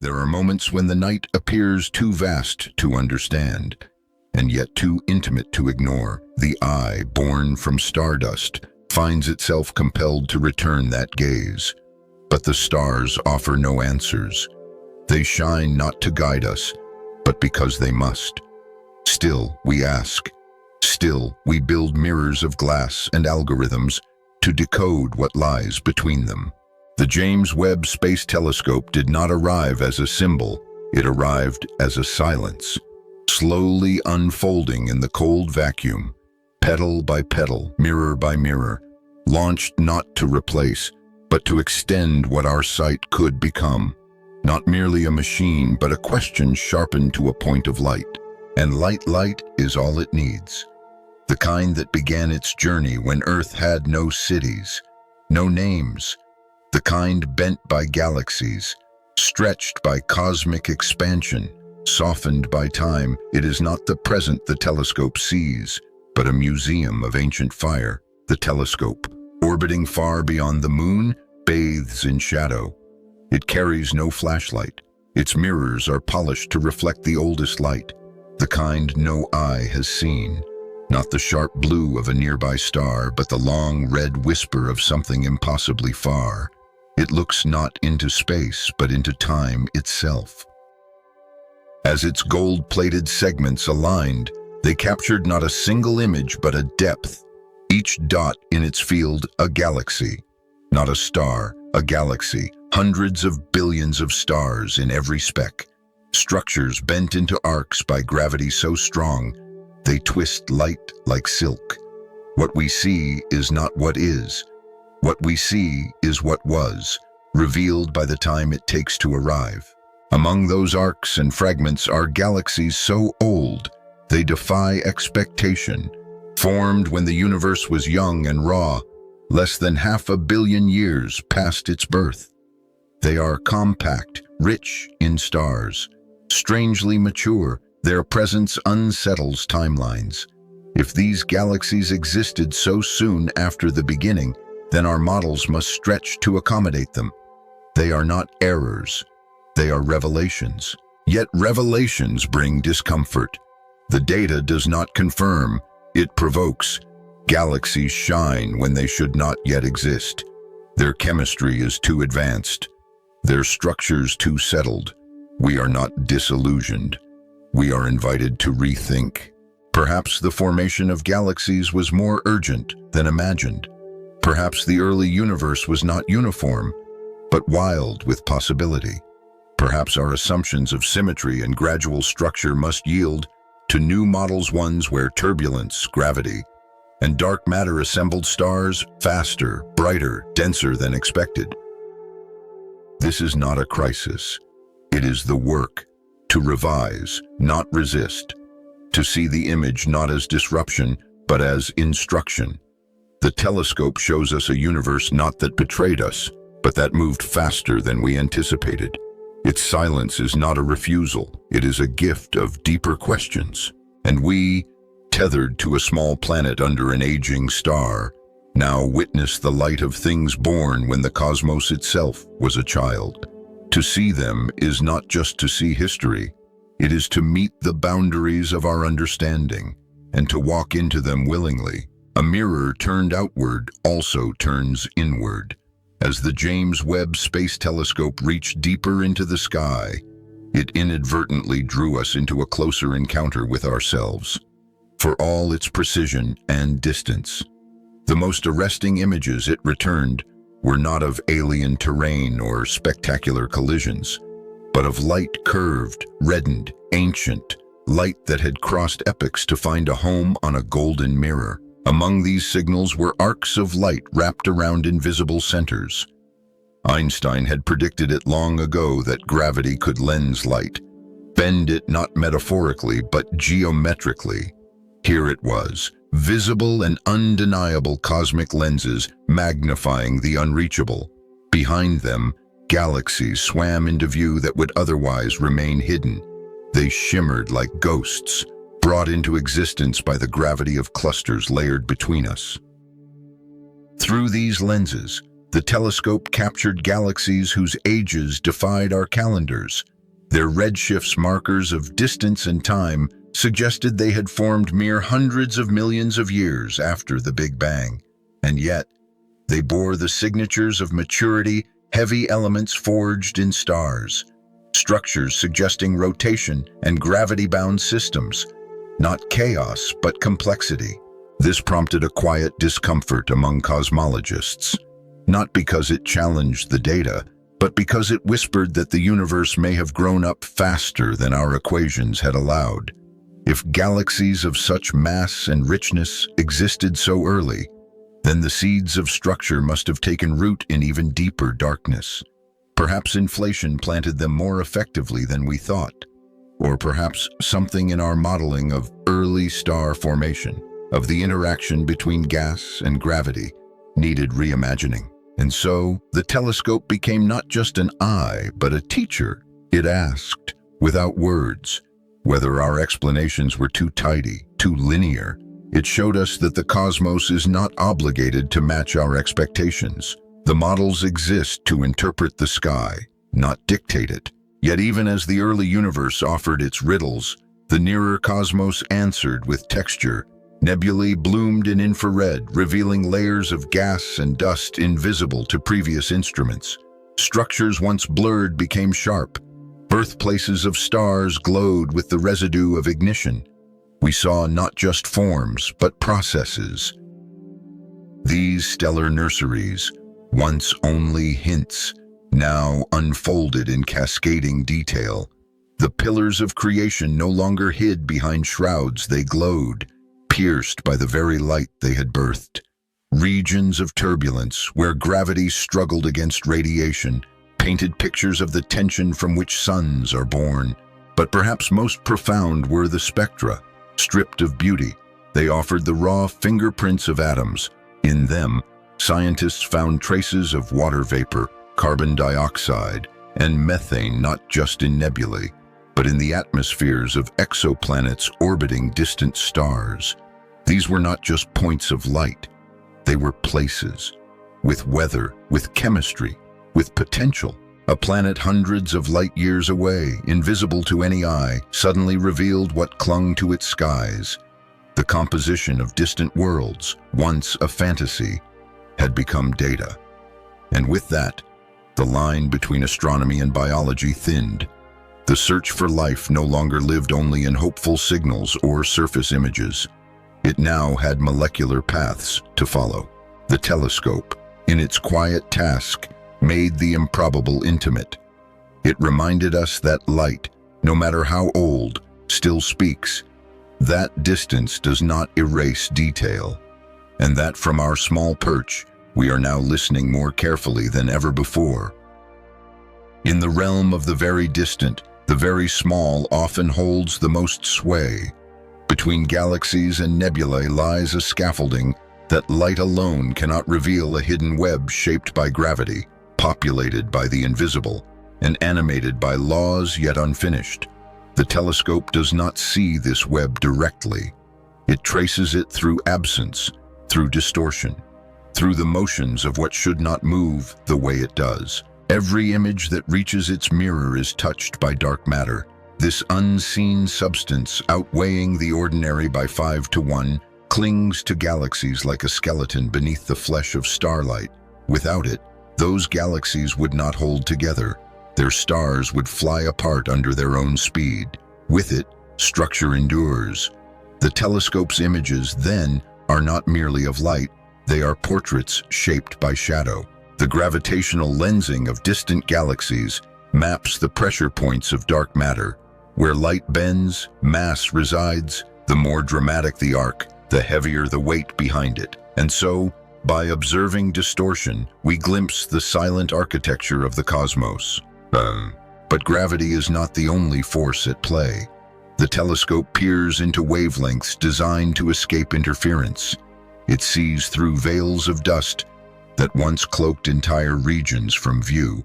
There are moments when the night appears too vast to understand, and yet too intimate to ignore. The eye, born from stardust, finds itself compelled to return that gaze. But the stars offer no answers. They shine not to guide us, but because they must. Still, we ask. Still, we build mirrors of glass and algorithms to decode what lies between them. The James Webb Space Telescope did not arrive as a symbol, it arrived as a silence, slowly unfolding in the cold vacuum, petal by petal, mirror by mirror, launched not to replace, but to extend what our sight could become. Not merely a machine, but a question sharpened to a point of light. And light is all it needs. The kind that began its journey when Earth had no cities, no names. The kind bent by galaxies, stretched by cosmic expansion, softened by time. It is not the present the telescope sees, but a museum of ancient fire. The telescope, orbiting far beyond the moon, bathes in shadow. It carries no flashlight. Its mirrors are polished to reflect the oldest light, the kind no eye has seen. Not the sharp blue of a nearby star, but the long red whisper of something impossibly far. It looks not into space, but into time itself. As its gold-plated segments aligned, they captured not a single image, but a depth. Each dot in its field, a galaxy. Not a star, a galaxy. Hundreds of billions of stars in every speck. Structures bent into arcs by gravity so strong, they twist light like silk. What we see is not what is. What we see is what was, revealed by the time it takes to arrive. Among those arcs and fragments are galaxies so old, they defy expectation, formed when the universe was young and raw, less than 500 million years past its birth. They are compact, rich in stars, strangely mature. Their presence unsettles timelines. If these galaxies existed so soon after the beginning, then our models must stretch to accommodate them. They are not errors, they are revelations. Yet revelations bring discomfort. The data does not confirm, it provokes. Galaxies shine when they should not yet exist. Their chemistry is too advanced, their structures too settled. We are not disillusioned. We are invited to rethink. Perhaps the formation of galaxies was more urgent than imagined. Perhaps the early universe was not uniform, but wild with possibility. Perhaps our assumptions of symmetry and gradual structure must yield to new models, ones where turbulence, gravity, and dark matter assembled stars faster, brighter, denser than expected. This is not a crisis. It is the work to revise, not resist, to see the image not as disruption, but as instruction. The telescope shows us a universe not that betrayed us, but that moved faster than we anticipated. Its silence is not a refusal, it is a gift of deeper questions. And we, tethered to a small planet under an aging star, now witness the light of things born when the cosmos itself was a child. To see them is not just to see history, it is to meet the boundaries of our understanding and to walk into them willingly. A mirror turned outward also turns inward. As the James Webb Space Telescope reached deeper into the sky, it inadvertently drew us into a closer encounter with ourselves. For all its precision and distance, the most arresting images it returned were not of alien terrain or spectacular collisions, but of light curved, reddened, ancient, light that had crossed epochs to find a home on a golden mirror. Among these signals were arcs of light wrapped around invisible centers. Einstein had predicted it long ago that gravity could lens light, bend it not metaphorically but geometrically. Here it was, visible and undeniable cosmic lenses magnifying the unreachable. Behind them, galaxies swam into view that would otherwise remain hidden. They shimmered like ghosts, brought into existence by the gravity of clusters layered between us. Through these lenses, The telescope captured galaxies whose ages defied our calendars. Their redshifts, markers of distance and time, suggested they had formed mere hundreds of millions of years after the Big Bang. And yet, they bore the signatures of maturity, heavy elements forged in stars, structures suggesting rotation and gravity-bound systems, not chaos but complexity. This prompted a quiet discomfort among cosmologists, not because it challenged the data, but because it whispered that the universe may have grown up faster than our equations had allowed. If galaxies of such mass and richness existed so early, then the seeds of structure must have taken root in even deeper darkness. Perhaps inflation planted them more effectively than we thought, or perhaps something in our modeling of early star formation, of the interaction between gas and gravity, needed reimagining. And so, the telescope became not just an eye, but a teacher. It asked, without words, whether our explanations were too tidy, too linear. It showed us that the cosmos is not obligated to match our expectations. The models exist to interpret the sky, not dictate it. Yet even as the early universe offered its riddles, the nearer cosmos answered with texture. Nebulae bloomed in infrared, revealing layers of gas and dust invisible to previous instruments. Structures once blurred became sharp. Birthplaces of stars glowed with the residue of ignition. We saw not just forms, but processes. These stellar nurseries, once only hints, now unfolded in cascading detail. The pillars of creation no longer hid behind shrouds, they glowed, pierced by the very light they had birthed. Regions of turbulence, where gravity struggled against radiation, painted pictures of the tension from which suns are born. But perhaps most profound were the spectra. Stripped of beauty, they offered the raw fingerprints of atoms. In them, scientists found traces of water vapor, carbon dioxide, and methane, not just in nebulae, but in the atmospheres of exoplanets orbiting distant stars. These were not just points of light. They were places, with weather, with chemistry, with potential. A planet hundreds of light years away, invisible to any eye, suddenly revealed what clung to its skies. The composition of distant worlds, once a fantasy, had become data. And with that, the line between astronomy and biology thinned. The search for life no longer lived only in hopeful signals or surface images. It now had molecular paths to follow. The telescope, in its quiet task, made the improbable intimate. It reminded us that light, no matter how old, still speaks. That distance does not erase detail, and that from our small perch, we are now listening more carefully than ever before. In the realm of the very distant, the very small often holds the most sway. Between galaxies and nebulae lies a scaffolding that light alone cannot reveal, a hidden web shaped by gravity, populated by the invisible, and animated by laws yet unfinished. The telescope does not see this web directly. It traces it through absence, through distortion, through the motions of what should not move the way it does. Every image that reaches its mirror is touched by dark matter. This unseen substance, outweighing the ordinary by 5 to 1, clings to galaxies like a skeleton beneath the flesh of starlight. Without it, those galaxies would not hold together. Their stars would fly apart under their own speed. With it, structure endures. The telescope's images, then, are not merely of light, they are portraits shaped by shadow. The gravitational lensing of distant galaxies maps the pressure points of dark matter. Where light bends, mass resides. The more dramatic the arc, the heavier the weight behind it. And so, by observing distortion, we glimpse the silent architecture of the cosmos. But gravity is not the only force at play. The telescope peers into wavelengths designed to escape interference. It sees through veils of dust that once cloaked entire regions from view.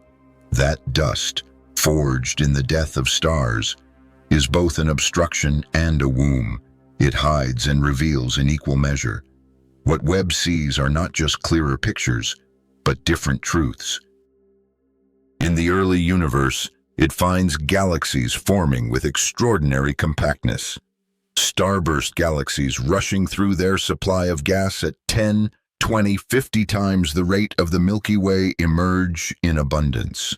That dust, forged in the death of stars, is both an obstruction and a womb. It hides and reveals in equal measure. What Webb sees are not just clearer pictures, but different truths. In the early universe, it finds galaxies forming with extraordinary compactness. Starburst galaxies rushing through their supply of gas at 10, 20, 50 times the rate of the Milky Way emerge in abundance.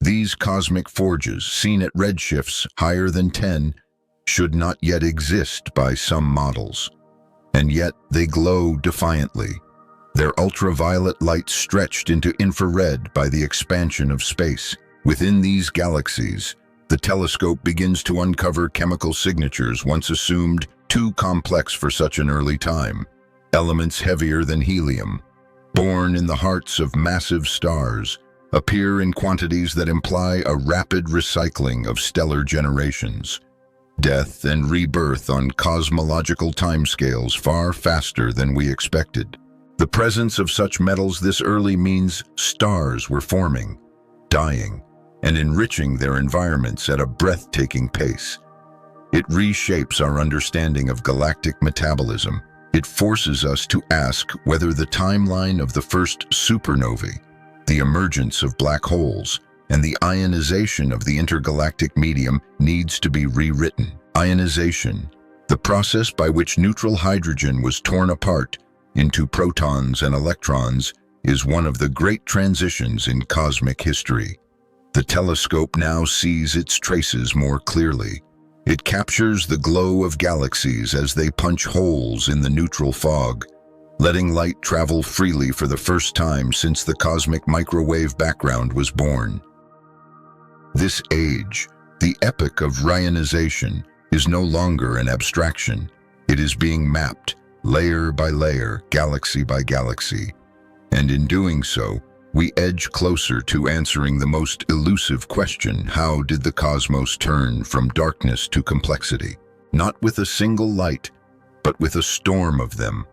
These cosmic forges, seen at redshifts higher than 10, should not yet exist by some models. And yet they glow defiantly, their ultraviolet light stretched into infrared by the expansion of space. Within these galaxies, the telescope begins to uncover chemical signatures once assumed too complex for such an early time. Elements heavier than helium, born in the hearts of massive stars, appear in quantities that imply a rapid recycling of stellar generations. Death and rebirth on cosmological timescales far faster than we expected. The presence of such metals this early means stars were forming, dying, and enriching their environments at a breathtaking pace. It reshapes our understanding of galactic metabolism. It forces us to ask whether the timeline of the first supernovae, the emergence of black holes, and the ionization of the intergalactic medium needs to be rewritten. Ionization, the process by which neutral hydrogen was torn apart into protons and electrons, is one of the great transitions in cosmic history. The telescope now sees its traces more clearly. It captures the glow of galaxies as they punch holes in the neutral fog, letting light travel freely for the first time since the cosmic microwave background was born. This age, the epoch of ionization, is no longer an abstraction. It is being mapped, layer by layer, galaxy by galaxy. And in doing so, we edge closer to answering the most elusive question: how did the cosmos turn from darkness to complexity? Not with a single light, but with a storm of them.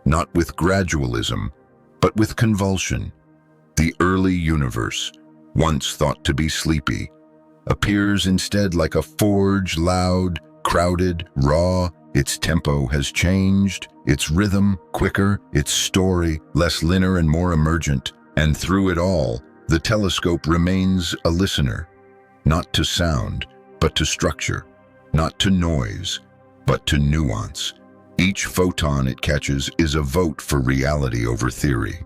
Not with gradualism, but with convulsion. The early universe, once thought to be sleepy, appears instead like a forge, loud, crowded, raw. Its tempo has changed, its rhythm quicker, its story less linear and more emergent. And through it all, the telescope remains a listener, not to sound, but to structure, not to noise, but to nuance. Each photon it catches is a vote for reality over theory,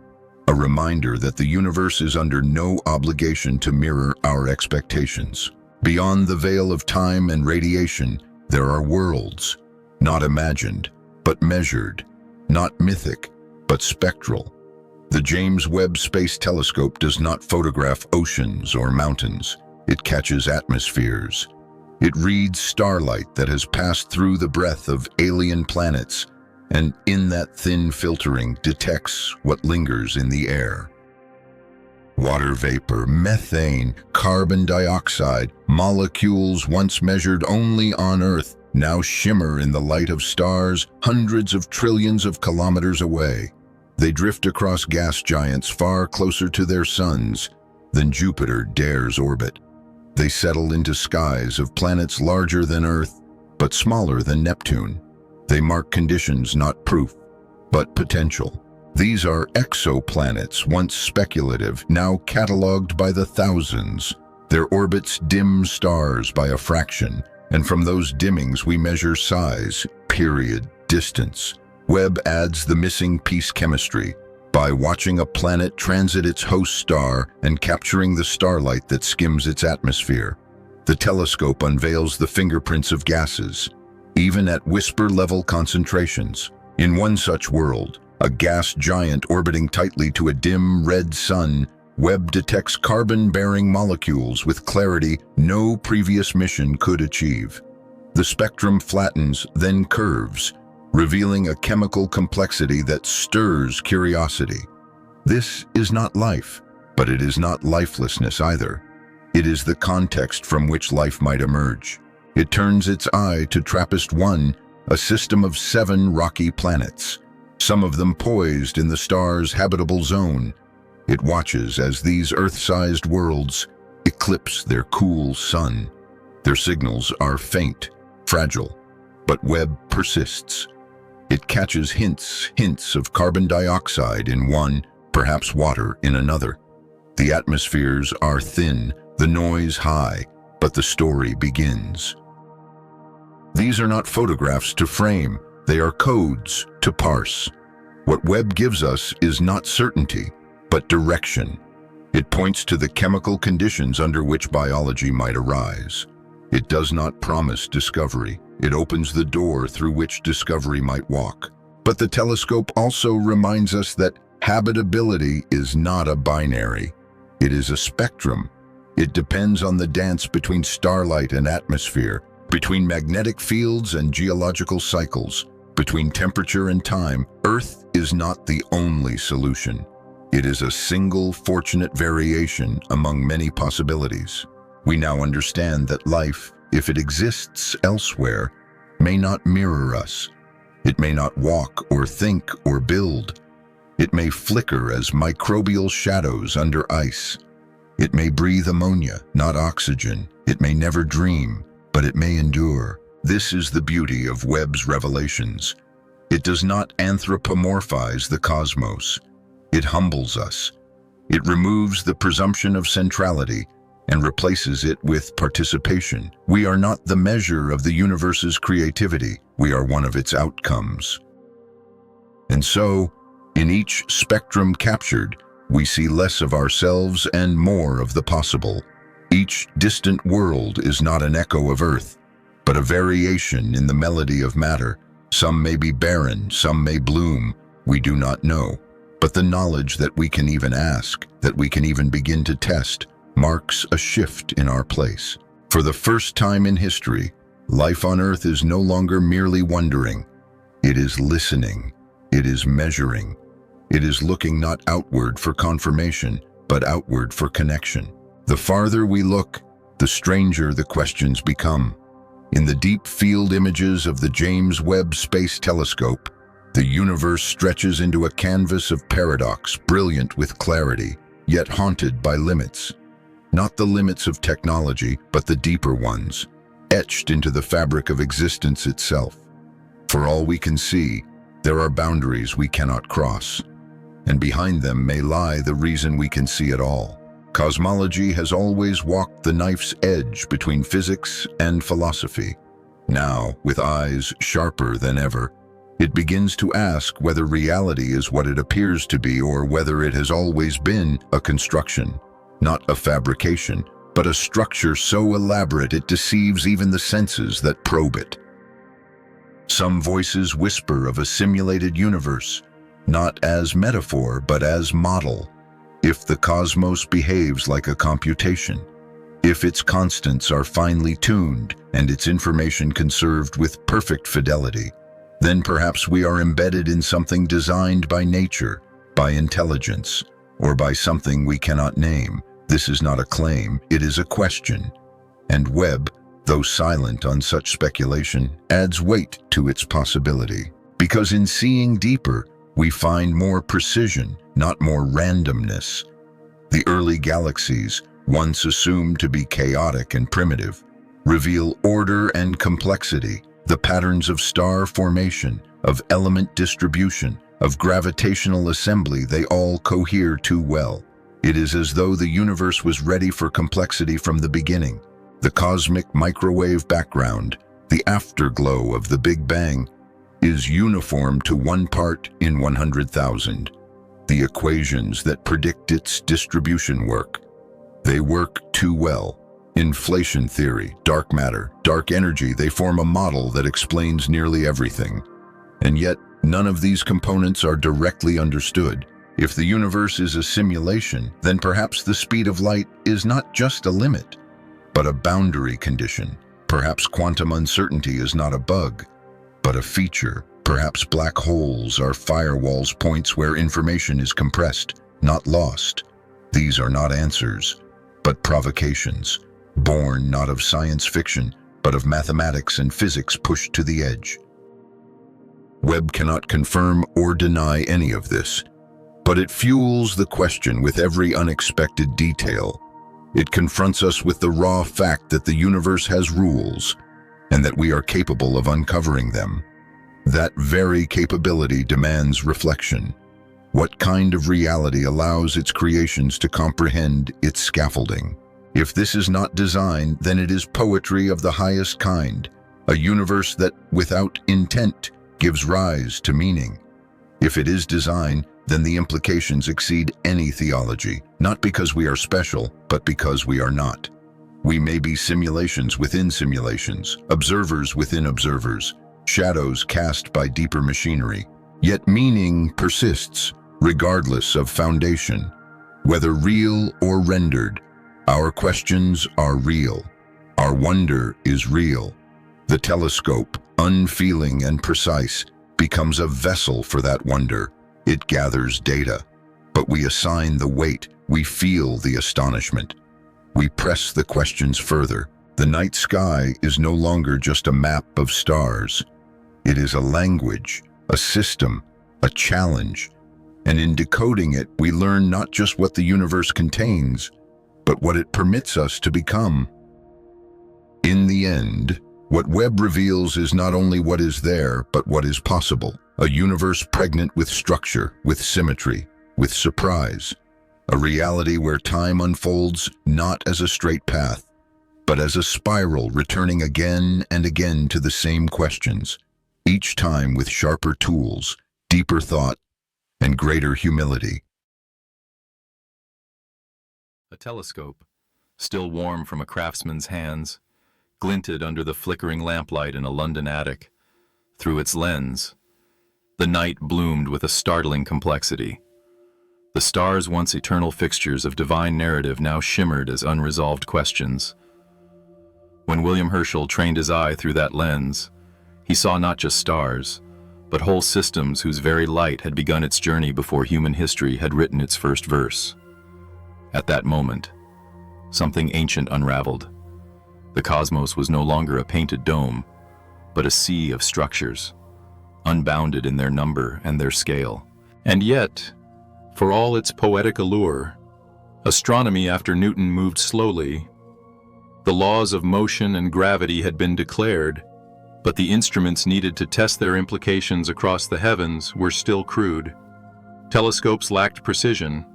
a reminder that the universe is under no obligation to mirror our expectations. Beyond the veil of time and radiation, there are worlds, not imagined, but measured, not mythic, but spectral. The James Webb Space Telescope does not photograph oceans or mountains. It catches atmospheres. It reads starlight that has passed through the breath of alien planets, and in that thin filtering detects what lingers in the air. Water vapor, methane, carbon dioxide, molecules once measured only on Earth now shimmer in the light of stars hundreds of trillions of kilometers away. They drift across gas giants far closer to their suns than Jupiter dares orbit. They settle into skies of planets larger than Earth, but smaller than Neptune. They mark conditions, not proof, but potential. These are exoplanets, once speculative, now cataloged by the thousands. Their orbits dim stars by a fraction, and from those dimmings we measure size, period, distance. Webb adds the missing piece: chemistry, by watching a planet transit its host star and capturing the starlight that skims its atmosphere. The telescope unveils the fingerprints of gases, even at whisper-level concentrations. In one such world, a gas giant orbiting tightly to a dim red sun, Webb detects carbon-bearing molecules with clarity no previous mission could achieve. The spectrum flattens, then curves, revealing a chemical complexity that stirs curiosity. This is not life, but it is not lifelessness either. It is the context from which life might emerge. It turns its eye to TRAPPIST-1, a system of 7 rocky planets, some of them poised in the star's habitable zone. It watches as these Earth-sized worlds eclipse their cool sun. Their signals are faint, fragile, but Webb persists. It catches hints of carbon dioxide in one, perhaps water in another. The atmospheres are thin, the noise high, but the story begins. These are not photographs to frame, they are codes to parse. What Webb gives us is not certainty, but direction. It points to the chemical conditions under which biology might arise. It does not promise discovery. It opens the door through which discovery might walk. But the telescope also reminds us that habitability is not a binary. It is a spectrum. It depends on the dance between starlight and atmosphere, between magnetic fields and geological cycles, between temperature and time. Earth is not the only solution. It is a single fortunate variation among many possibilities. We now understand that life, if it exists elsewhere, may not mirror us. It may not walk or think or build. It may flicker as microbial shadows under ice. It may breathe ammonia, not oxygen. It may never dream, but it may endure. This is the beauty of Webb's revelations. It does not anthropomorphize the cosmos. It humbles us. It removes the presumption of centrality and replaces it with participation. We are not the measure of the universe's creativity. We are one of its outcomes. And so, in each spectrum captured, we see less of ourselves and more of the possible. Each distant world is not an echo of Earth, but a variation in the melody of matter. Some may be barren, some may bloom. We do not know. But the knowledge that we can even ask, that we can even begin to test, marks a shift in our place. For the first time in history, life on Earth is no longer merely wondering. It is listening. It is measuring. It is looking not outward for confirmation, but outward for connection. The farther we look, the stranger the questions become. In the deep field images of the James Webb Space Telescope, the universe stretches into a canvas of paradox, brilliant with clarity, yet haunted by limits. Not the limits of technology, but the deeper ones, etched into the fabric of existence itself. For all we can see, there are boundaries we cannot cross, and behind them may lie the reason we can see at all. Cosmology has always walked the knife's edge between physics and philosophy. Now, with eyes sharper than ever, it begins to ask whether reality is what it appears to be or whether it has always been a construction, not a fabrication, but a structure so elaborate it deceives even the senses that probe it. Some voices whisper of a simulated universe, not as metaphor but as model. If the cosmos behaves like a computation, if its constants are finely tuned and its information conserved with perfect fidelity, then perhaps we are embedded in something designed by nature, by intelligence, or by something we cannot name. This is not a claim, it is a question. And Webb, though silent on such speculation, adds weight to its possibility. Because in seeing deeper, we find more precision, not more randomness. The early galaxies, once assumed to be chaotic and primitive, reveal order and complexity. The patterns of star formation, of element distribution, of gravitational assembly, they all cohere too well. It is as though the universe was ready for complexity from the beginning. The cosmic microwave background, the afterglow of the Big Bang, is uniform to 1 part in 100,000. The equations that predict its distribution work. They work too well. Inflation theory, dark matter, dark energy, they form a model that explains nearly everything. And yet, none of these components are directly understood. If the universe is a simulation, then perhaps the speed of light is not just a limit, but a boundary condition. Perhaps quantum uncertainty is not a bug, but a feature. Perhaps black holes are firewalls, points where information is compressed, not lost. These are not answers, but provocations. Born not of science fiction, but of mathematics and physics pushed to the edge. Webb cannot confirm or deny any of this, but it fuels the question with every unexpected detail. It confronts us with the raw fact that the universe has rules, and that we are capable of uncovering them. That very capability demands reflection. What kind of reality allows its creations to comprehend its scaffolding? If this is not design, then it is poetry of the highest kind, a universe that, without intent, gives rise to meaning. If it is design, then the implications exceed any theology, not because we are special, but because we are not. We may be simulations within simulations, observers within observers, shadows cast by deeper machinery. Yet meaning persists, regardless of foundation. Whether real or rendered, our questions are real. Our wonder is real. The telescope, unfeeling and precise, becomes a vessel for that wonder. It gathers data, but we assign the weight, we feel the astonishment. We press the questions further. The night sky is no longer just a map of stars. It is a language, a system, a challenge. And in decoding it, we learn not just what the universe contains, but what it permits us to become. In the end, what Webb reveals is not only what is there, but what is possible. A universe pregnant with structure, with symmetry, with surprise. A reality where time unfolds not as a straight path, but as a spiral returning again and again to the same questions, each time with sharper tools, deeper thought, and greater humility. A telescope, still warm from a craftsman's hands, glinted under the flickering lamplight in a London attic. Through its lens, the night bloomed with a startling complexity. The stars, once eternal fixtures of divine narrative, now shimmered as unresolved questions. When William Herschel trained his eye through that lens, he saw not just stars, but whole systems whose very light had begun its journey before human history had written its first verse. At that moment, something ancient unraveled. The cosmos was no longer a painted dome, but a sea of structures, unbounded in their number and their scale. And yet, for all its poetic allure, astronomy after Newton moved slowly. The laws of motion and gravity had been declared, but the instruments needed to test their implications across the heavens were still crude. Telescopes lacked precision.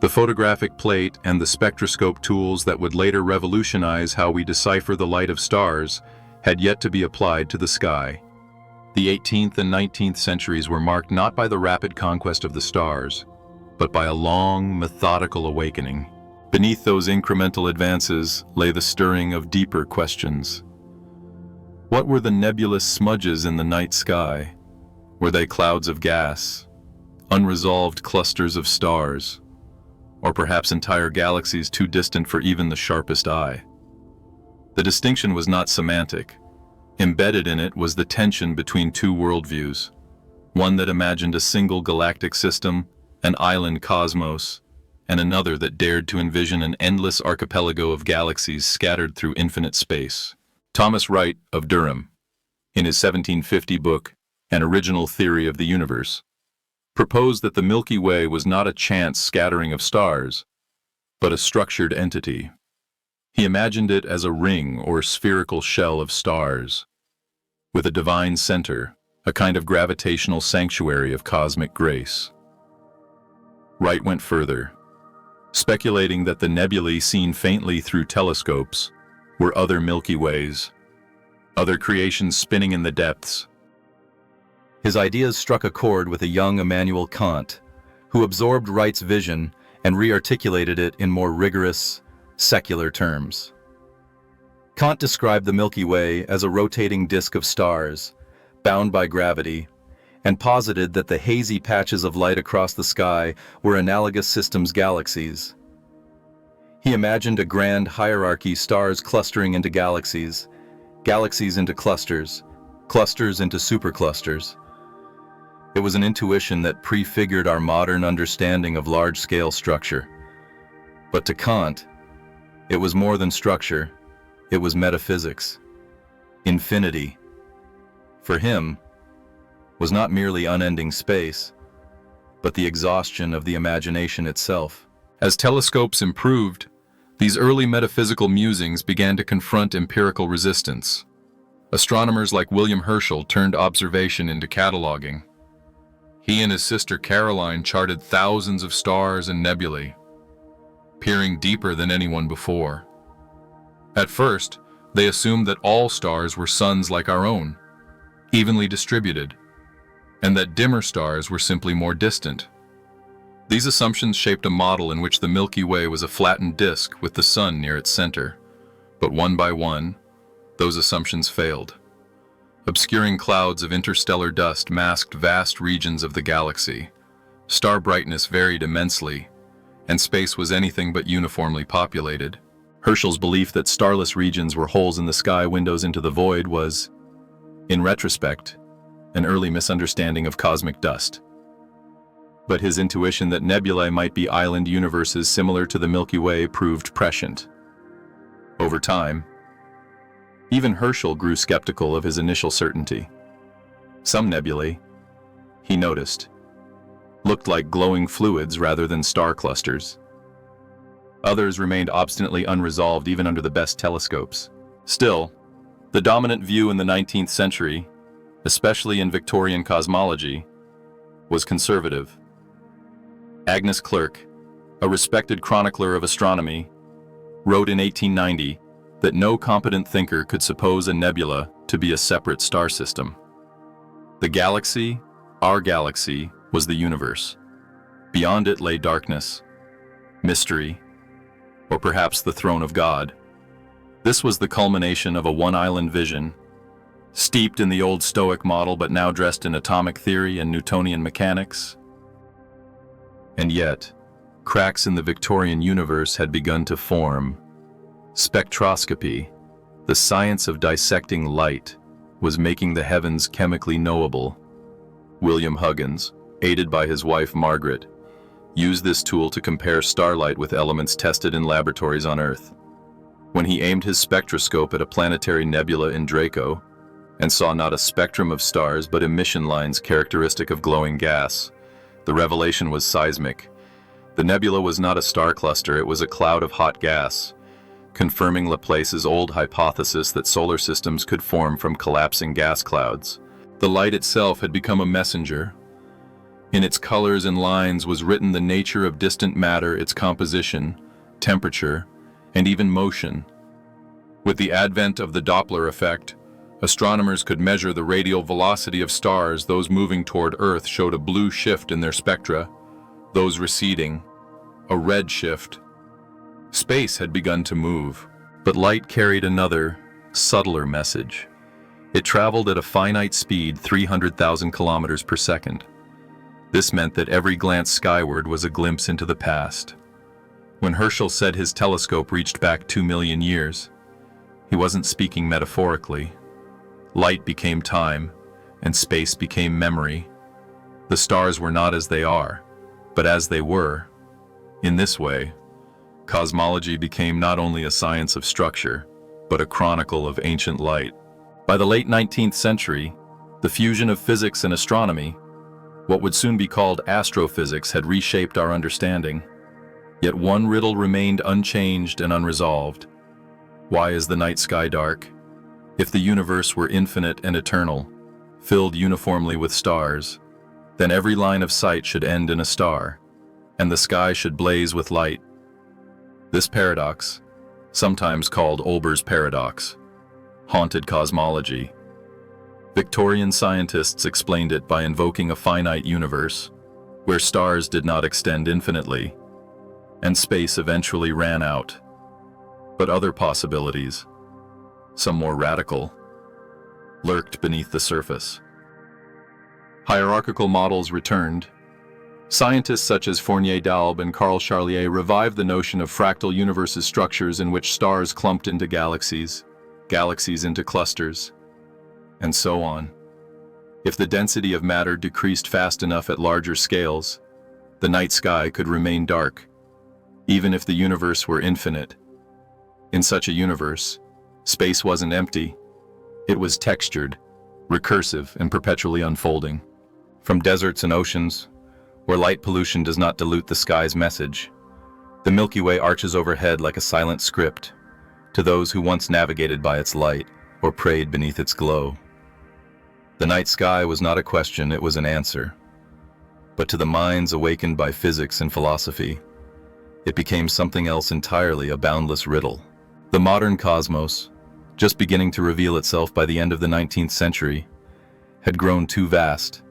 The photographic plate and the spectroscope tools that would later revolutionize how we decipher the light of stars had yet to be applied to the sky. The 18th and 19th centuries were marked not by the rapid conquest of the stars, but by a long, methodical awakening. Beneath those incremental advances lay the stirring of deeper questions. What were the nebulous smudges in the night sky? Were they clouds of gas, unresolved clusters of stars, or perhaps entire galaxies too distant for even the sharpest eye? The distinction was not semantic. Embedded in it was the tension between two worldviews, one that imagined a single galactic system, an island cosmos, and another that dared to envision an endless archipelago of galaxies scattered through infinite space. Thomas Wright of Durham, in his 1750 book, An Original Theory of the Universe, proposed that the Milky Way was not a chance scattering of stars, but a structured entity. He imagined it as a ring or spherical shell of stars, with a divine center, a kind of gravitational sanctuary of cosmic grace. Wright went further, speculating that the nebulae seen faintly through telescopes were other Milky Ways, other creations spinning in the depths. His ideas struck a chord with a young Immanuel Kant, who absorbed Wright's vision and re-articulated it in more rigorous, secular terms. Kant described the Milky Way as a rotating disk of stars, bound by gravity, and posited that the hazy patches of light across the sky were analogous systems galaxies. He imagined a grand hierarchy, stars clustering into galaxies, galaxies into clusters, clusters into superclusters. It was an intuition that prefigured our modern understanding of large-scale structure. But to Kant, it was more than structure, it was metaphysics. Infinity, for him, was not merely unending space, but the exhaustion of the imagination itself. As telescopes improved, these early metaphysical musings began to confront empirical resistance. Astronomers like William Herschel turned observation into cataloging. He and his sister Caroline charted thousands of stars and nebulae, peering deeper than anyone before. At first, they assumed that all stars were suns like our own, evenly distributed, and that dimmer stars were simply more distant. These assumptions shaped a model in which the Milky Way was a flattened disk with the sun near its center. But one by one, those assumptions failed. Obscuring clouds of interstellar dust masked vast regions of the galaxy. Star brightness varied immensely, and space was anything but uniformly populated. Herschel's belief that starless regions were holes in the sky, windows into the void, was, in retrospect, an early misunderstanding of cosmic dust. But his intuition that nebulae might be island universes similar to the Milky Way proved prescient. Over time, even Herschel grew skeptical of his initial certainty. Some nebulae, he noticed, looked like glowing fluids rather than star clusters. Others remained obstinately unresolved even under the best telescopes. Still, the dominant view in the 19th century, especially in Victorian cosmology, was conservative. Agnes Clerk, a respected chronicler of astronomy, wrote in 1890 that no competent thinker could suppose a nebula to be a separate star system. The galaxy, our galaxy, was the universe. Beyond it lay darkness, mystery, or perhaps the throne of God. This was the culmination of a one-island vision, steeped in the old Stoic model but now dressed in atomic theory and Newtonian mechanics. And yet, cracks in the Victorian universe had begun to form. Spectroscopy, the science of dissecting light, was making the heavens chemically knowable. William Huggins, aided by his wife Margaret, used this tool to compare starlight with elements tested in laboratories on Earth. When he aimed his spectroscope at a planetary nebula in Draco and saw not a spectrum of stars but emission lines characteristic of glowing gas, the revelation was seismic. The nebula was not a star cluster, it was a cloud of hot gas, confirming Laplace's old hypothesis that solar systems could form from collapsing gas clouds. The light itself had become a messenger. In its colors and lines was written the nature of distant matter, its composition, temperature, and even motion. With the advent of the Doppler effect, astronomers could measure the radial velocity of stars. Those moving toward Earth showed a blue shift in their spectra, those receding, a red shift. Space had begun to move, but light carried another, subtler message. It traveled at a finite speed, 300,000 kilometers per second. This meant that every glance skyward was a glimpse into the past. When Herschel said his telescope reached back 2 million years, he wasn't speaking metaphorically. Light became time, and space became memory. The stars were not as they are, but as they were. In this way, cosmology became not only a science of structure, but a chronicle of ancient light. By the late 19th century, the fusion of physics and astronomy, what would soon be called astrophysics, had reshaped our understanding. Yet one riddle remained unchanged and unresolved. Why is the night sky dark? If the universe were infinite and eternal, filled uniformly with stars, then every line of sight should end in a star, and the sky should blaze with light. This paradox, sometimes called Olber's paradox, haunted cosmology. Victorian scientists explained it by invoking a finite universe, where stars did not extend infinitely, and space eventually ran out. But other possibilities, some more radical, lurked beneath the surface. Hierarchical models returned. Scientists such as Fournier Daub and Carl Charlier revived the notion of fractal universes, structures in which stars clumped into galaxies, galaxies into clusters, and so on. If the density of matter decreased fast enough at larger scales, the night sky could remain dark, even if the universe were infinite. In such a universe, space wasn't empty. It was textured, recursive, and perpetually unfolding. From deserts and oceans, where light pollution does not dilute the sky's message, the Milky Way arches overhead like a silent script to those who once navigated by its light or prayed beneath its glow. The night sky was not a question, it was an answer. But to the minds awakened by physics and philosophy, it became something else entirely, a boundless riddle. The modern cosmos, just beginning to reveal itself by the end of the 19th century, had grown too vast,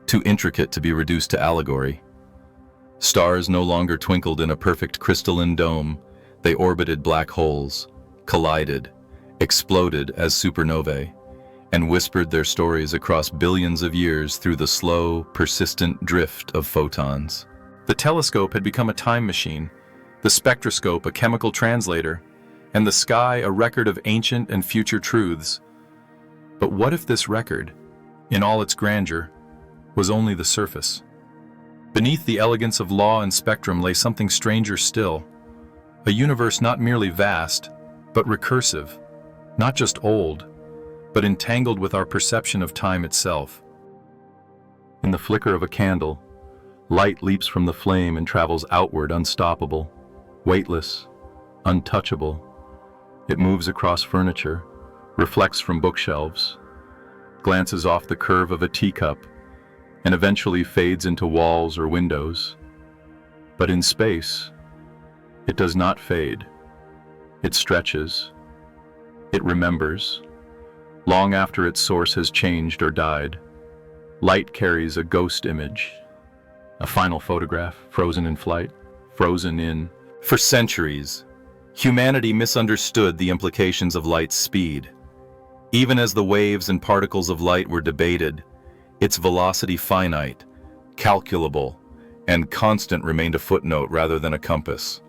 too intricate to be reduced to allegory. Stars no longer twinkled in a perfect crystalline dome. They orbited black holes, collided, exploded as supernovae, and whispered their stories across billions of years through the slow, persistent drift of photons. The telescope had become a time machine, the spectroscope a chemical translator, and the sky a record of ancient and future truths. But what if this record, in all its grandeur, was only the surface? Beneath the elegance of law and spectrum lay something stranger still, a universe not merely vast, but recursive, not just old, but entangled with our perception of time itself. In the flicker of a candle, light leaps from the flame and travels outward unstoppable, weightless, untouchable. It moves across furniture, reflects from bookshelves, glances off the curve of a teacup, and eventually fades into walls or windows. But in space, it does not fade. It stretches. It remembers, long after its source has changed or died. Light carries a ghost image, a final photograph, frozen in flight, frozen in. For centuries, humanity misunderstood the implications of light's speed. Even as the waves and particles of light were debated, its velocity finite, calculable, and constant remained a footnote rather than a compass.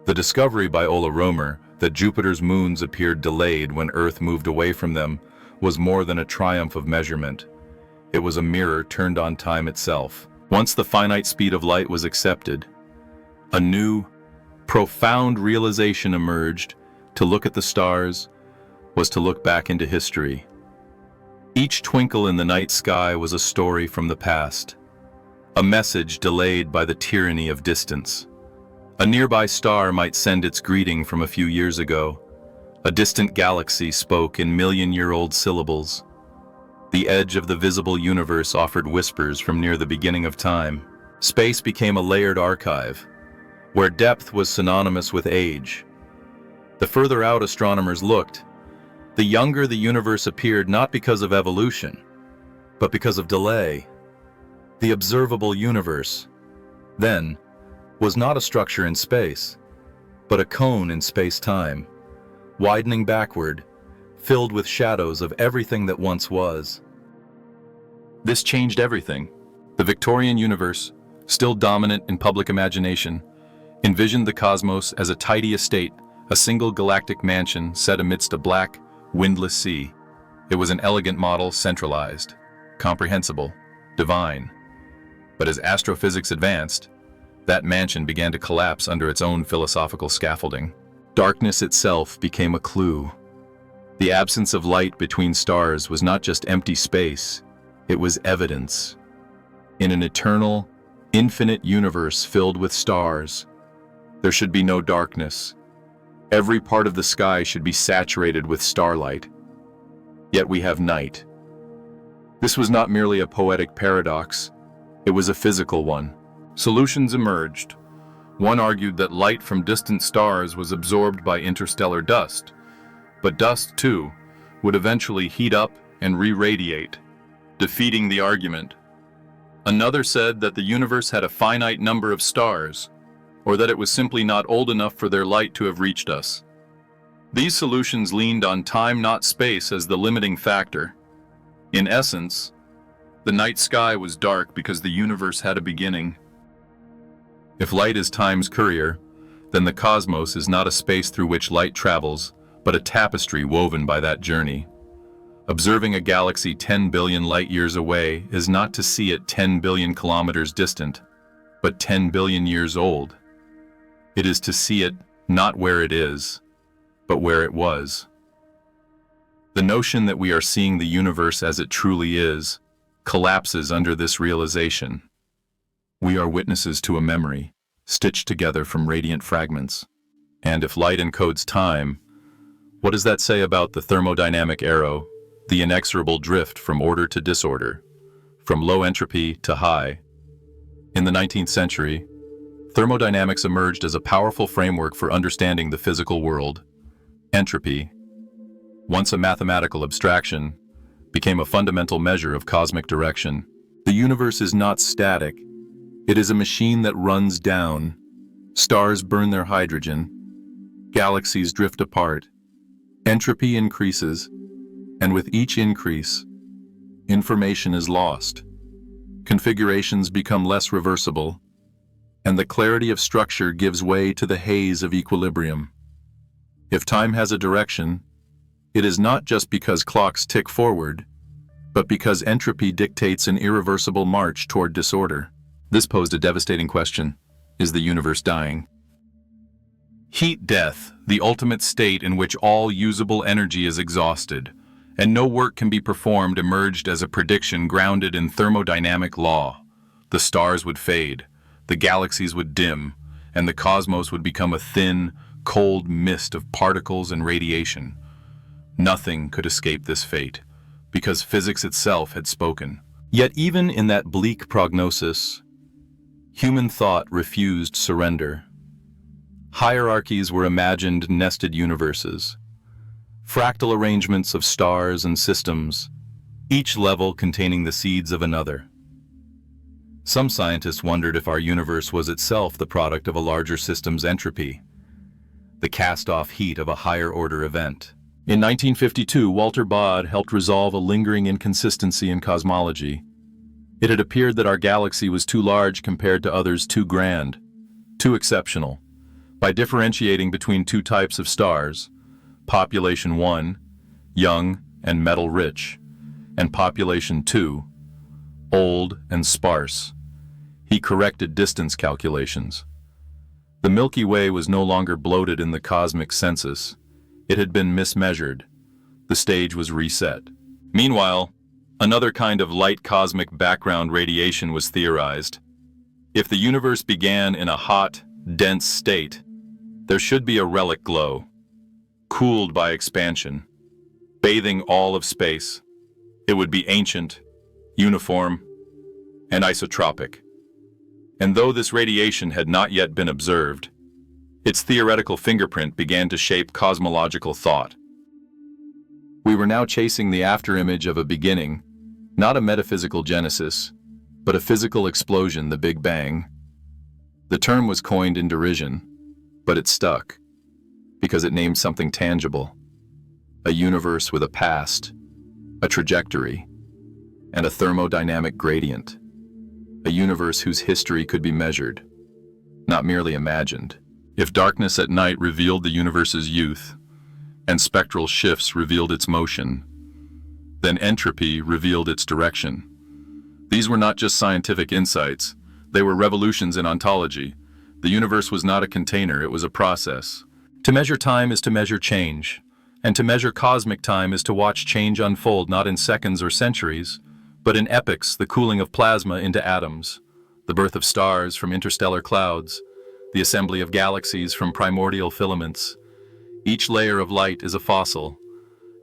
The discovery by Ola Roemer that Jupiter's moons appeared delayed when Earth moved away from them was more than a triumph of measurement. It was a mirror turned on time itself. Once the finite speed of light was accepted, a new, profound realization emerged. To look at the stars was to look back into history. Each twinkle in the night sky was a story from the past, a message delayed by the tyranny of distance. A nearby star might send its greeting from a few years ago. A distant galaxy spoke in million-year-old syllables. The edge of the visible universe offered whispers from near the beginning of time. Space became a layered archive, where depth was synonymous with age. The further out astronomers looked, the younger the universe appeared, not because of evolution, but because of delay. The observable universe, then, was not a structure in space, but a cone in space-time, widening backward, filled with shadows of everything that once was. This changed everything. The Victorian universe, still dominant in public imagination, envisioned the cosmos as a tidy estate, a single galactic mansion set amidst a black, windless sea. It was an elegant model, centralized, comprehensible, divine. But as astrophysics advanced, that mansion began to collapse under its own philosophical scaffolding. Darkness itself became a clue. The absence of light between stars was not just empty space, it was evidence. In an eternal, infinite universe filled with stars, there should be no darkness. Every part of the sky should be saturated with starlight. Yet we have night. This was not merely a poetic paradox, it was a physical one. Solutions emerged. One argued that light from distant stars was absorbed by interstellar dust, but dust, too, would eventually heat up and re-radiate, defeating the argument. Another said that the universe had a finite number of stars, or that it was simply not old enough for their light to have reached us. These solutions leaned on time, not space, as the limiting factor. In essence, the night sky was dark because the universe had a beginning. If light is time's courier, then the cosmos is not a space through which light travels, but a tapestry woven by that journey. Observing a galaxy 10 billion light-years away is not to see it 10 billion kilometers distant, but 10 billion years old. It is to see it not where it is, but where it was. The notion that we are seeing the universe as it truly is collapses under this realization. We are witnesses to a memory, stitched together from radiant fragments. And if light encodes time, what does that say about the thermodynamic arrow, the inexorable drift from order to disorder, from low entropy to high, In the 19th century, thermodynamics emerged as a powerful framework for understanding the physical world. Entropy, once a mathematical abstraction, became a fundamental measure of cosmic direction. The universe is not static. It is a machine that runs down. Stars burn their hydrogen. Galaxies drift apart. Entropy increases, and with each increase, information is lost. Configurations become less reversible, and the clarity of structure gives way to the haze of equilibrium. If time has a direction, it is not just because clocks tick forward, but because entropy dictates an irreversible march toward disorder. This posed a devastating question: is the universe dying? Heat death, the ultimate state in which all usable energy is exhausted, and no work can be performed, emerged as a prediction grounded in thermodynamic law. The stars would fade, the galaxies would dim, and the cosmos would become a thin, cold mist of particles and radiation. Nothing could escape this fate, because physics itself had spoken. Yet even in that bleak prognosis, human thought refused surrender. Hierarchies were imagined nested universes, fractal arrangements of stars and systems, each level containing the seeds of another. Some scientists wondered if our universe was itself the product of a larger system's entropy, the cast-off heat of a higher-order event. In 1952, Walter Baade helped resolve a lingering inconsistency in cosmology. It had appeared that our galaxy was too large compared to others, too grand, too exceptional. By differentiating between two types of stars, population 1, young and metal-rich, and population 2, old and sparse, he corrected distance calculations. The Milky Way was no longer bloated in the cosmic census. It had been mismeasured. The stage was reset. Meanwhile, another kind of light cosmic background radiation was theorized. If the universe began in a hot, dense state, there should be a relic glow, cooled by expansion, bathing all of space. It would be ancient, uniform, and isotropic. And though this radiation had not yet been observed, its theoretical fingerprint began to shape cosmological thought. We were now chasing the afterimage of a beginning, not a metaphysical genesis, but a physical explosion, the Big Bang. The term was coined in derision, but it stuck, because it named something tangible: a universe with a past, a trajectory, and a thermodynamic gradient. A universe whose history could be measured, not merely imagined. If darkness at night revealed the universe's youth, and spectral shifts revealed its motion, then entropy revealed its direction. These were not just scientific insights, they were revolutions in ontology. The universe was not a container, it was a process. To measure time is to measure change, and to measure cosmic time is to watch change unfold not in seconds or centuries, but in epochs: the cooling of plasma into atoms, the birth of stars from interstellar clouds, the assembly of galaxies from primordial filaments. Each layer of light is a fossil,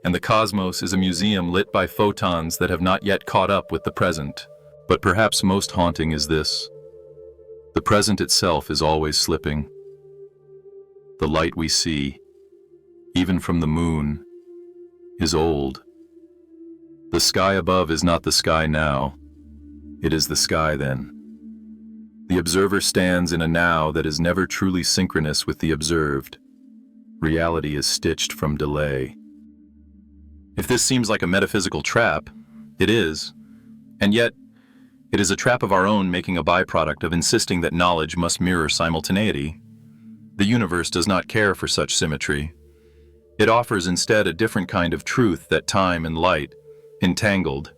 and the cosmos is a museum lit by photons that have not yet caught up with the present. But perhaps most haunting is this: the present itself is always slipping. The light we see, even from the moon, is old. The sky above is not the sky now. It is the sky then. The observer stands in a now that is never truly synchronous with the observed. Reality is stitched from delay. If this seems like a metaphysical trap, it is. And yet, it is a trap of our own, making a byproduct of insisting that knowledge must mirror simultaneity. The universe does not care for such symmetry. It offers instead a different kind of truth: that time and light, entangled,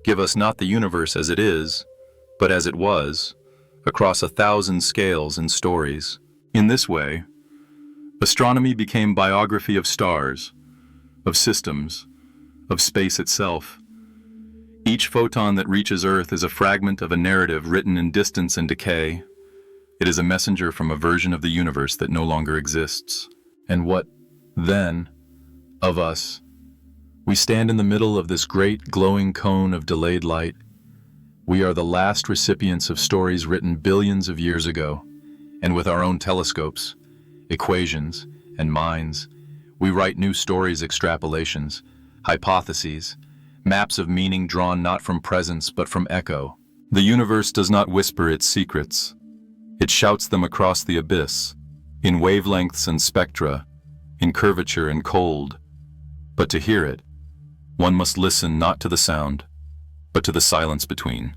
give us not the universe as it is, but as it was, across 1,000 scales and stories. In this way, astronomy became biography of stars, of systems, of space itself. Each photon that reaches Earth is a fragment of a narrative written in distance and decay. It is a messenger from a version of the universe that no longer exists. And what, then, of us? We stand in the middle of this great glowing cone of delayed light, We are the last recipients of stories written billions of years ago, and with our own telescopes, equations, and minds, we write new stories, extrapolations, hypotheses, maps of meaning drawn not from presence but from echo. The universe does not whisper its secrets. It shouts them across the abyss, in wavelengths and spectra, in curvature and cold. But to hear it, one must listen not to the sound, but to the silence between,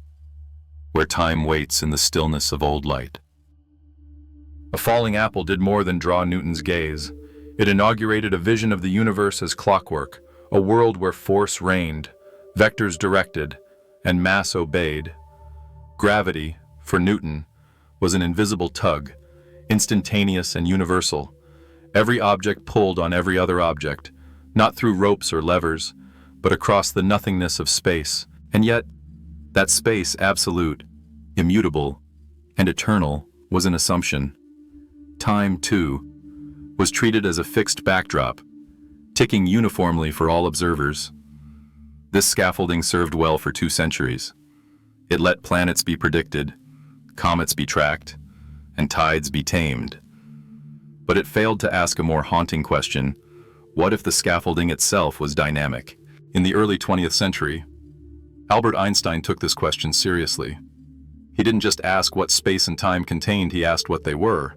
where time waits in the stillness of old light. A falling apple did more than draw Newton's gaze. It inaugurated a vision of the universe as clockwork, a world where force reigned, vectors directed, and mass obeyed. Gravity, for Newton, was an invisible tug, instantaneous and universal. Every object pulled on every other object, not through ropes or levers, but across the nothingness of space. And yet, that space, absolute, immutable, and eternal, was an assumption. Time, too, was treated as a fixed backdrop, ticking uniformly for all observers. This scaffolding served well for 2 centuries. It let planets be predicted, comets be tracked, and tides be tamed. But it failed to ask a more haunting question: what if the scaffolding itself was dynamic? In the early 20th century, Albert Einstein took this question seriously. He didn't just ask what space and time contained, he asked what they were.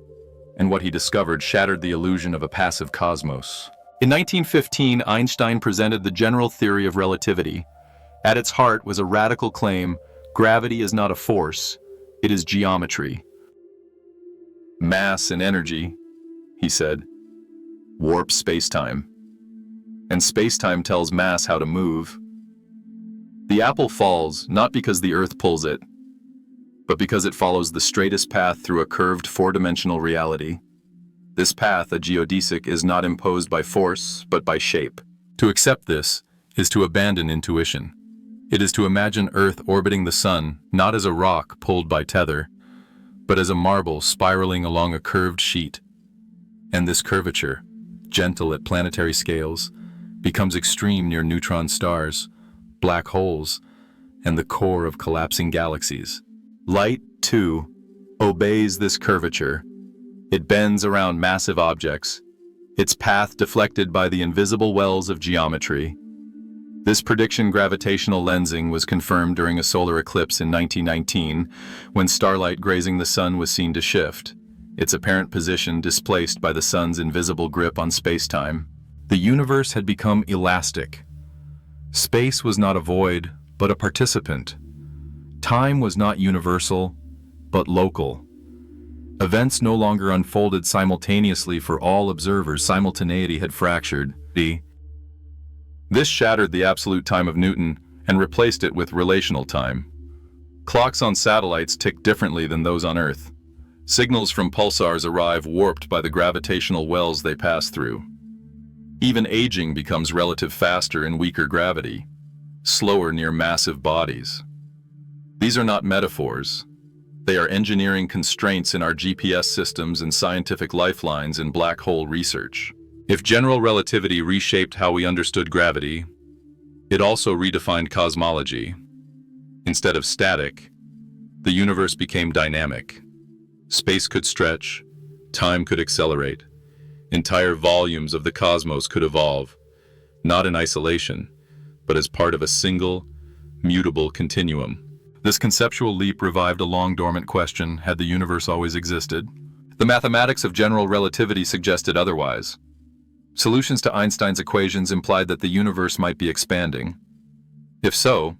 And what he discovered shattered the illusion of a passive cosmos. In 1915, Einstein presented the general theory of relativity. At its heart was a radical claim: gravity is not a force, it is geometry. Mass and energy, he said, warp space-time. And space-time tells mass how to move. The apple falls not because the Earth pulls it, but because it follows the straightest path through a curved 4-dimensional reality. This path, a geodesic, is not imposed by force, but by shape. To accept this is to abandon intuition. It is to imagine Earth orbiting the sun, not as a rock pulled by tether, but as a marble spiraling along a curved sheet. And this curvature, gentle at planetary scales, becomes extreme near neutron stars, black holes, and the core of collapsing galaxies. Light, too, obeys this curvature. It bends around massive objects, its path deflected by the invisible wells of geometry. This prediction, gravitational lensing, was confirmed during a solar eclipse in 1919, when starlight grazing the sun was seen to shift, its apparent position displaced by the sun's invisible grip on space-time. The universe had become elastic. Space was not a void, but a participant. Time was not universal, but local. Events no longer unfolded simultaneously for all observers. Simultaneity had fractured. This shattered the absolute time of Newton and replaced it with relational time. Clocks on satellites tick differently than those on Earth. Signals from pulsars arrive warped by the gravitational wells they pass through. Even aging becomes relative faster in weaker gravity, slower near massive bodies. These are not metaphors. They are engineering constraints in our GPS systems and scientific lifelines in black hole research. If general relativity reshaped how we understood gravity, it also redefined cosmology. Instead of static, the universe became dynamic. Space could stretch, time could accelerate. Entire volumes of the cosmos could evolve, not in isolation, but as part of a single, mutable continuum. This conceptual leap revived a long-dormant question: had the universe always existed? The mathematics of general relativity suggested otherwise. Solutions to Einstein's equations implied that the universe might be expanding. If so,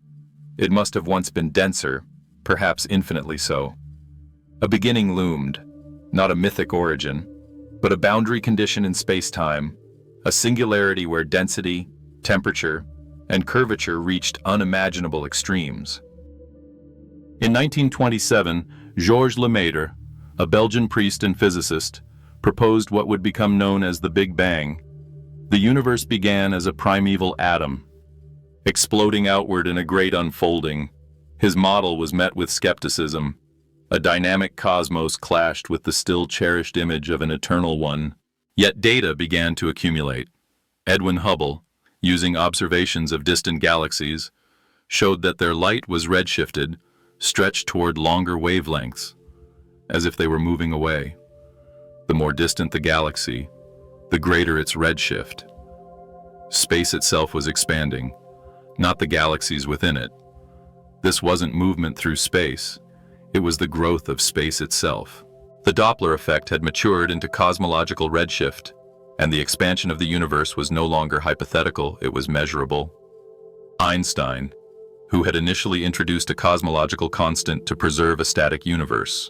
it must have once been denser, perhaps infinitely so. A beginning loomed, not a mythic origin, but a boundary condition in space-time, a singularity where density, temperature, and curvature reached unimaginable extremes. In 1927, Georges Lemaître, a Belgian priest and physicist, proposed what would become known as the Big Bang. The universe began as a primeval atom, exploding outward in a great unfolding. His model was met with skepticism. A dynamic cosmos clashed with the still cherished image of an eternal one. Yet data began to accumulate. Edwin Hubble, using observations of distant galaxies, showed that their light was redshifted, stretched toward longer wavelengths, as if they were moving away. The more distant the galaxy, the greater its redshift. Space itself was expanding, not the galaxies within it. This wasn't movement through space, it was the growth of space itself. The Doppler effect had matured into cosmological redshift, and the expansion of the universe was no longer hypothetical, it was measurable. Einstein, who had initially introduced a cosmological constant to preserve a static universe,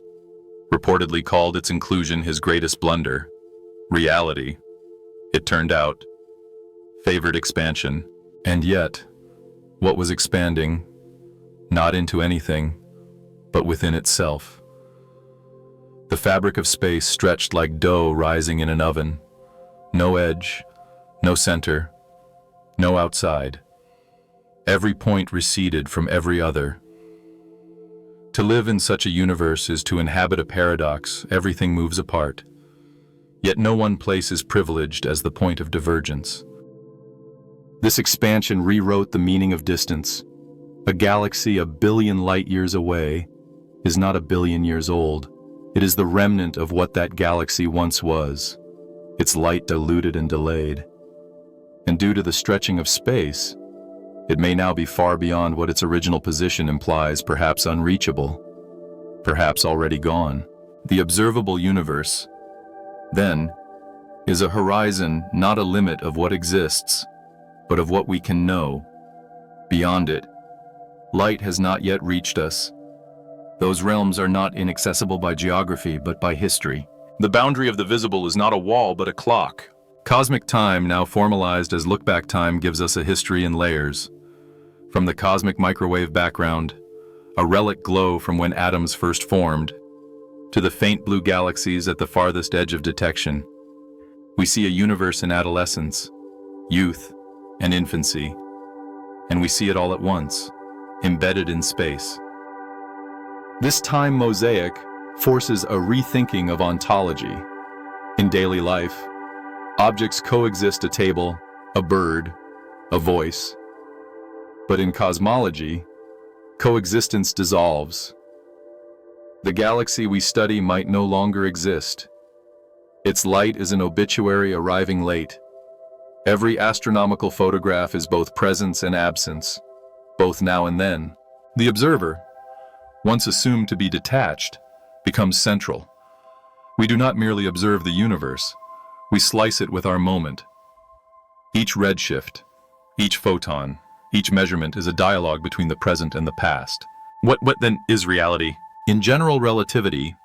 reportedly called its inclusion his greatest blunder. Reality, it turned out, favored expansion. And yet, what was expanding, not into anything, but within itself? The fabric of space stretched like dough rising in an oven. No edge, no center, no outside. Every point receded from every other. To live in such a universe is to inhabit a paradox. Everything moves apart. Yet no one place is privileged as the point of divergence. This expansion rewrote the meaning of distance. A galaxy a billion light years away is not a billion years old. It is the remnant of what that galaxy once was, its light diluted and delayed. And due to the stretching of space, it may now be far beyond what its original position implies, perhaps unreachable, perhaps already gone. The observable universe, then, is a horizon, not a limit of what exists, but of what we can know. Beyond it, light has not yet reached us. Those realms are not inaccessible by geography, but by history. The boundary of the visible is not a wall, but a clock. Cosmic time, now formalized as look-back time, gives us a history in layers. From the cosmic microwave background, a relic glow from when atoms first formed, to the faint blue galaxies at the farthest edge of detection, we see a universe in adolescence, youth, and infancy, and we see it all at once, embedded in space. This time mosaic forces a rethinking of ontology. In daily life, objects coexist: a table, a bird, a voice. But in cosmology, coexistence dissolves. The galaxy we study might no longer exist. Its light is an obituary arriving late. Every astronomical photograph is both presence and absence, both now and then. The observer, once assumed to be detached, becomes central. We do not merely observe the universe, we slice it with our moment. Each redshift, each photon, each measurement is a dialogue between the present and the past. What then is reality? In general relativity,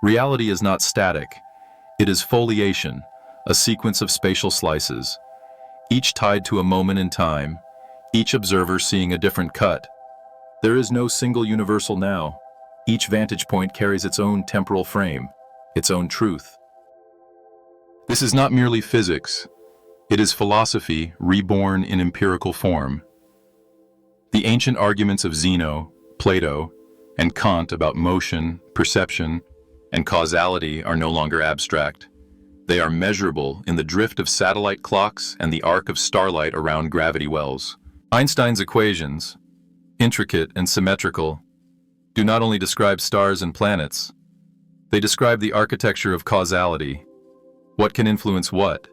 reality is not static. It is foliation, a sequence of spatial slices, each tied to a moment in time, each observer seeing a different cut. There is no single universal now. Each vantage point carries its own temporal frame, its own truth. This is not merely physics. It is philosophy reborn in empirical form. The ancient arguments of Zeno, Plato, and Kant about motion, perception, and causality are no longer abstract. They are measurable in the drift of satellite clocks and the arc of starlight around gravity wells. Einstein's equations, intricate and symmetrical, do not only describe stars and planets, they describe the architecture of causality. What can influence what?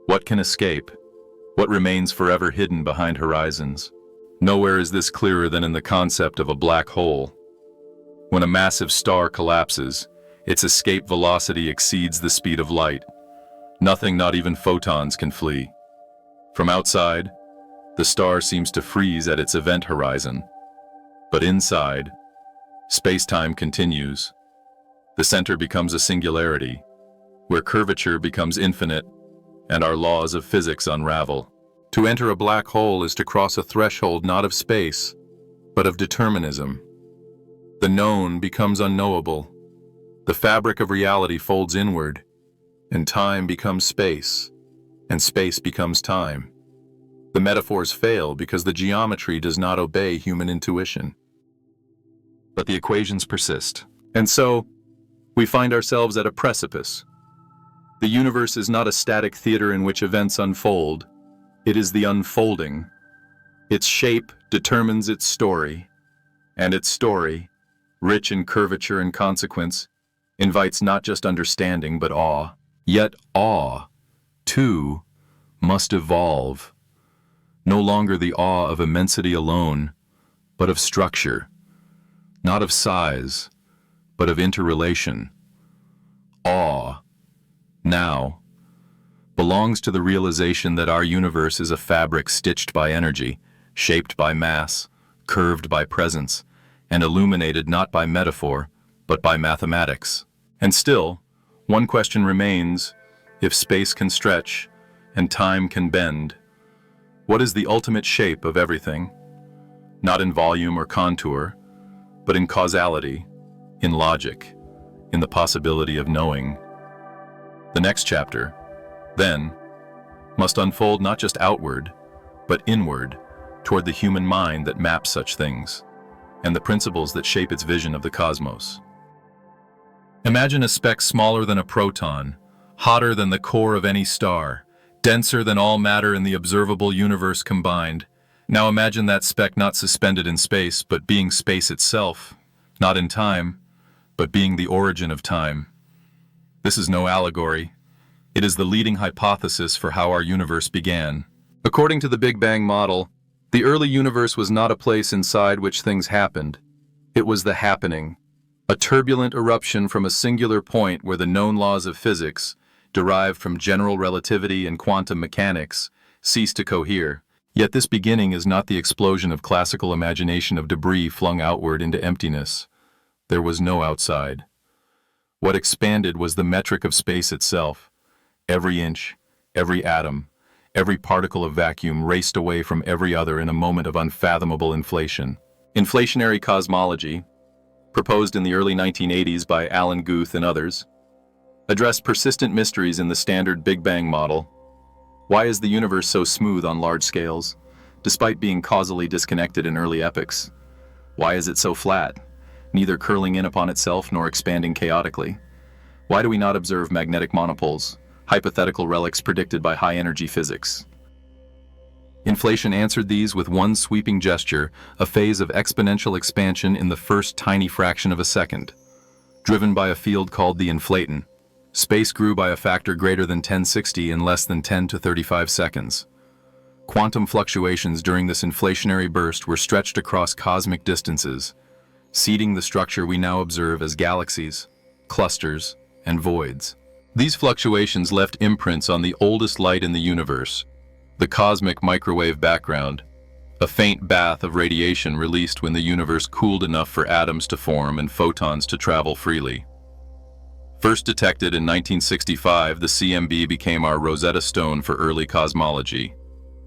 What can escape? What remains forever hidden behind horizons? Nowhere is this clearer than in the concept of a black hole. When a massive star collapses, its escape velocity exceeds the speed of light. Nothing, not even photons, can flee. From outside, the star seems to freeze at its event horizon. But inside, space-time continues. The center becomes a singularity, where curvature becomes infinite and our laws of physics unravel. To enter a black hole is to cross a threshold not of space, but of determinism. The known becomes unknowable. The fabric of reality folds inward, and time becomes space, and space becomes time. The metaphors fail because the geometry does not obey human intuition. But the equations persist. And so, we find ourselves at a precipice. The universe is not a static theater in which events unfold. It is the unfolding. Its shape determines its story. And its story, rich in curvature and consequence, invites not just understanding but awe. Yet awe, too, must evolve. No longer the awe of immensity alone, but of structure. Not of size, but of interrelation. Awe, now, belongs to the realization that our universe is a fabric stitched by energy, shaped by mass, curved by presence, and illuminated not by metaphor, but by mathematics. And still, one question remains: if space can stretch and time can bend, what is the ultimate shape of everything? Not in volume or contour, but in causality, in logic, in the possibility of knowing. The next chapter, then, must unfold not just outward, but inward, toward the human mind that maps such things, and the principles that shape its vision of the cosmos. Imagine a speck smaller than a proton, hotter than the core of any star, denser than all matter in the observable universe combined. Now imagine that speck not suspended in space, but being space itself, not in time, but being the origin of time. This is no allegory. It is the leading hypothesis for how our universe began. According to the Big Bang model, the early universe was not a place inside which things happened. It was the happening, a turbulent eruption from a singular point where the known laws of physics, derived from general relativity and quantum mechanics, ceased to cohere. Yet this beginning is not the explosion of classical imagination of debris flung outward into emptiness. There was no outside. What expanded was the metric of space itself. Every inch, every atom, every particle of vacuum raced away from every other in a moment of unfathomable inflation. Inflationary cosmology, proposed in the early 1980s by Alan Guth and others, addressed persistent mysteries in the standard Big Bang model. Why is the universe so smooth on large scales, despite being causally disconnected in early epochs? Why is it so flat, neither curling in upon itself nor expanding chaotically? Why do we not observe magnetic monopoles, hypothetical relics predicted by high-energy physics? Inflation answered these with one sweeping gesture, a phase of exponential expansion in the first tiny fraction of a second. Driven by a field called the inflaton, space grew by a factor greater than 1060 in less than 10 to 35 seconds. Quantum fluctuations during this inflationary burst were stretched across cosmic distances, seeding the structure we now observe as galaxies, clusters, and voids. These fluctuations left imprints on the oldest light in the universe, the cosmic microwave background, a faint bath of radiation released when the universe cooled enough for atoms to form and photons to travel freely. First detected in 1965, the CMB became our Rosetta Stone for early cosmology.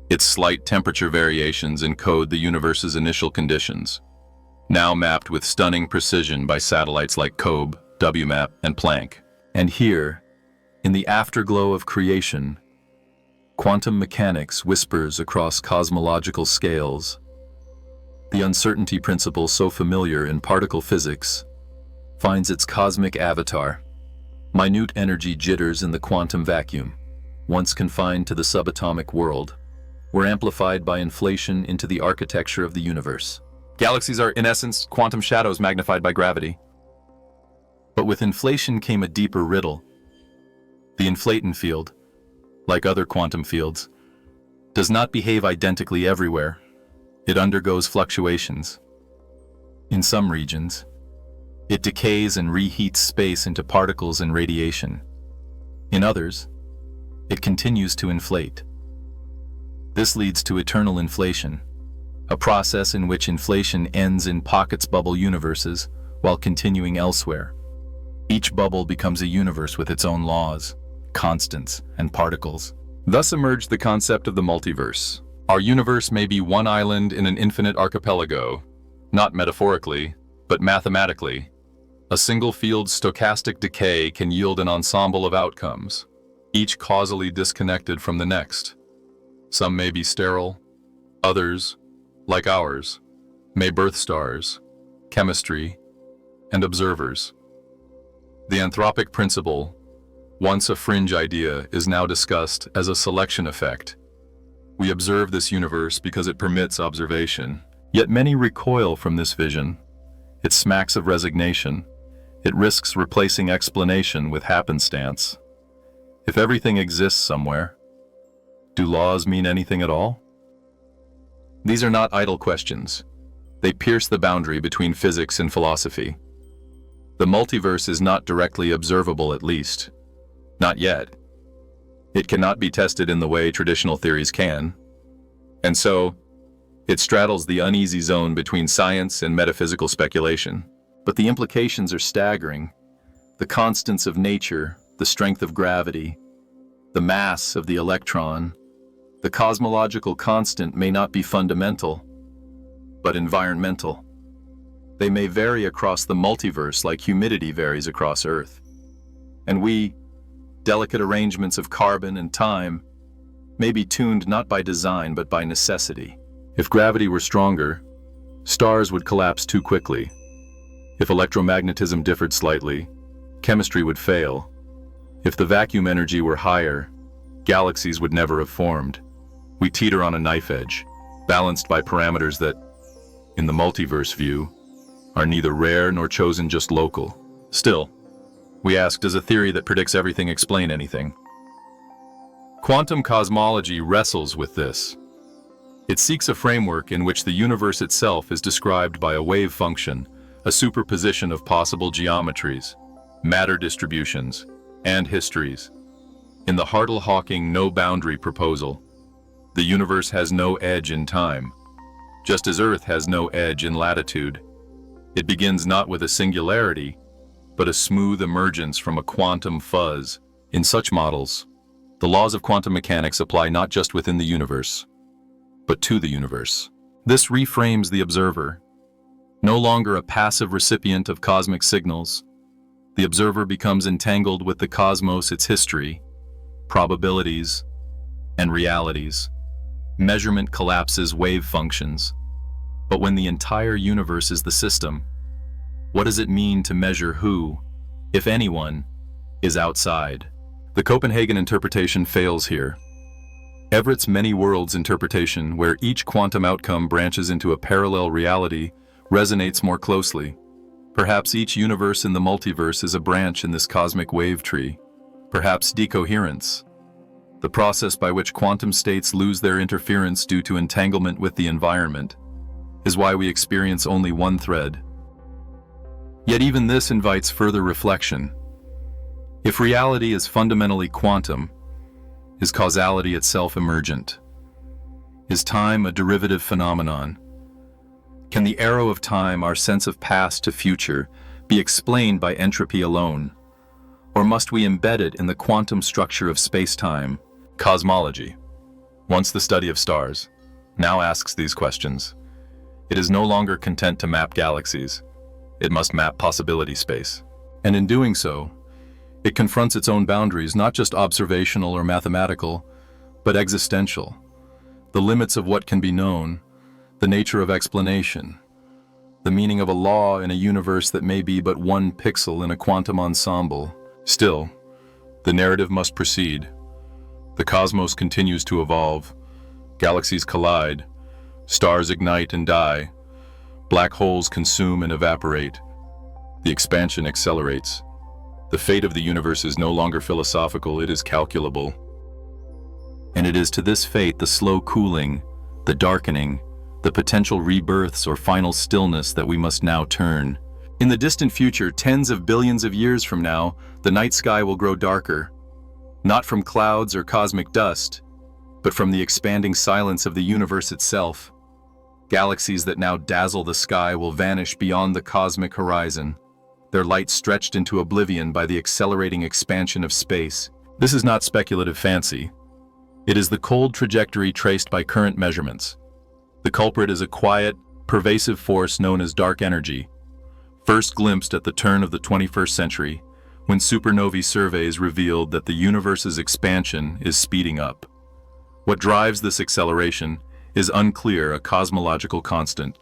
Its slight temperature variations encode the universe's initial conditions, now mapped with stunning precision by satellites like COBE, WMAP, and Planck. And here, in the afterglow of creation, quantum mechanics whispers across cosmological scales. The uncertainty principle so familiar in particle physics finds its cosmic avatar. Minute energy jitters in the quantum vacuum, once confined to the subatomic world, were amplified by inflation into the architecture of the universe. Galaxies are, in essence, quantum shadows magnified by gravity. But with inflation came a deeper riddle. The inflaton field, like other quantum fields, does not behave identically everywhere. It undergoes fluctuations. In some regions, it decays and reheats space into particles and radiation. In others, it continues to inflate. This leads to eternal inflation, a process in which inflation ends in pockets bubble universes while continuing elsewhere. Each bubble becomes a universe with its own laws, constants, and particles. Thus emerged the concept of the multiverse. Our universe may be one island in an infinite archipelago, not metaphorically, but mathematically. A single field's stochastic decay can yield an ensemble of outcomes, each causally disconnected from the next. Some may be sterile, others, like ours, may birth stars, chemistry, and observers. The anthropic principle, once a fringe idea, is now discussed as a selection effect. We observe this universe because it permits observation, Yet many recoil from this vision. It smacks of resignation. It risks replacing explanation with happenstance. If everything exists somewhere, do laws mean anything at all? These are not idle questions. They pierce the boundary between physics and philosophy. The multiverse is not directly observable, at least. Not yet. It cannot be tested in the way traditional theories can. And so, it straddles the uneasy zone between science and metaphysical speculation. But the implications are staggering. The constants of nature, the strength of gravity, the mass of the electron, the cosmological constant may not be fundamental, but environmental. They may vary across the multiverse like humidity varies across Earth. And we, delicate arrangements of carbon and time, may be tuned not by design but by necessity. If gravity were stronger, stars would collapse too quickly. If electromagnetism differed slightly, chemistry would fail. If the vacuum energy were higher, galaxies would never have formed. We teeter on a knife edge, balanced by parameters that, in the multiverse view, are neither rare nor chosen just local. Still, we ask, does a theory that predicts everything explain anything? Quantum cosmology wrestles with this. It seeks a framework in which the universe itself is described by a wave function, a superposition of possible geometries, matter distributions, and histories. In the Hartle-Hawking no-boundary proposal, the universe has no edge in time, just as Earth has no edge in latitude. It begins not with a singularity, but a smooth emergence from a quantum fuzz. In such models, the laws of quantum mechanics apply not just within the universe, but to the universe. This reframes the observer. No longer a passive recipient of cosmic signals, the observer becomes entangled with the cosmos, its history, probabilities, and realities. Measurement collapses wave functions. But when the entire universe is the system, what does it mean to measure who, if anyone, is outside? The Copenhagen interpretation fails here. Everett's many worlds interpretation, where each quantum outcome branches into a parallel reality, resonates more closely. Perhaps each universe in the multiverse is a branch in this cosmic wave tree. Perhaps decoherence, the process by which quantum states lose their interference due to entanglement with the environment, is why we experience only one thread. Yet even this invites further reflection. If reality is fundamentally quantum, is causality itself emergent? Is time a derivative phenomenon? Can the arrow of time, our sense of past to future, be explained by entropy alone? Or must we embed it in the quantum structure of space-time? Cosmology, once the study of stars, now asks these questions. It is no longer content to map galaxies. It must map possibility space. And in doing so, it confronts its own boundaries, not just observational or mathematical, but existential. The limits of what can be known, the nature of explanation, the meaning of a law in a universe that may be but one pixel in a quantum ensemble. Still, the narrative must proceed. The cosmos continues to evolve. Galaxies collide. Stars ignite and die. Black holes consume and evaporate. The expansion accelerates. The fate of the universe is no longer philosophical, it is calculable. And it is to this fate, the slow cooling, the darkening, the potential rebirths or final stillness, that we must now turn. In the distant future, tens of billions of years from now, the night sky will grow darker, not from clouds or cosmic dust, but from the expanding silence of the universe itself. Galaxies that now dazzle the sky will vanish beyond the cosmic horizon, their light stretched into oblivion by the accelerating expansion of space. This is not speculative fancy. It is the cold trajectory traced by current measurements. The culprit is a quiet, pervasive force known as dark energy, first glimpsed at the turn of the 21st century, when supernovae surveys revealed that the universe's expansion is speeding up. What drives this acceleration is unclear: a cosmological constant,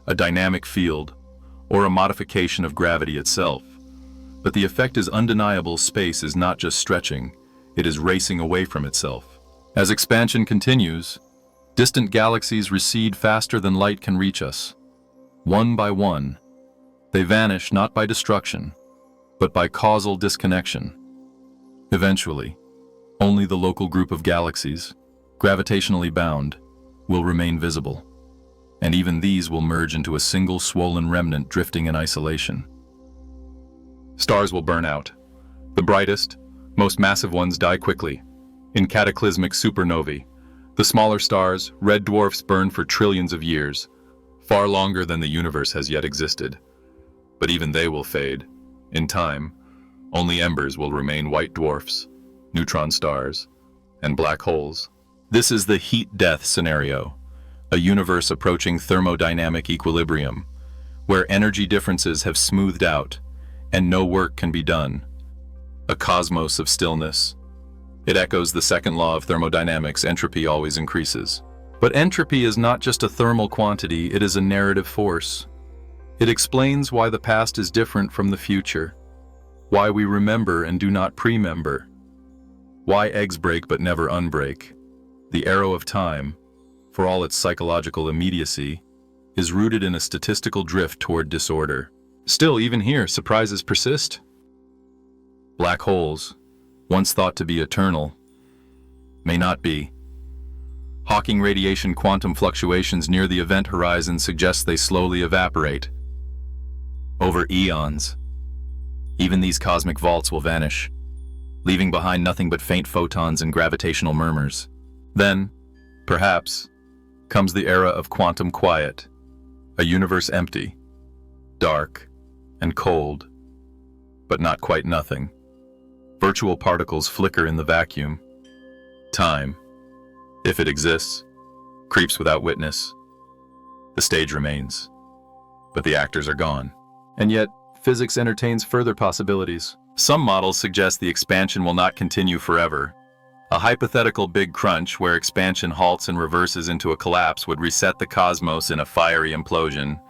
a dynamic field, or a modification of gravity itself. But the effect is undeniable. Space is not just stretching, it is racing away from itself. As expansion continues, Distant galaxies recede faster than light can reach us. One by one, they vanish not by destruction, but by causal disconnection. Eventually, only the local group of galaxies, gravitationally bound, will remain visible, and even these will merge into a single swollen remnant drifting in isolation. Stars will burn out. The brightest, most massive ones die quickly, in cataclysmic supernovae. The smaller stars, red dwarfs, burn for trillions of years, far longer than the universe has yet existed. But even they will fade. In time, only embers will remain white dwarfs, neutron stars, and black holes. This is the heat death scenario, a universe approaching thermodynamic equilibrium, where energy differences have smoothed out and no work can be done. A cosmos of stillness. It echoes the second law of thermodynamics: entropy always increases. But entropy is not just a thermal quantity, it is a narrative force. It explains why the past is different from the future, why we remember and do not pre-member, why eggs break but never unbreak. The arrow of time, for all its psychological immediacy, is rooted in a statistical drift toward disorder. Still, even here, surprises persist. Black holes, once thought to be eternal, may not be. Hawking radiation quantum fluctuations near the event horizon suggest they slowly evaporate. Over eons, even these cosmic vaults will vanish, leaving behind nothing but faint photons and gravitational murmurs. Then, perhaps, comes the era of quantum quiet, a universe empty, dark, and cold, but not quite nothing. Virtual particles flicker in the vacuum. Time, if it exists, creeps without witness. The stage remains, but the actors are gone. And yet, physics entertains further possibilities. Some models suggest the expansion will not continue forever. A hypothetical big crunch where expansion halts and reverses into a collapse would reset the cosmos in a fiery implosion,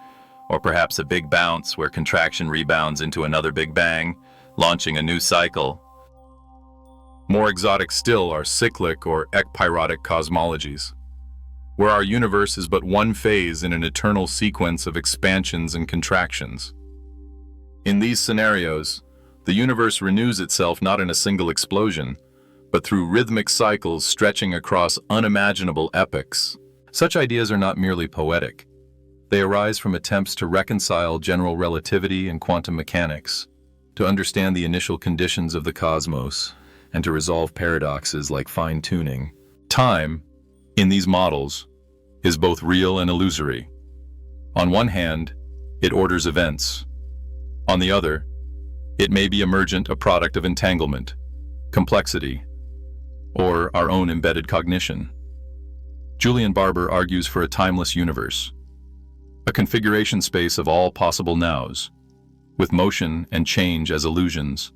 or perhaps a big bounce where contraction rebounds into another big bang, launching a new cycle. More exotic still are cyclic or ekpyrotic cosmologies, where our universe is but one phase in an eternal sequence of expansions and contractions. In these scenarios, the universe renews itself not in a single explosion, but through rhythmic cycles stretching across unimaginable epochs. Such ideas are not merely poetic. They arise from attempts to reconcile general relativity and quantum mechanics, to understand the initial conditions of the cosmos, and to resolve paradoxes like fine-tuning. Time, in these models, is both real and illusory. On one hand, it orders events. On the other, it may be emergent, a product of entanglement, complexity, or our own embedded cognition. Julian Barber argues for a timeless universe, a configuration space of all possible nows, with motion and change as illusions.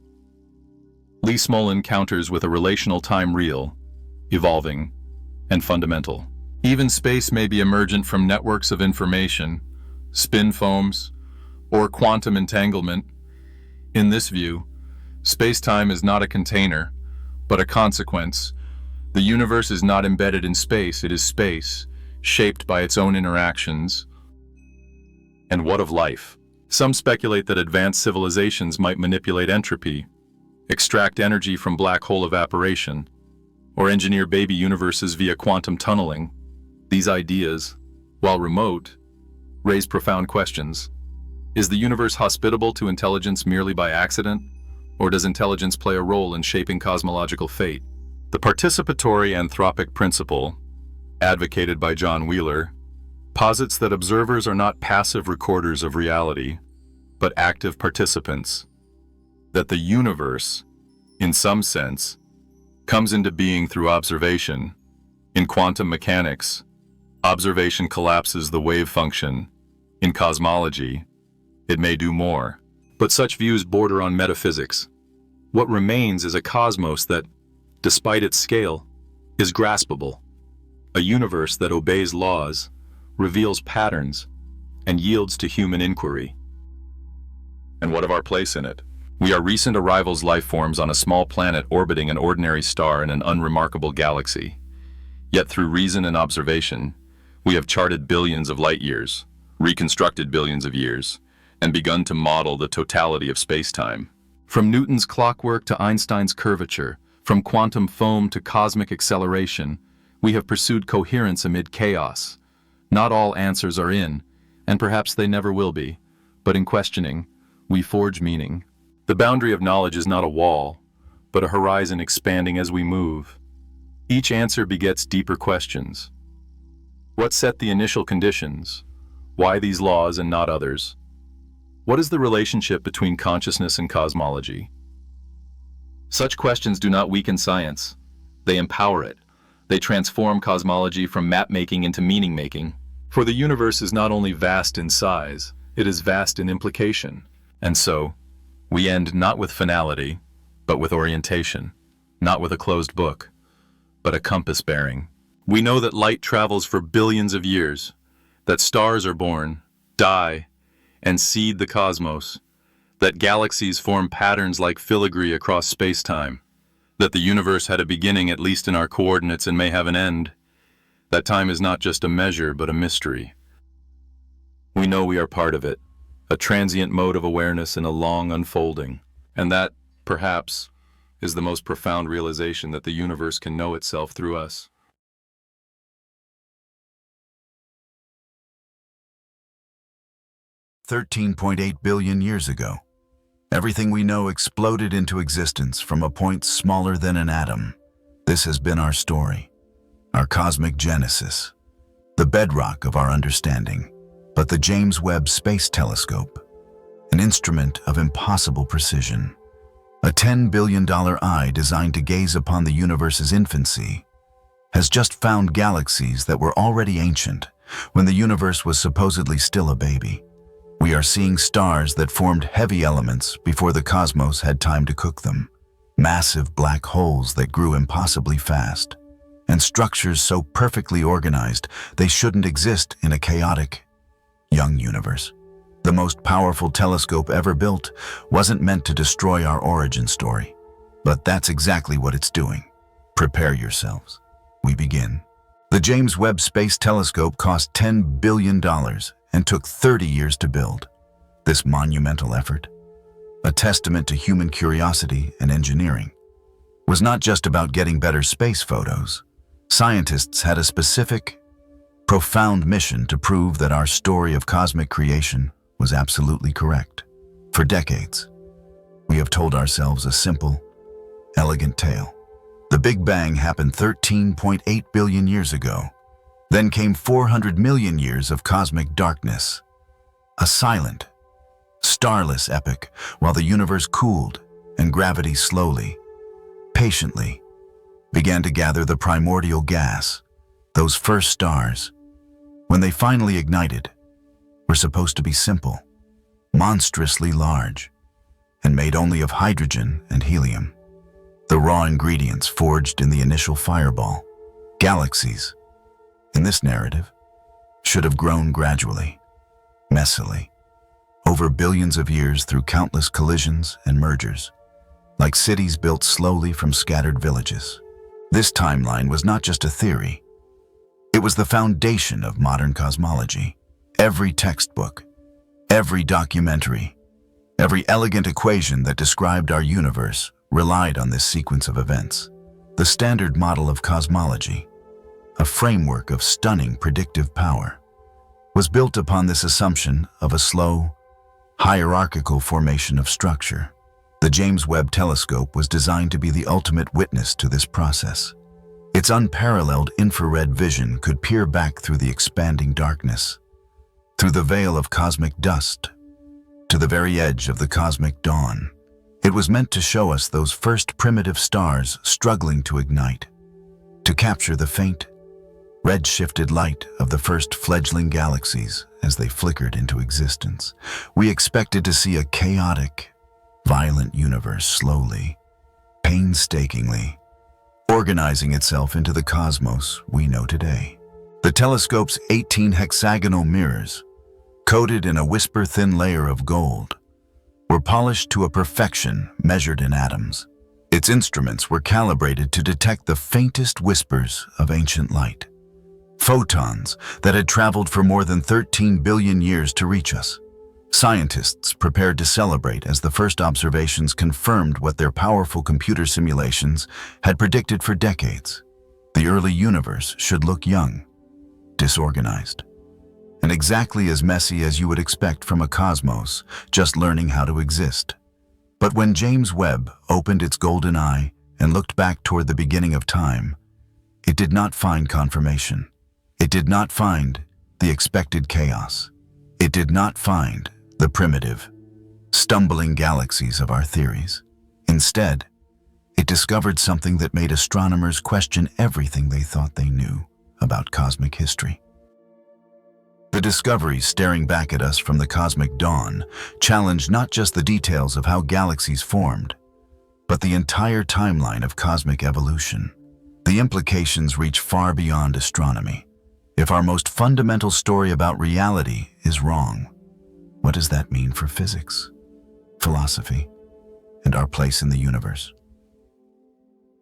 Lee Smolin counters with a relational time real, evolving, and fundamental. Even space may be emergent from networks of information, spin foams, or quantum entanglement. In this view, space-time is not a container, but a consequence. The universe is not embedded in space, it is space, shaped by its own interactions. And what of life? Some speculate that advanced civilizations might manipulate entropy, extract energy from black hole evaporation, or engineer baby universes via quantum tunneling. These ideas, while remote, raise profound questions. Is the universe hospitable to intelligence merely by accident, or does intelligence play a role in shaping cosmological fate? The participatory anthropic principle, advocated by John Wheeler, posits that observers are not passive recorders of reality, but active participants. That the universe, in some sense, comes into being through observation. In quantum mechanics, observation collapses the wave function. In cosmology, it may do more. But such views border on metaphysics. What remains is a cosmos that, despite its scale, is graspable. A universe that obeys laws, reveals patterns, and yields to human inquiry. And what of our place in it? We are recent arrivals life forms on a small planet orbiting an ordinary star in an unremarkable galaxy. Yet through reason and observation, we have charted billions of light years, reconstructed billions of years, and begun to model the totality of space-time. From Newton's clockwork to Einstein's curvature, from quantum foam to cosmic acceleration, we have pursued coherence amid chaos. Not all answers are in, and perhaps they never will be, but in questioning, we forge meaning. The boundary of knowledge is not a wall, but a horizon expanding as we move. Each answer begets deeper questions. What set the initial conditions? Why these laws and not others? What is the relationship between consciousness and cosmology? Such questions do not weaken science. They empower it. They transform cosmology from map-making into meaning-making. For the universe is not only vast in size, it is vast in implication. And so, we end not with finality, but with orientation. Not with a closed book, but a compass bearing. We know that light travels for billions of years, that stars are born, die, and seed the cosmos, that galaxies form patterns like filigree across space-time, that the universe had a beginning at least in our coordinates and may have an end, that time is not just a measure but a mystery. We know we are part of it, a transient mode of awareness in a long unfolding, and that, perhaps, is the most profound realization that the universe can know itself through us. $13.8 billion years ago, everything we know exploded into existence from a point smaller than an atom. This has been our story, our cosmic genesis, the bedrock of our understanding. But the James Webb Space Telescope, an instrument of impossible precision, a $10 billion eye designed to gaze upon the universe's infancy, has just found galaxies that were already ancient when the universe was supposedly still a baby. We are seeing stars that formed heavy elements before the cosmos had time to cook them, massive black holes that grew impossibly fast, and structures so perfectly organized they shouldn't exist in a chaotic, young universe. The most powerful telescope ever built wasn't meant to destroy our origin story, but that's exactly what it's doing. Prepare yourselves. We begin. The James Webb Space Telescope cost $10 billion and took 30 years to build. This monumental effort, a testament to human curiosity and engineering, was not just about getting better space photos. Scientists had a specific, profound mission to prove that our story of cosmic creation was absolutely correct. For decades, we have told ourselves a simple, elegant tale. The Big Bang happened 13.8 billion years ago. Then came 400 million years of cosmic darkness, a silent, starless epoch while the universe cooled and gravity slowly, patiently, began to gather the primordial gas. Those first stars, when they finally ignited, were supposed to be simple, monstrously large, and made only of hydrogen and helium, the raw ingredients forged in the initial fireball. Galaxies, in this narrative, should have grown gradually, messily, over billions of years through countless collisions and mergers, like cities built slowly from scattered villages. This timeline was not just a theory. It was the foundation of modern cosmology. Every textbook, every documentary, every elegant equation that described our universe relied on this sequence of events. The standard model of cosmology, a framework of stunning predictive power, was built upon this assumption of a slow, hierarchical formation of structure. The James Webb Telescope was designed to be the ultimate witness to this process. Its unparalleled infrared vision could peer back through the expanding darkness, through the veil of cosmic dust, to the very edge of the cosmic dawn. It was meant to show us those first primitive stars struggling to ignite, to capture the faint, red-shifted light of the first fledgling galaxies as they flickered into existence. We expected to see a chaotic, violent universe slowly, painstakingly, organizing itself into the cosmos we know today. The telescope's 18 hexagonal mirrors, coated in a whisper-thin layer of gold, were polished to a perfection measured in atoms. Its instruments were calibrated to detect the faintest whispers of ancient light, photons that had traveled for more than 13 billion years to reach us. Scientists prepared to celebrate as the first observations confirmed what their powerful computer simulations had predicted for decades. The early universe should look young, disorganized, and exactly as messy as you would expect from a cosmos just learning how to exist. But when James Webb opened its golden eye and looked back toward the beginning of time, it did not find confirmation. It did not find the expected chaos. It did not find the primitive, stumbling galaxies of our theories. Instead, it discovered something that made astronomers question everything they thought they knew about cosmic history. The discoveries staring back at us from the cosmic dawn challenged not just the details of how galaxies formed, but the entire timeline of cosmic evolution. The implications reach far beyond astronomy. If our most fundamental story about reality is wrong, what does that mean for physics, philosophy, and our place in the universe?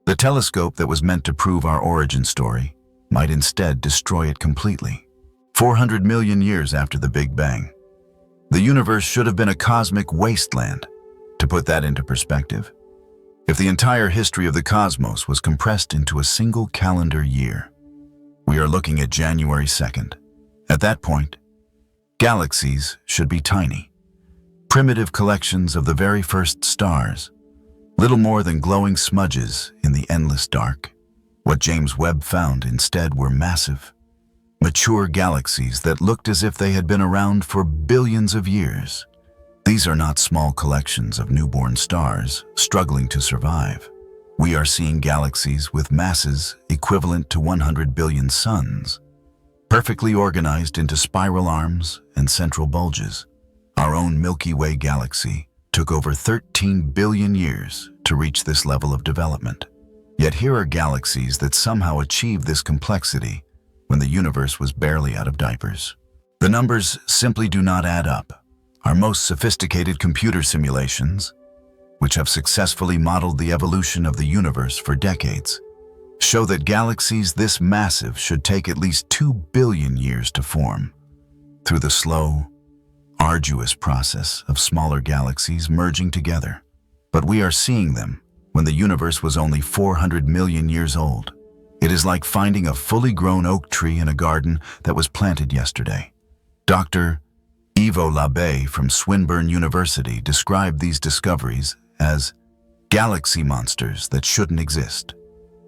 The telescope that was meant to prove our origin story might instead destroy it completely. 400 million years after the Big Bang, the universe should have been a cosmic wasteland. To put that into perspective, if the entire history of the cosmos was compressed into a single calendar year, we are looking at January 2nd. At that point, galaxies should be tiny, primitive collections of the very first stars, little more than glowing smudges in the endless dark. What James Webb found instead were massive, mature galaxies that looked as if they had been around for billions of years. These are not small collections of newborn stars struggling to survive. We are seeing galaxies with masses equivalent to 100 billion suns, perfectly organized into spiral arms and central bulges. Our own Milky Way galaxy took over 13 billion years to reach this level of development. Yet here are galaxies that somehow achieved this complexity when the universe was barely out of diapers. The numbers simply do not add up. Our most sophisticated computer simulations, which have successfully modeled the evolution of the universe for decades, show that galaxies this massive should take at least 2 billion years to form. Through the slow, arduous process of smaller galaxies merging together. But we are seeing them when the universe was only 400 million years old. It is like finding a fully grown oak tree in a garden that was planted yesterday. Dr. Ivo Labbé from Swinburne University described these discoveries as galaxy monsters that shouldn't exist.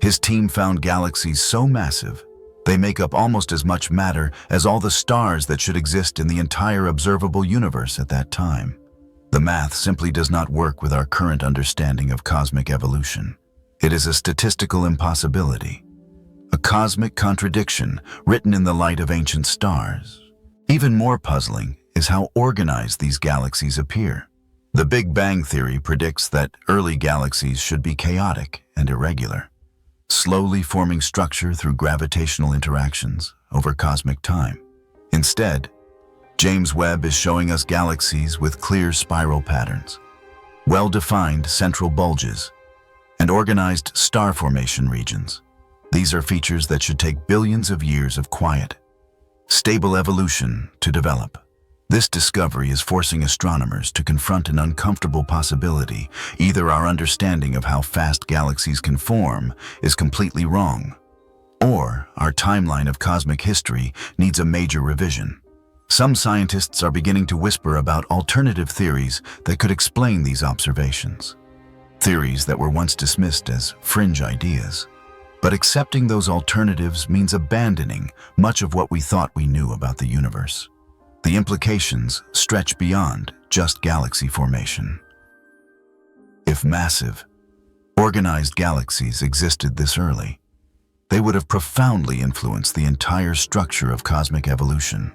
His team found galaxies so massive, they make up almost as much matter as all the stars that should exist in the entire observable universe at that time. The math simply does not work with our current understanding of cosmic evolution. It is a statistical impossibility, a cosmic contradiction written in the light of ancient stars. Even more puzzling is how organized these galaxies appear. The Big Bang theory predicts that early galaxies should be chaotic and irregular, slowly forming structure through gravitational interactions over cosmic time. Instead, James Webb is showing us galaxies with clear spiral patterns, well-defined central bulges, and organized star formation regions. These are features that should take billions of years of quiet, stable evolution to develop. This discovery is forcing astronomers to confront an uncomfortable possibility. Either our understanding of how fast galaxies can form is completely wrong, or our timeline of cosmic history needs a major revision. Some scientists are beginning to whisper about alternative theories that could explain these observations. Theories that were once dismissed as fringe ideas. But accepting those alternatives means abandoning much of what we thought we knew about the universe. The implications stretch beyond just galaxy formation. If massive, organized galaxies existed this early, they would have profoundly influenced the entire structure of cosmic evolution.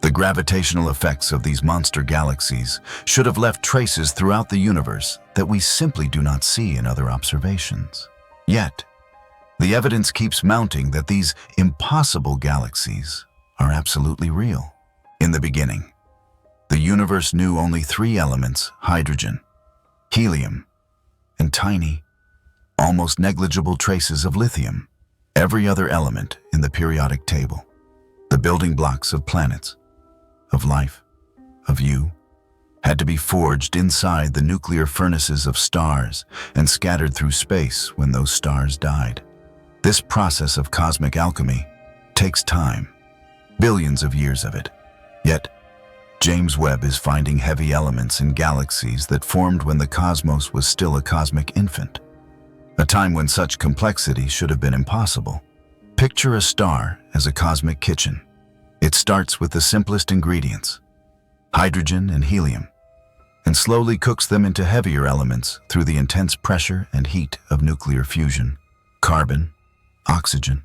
The gravitational effects of these monster galaxies should have left traces throughout the universe that we simply do not see in other observations. Yet, the evidence keeps mounting that these impossible galaxies are absolutely real. In the beginning, the universe knew only 3 elements: hydrogen, helium, and tiny, almost negligible traces of lithium, every other element in the periodic table, the building blocks of planets, of life, of you, had to be forged inside the nuclear furnaces of stars and scattered through space when those stars died. This process of cosmic alchemy takes time, billions of years of it. Yet, James Webb is finding heavy elements in galaxies that formed when the cosmos was still a cosmic infant, a time when such complexity should have been impossible. Picture a star as a cosmic kitchen. It starts with the simplest ingredients, hydrogen and helium, and slowly cooks them into heavier elements through the intense pressure and heat of nuclear fusion. Carbon, oxygen,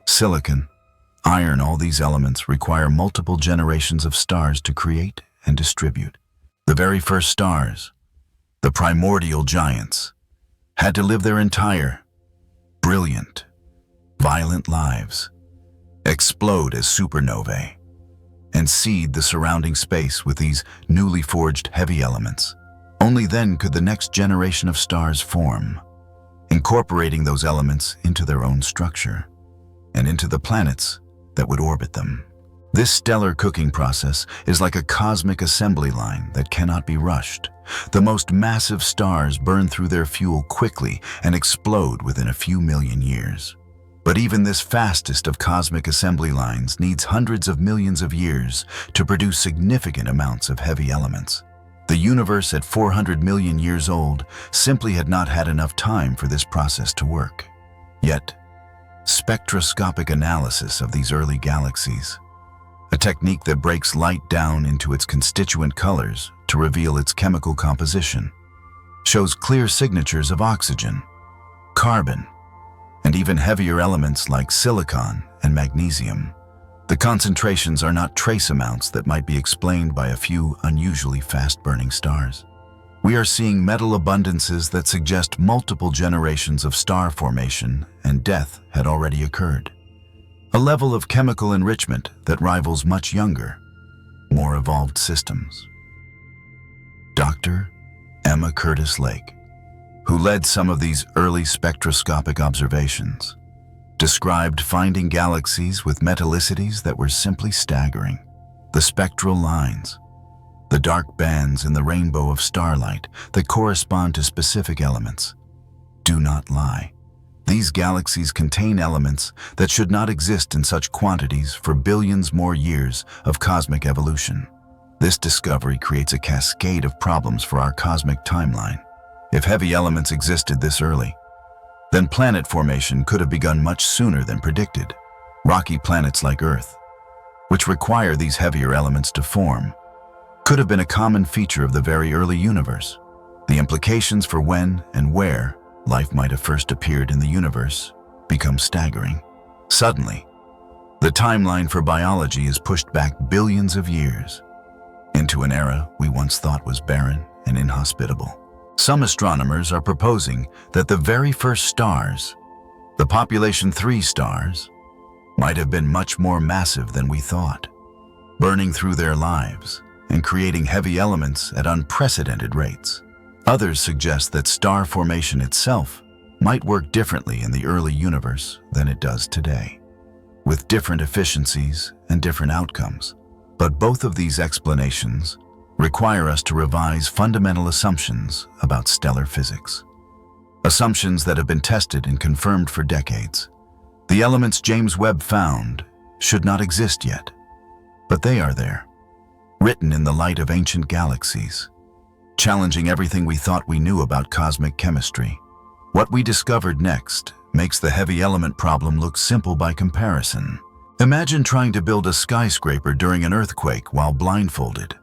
silicon, iron, all these elements require multiple generations of stars to create and distribute. The very first stars, the primordial giants, had to live their entire, brilliant, violent lives, explode as supernovae, and seed the surrounding space with these newly forged heavy elements. Only then could the next generation of stars form, incorporating those elements into their own structure and into the planets that would orbit them. This stellar cooking process is like a cosmic assembly line that cannot be rushed. The most massive stars burn through their fuel quickly and explode within a few million years. But even this fastest of cosmic assembly lines needs hundreds of millions of years to produce significant amounts of heavy elements. The universe at 400 million years old simply had not had enough time for this process to work. Yet, spectroscopic analysis of these early galaxies, a technique that breaks light down into its constituent colors to reveal its chemical composition, shows clear signatures of oxygen, carbon, and even heavier elements like silicon and magnesium. The concentrations are not trace amounts that might be explained by a few unusually fast-burning stars. We are seeing metal abundances that suggest multiple generations of star formation and death had already occurred. A level of chemical enrichment that rivals much younger, more evolved systems. Dr. Emma Curtis Lake, who led some of these early spectroscopic observations, described finding galaxies with metallicities that were simply staggering. The spectral lines, the dark bands in the rainbow of starlight that correspond to specific elements, do not lie. These galaxies contain elements that should not exist in such quantities for billions more years of cosmic evolution. This discovery creates a cascade of problems for our cosmic timeline. If heavy elements existed this early, then planet formation could have begun much sooner than predicted. Rocky planets like Earth, which require these heavier elements to form, could have been a common feature of the very early universe. The implications for when and where life might have first appeared in the universe become staggering. Suddenly, the timeline for biology is pushed back billions of years into an era we once thought was barren and inhospitable. Some astronomers are proposing that the very first stars, the population 3 stars, might have been much more massive than we thought, burning through their lives and creating heavy elements at unprecedented rates. Others suggest that star formation itself might work differently in the early universe than it does today, with different efficiencies and different outcomes. But both of these explanations require us to revise fundamental assumptions about stellar physics. Assumptions that have been tested and confirmed for decades. The elements James Webb found should not exist yet, but they are there, written in the light of ancient galaxies, challenging everything we thought we knew about cosmic chemistry. What we discovered next makes the heavy element problem look simple by comparison. Imagine trying to build a skyscraper during an earthquake while blindfolded.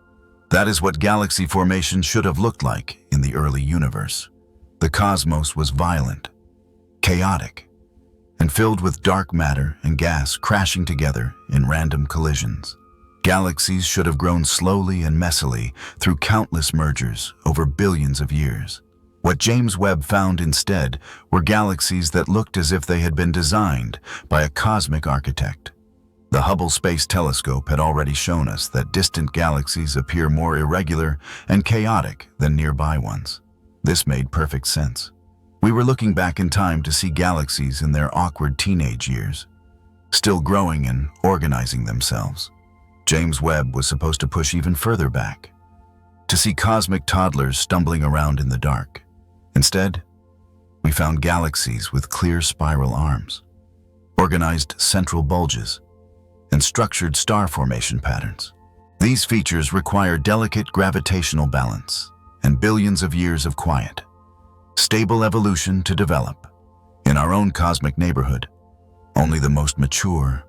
That is what galaxy formation should have looked like in the early universe. The cosmos was violent, chaotic, and filled with dark matter and gas crashing together in random collisions. Galaxies should have grown slowly and messily through countless mergers over billions of years. What James Webb found instead were galaxies that looked as if they had been designed by a cosmic architect. The Hubble Space Telescope had already shown us that distant galaxies appear more irregular and chaotic than nearby ones. This made perfect sense. We were looking back in time to see galaxies in their awkward teenage years, still growing and organizing themselves. James Webb was supposed to push even further back, to see cosmic toddlers stumbling around in the dark. Instead, we found galaxies with clear spiral arms, organized central bulges, and structured star formation patterns. These features require delicate gravitational balance and billions of years of quiet, stable evolution to develop. In our own cosmic neighborhood, only the most mature,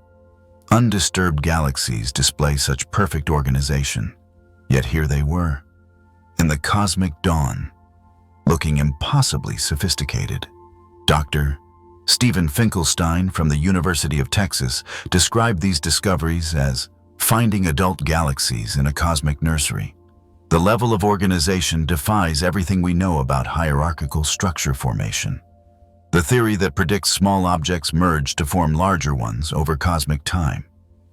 undisturbed galaxies display such perfect organization. Yet here they were, in the cosmic dawn, looking impossibly sophisticated. Dr. Stephen Finkelstein from the University of Texas described these discoveries as finding adult galaxies in a cosmic nursery. The level of organization defies everything we know about hierarchical structure formation, the theory that predicts small objects merge to form larger ones over cosmic time.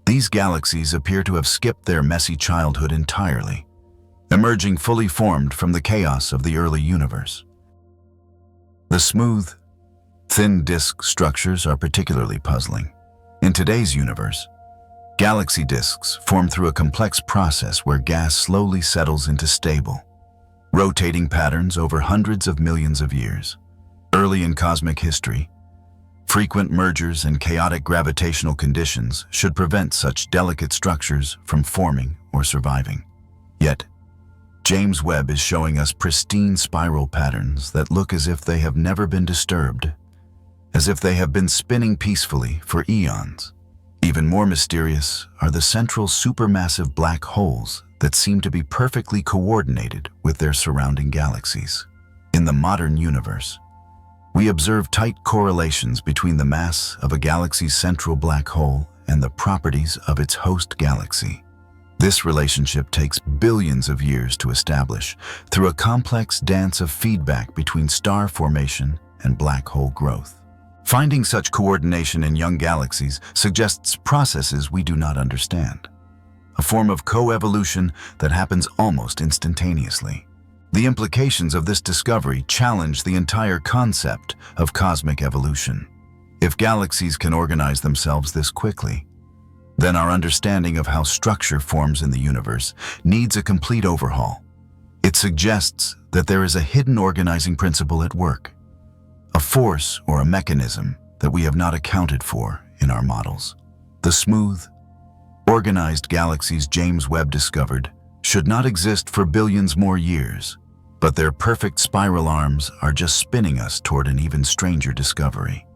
These galaxies appear to have skipped their messy childhood entirely, emerging fully formed from the chaos of the early universe. The smooth, thin disk structures are particularly puzzling. In today's universe, galaxy disks form through a complex process where gas slowly settles into stable, rotating patterns over hundreds of millions of years. Early in cosmic history, frequent mergers and chaotic gravitational conditions should prevent such delicate structures from forming or surviving. Yet, James Webb is showing us pristine spiral patterns that look as if they have never been disturbed, as if they have been spinning peacefully for eons. Even more mysterious are the central supermassive black holes that seem to be perfectly coordinated with their surrounding galaxies. In the modern universe, we observe tight correlations between the mass of a galaxy's central black hole and the properties of its host galaxy. This relationship takes billions of years to establish through a complex dance of feedback between star formation and black hole growth. Finding such coordination in young galaxies suggests processes we do not understand, a form of coevolution that happens almost instantaneously. The implications of this discovery challenge the entire concept of cosmic evolution. If galaxies can organize themselves this quickly, then our understanding of how structure forms in the universe needs a complete overhaul. It suggests that there is a hidden organizing principle at work, a force or a mechanism that we have not accounted for in our models. The smooth, organized galaxies James Webb discovered should not exist for billions more years, but their perfect spiral arms are just spinning us toward an even stranger discovery,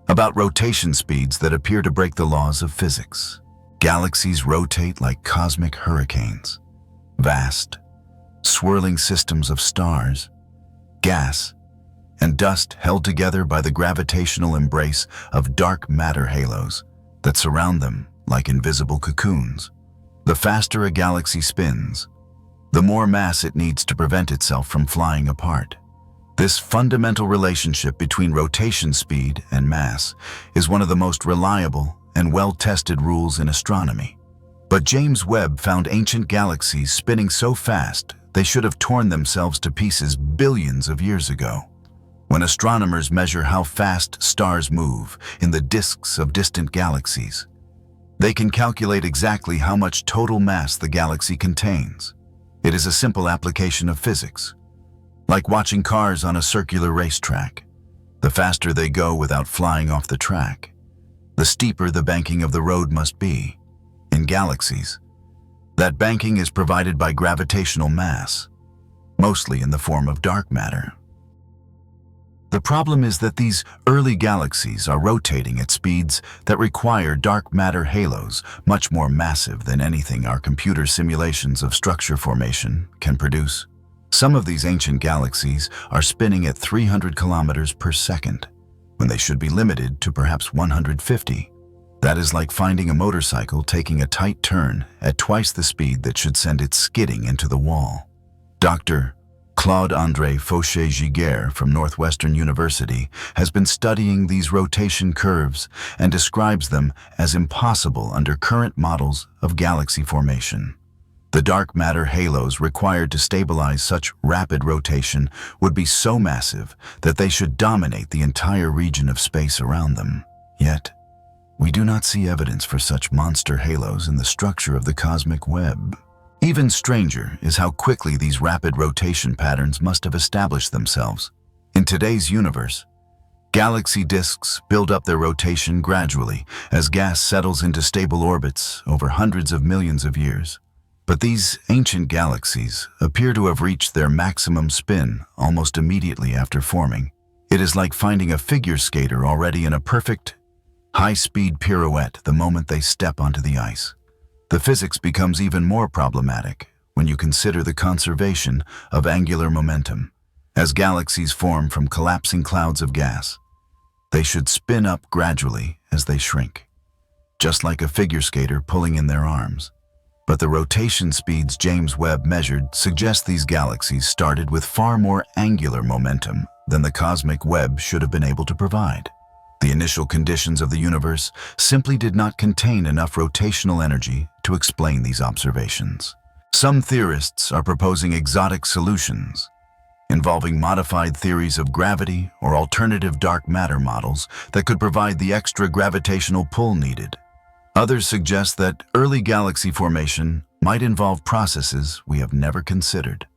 about rotation speeds that appear to break the laws of physics. Galaxies rotate like cosmic hurricanes, vast, swirling systems of stars, gas, and dust held together by the gravitational embrace of dark matter halos that surround them like invisible cocoons. The faster a galaxy spins, the more mass it needs to prevent itself from flying apart. This fundamental relationship between rotation speed and mass is one of the most reliable and well-tested rules in astronomy. But James Webb found ancient galaxies spinning so fast they should have torn themselves to pieces billions of years ago. When astronomers measure how fast stars move in the disks of distant galaxies, they can calculate exactly how much total mass the galaxy contains. It is a simple application of physics, like watching cars on a circular racetrack. The faster they go without flying off the track, the steeper the banking of the road must be. In galaxies, that banking is provided by gravitational mass, mostly in the form of dark matter. The problem is that these early galaxies are rotating at speeds that require dark matter halos much more massive than anything our computer simulations of structure formation can produce. Some of these ancient galaxies are spinning at 300 kilometers per second, when they should be limited to perhaps 150. That is like finding a motorcycle taking a tight turn at twice the speed that should send it skidding into the wall. Dr. Claude-André Fauché-Giguère from Northwestern University has been studying these rotation curves and describes them as impossible under current models of galaxy formation. The dark matter halos required to stabilize such rapid rotation would be so massive that they should dominate the entire region of space around them. Yet, we do not see evidence for such monster halos in the structure of the cosmic web. Even stranger is how quickly these rapid rotation patterns must have established themselves. In today's universe, galaxy disks build up their rotation gradually as gas settles into stable orbits over hundreds of millions of years. But these ancient galaxies appear to have reached their maximum spin almost immediately after forming. It is like finding a figure skater already in a perfect, high-speed pirouette the moment they step onto the ice. The physics becomes even more problematic when you consider the conservation of angular momentum. As galaxies form from collapsing clouds of gas, they should spin up gradually as they shrink, just like a figure skater pulling in their arms. But the rotation speeds James Webb measured suggest these galaxies started with far more angular momentum than the cosmic web should have been able to provide. The initial conditions of the universe simply did not contain enough rotational energy to explain these observations. Some theorists are proposing exotic solutions, involving modified theories of gravity or alternative dark matter models that could provide the extra gravitational pull needed. Others suggest that early galaxy formation might involve processes we have never considered,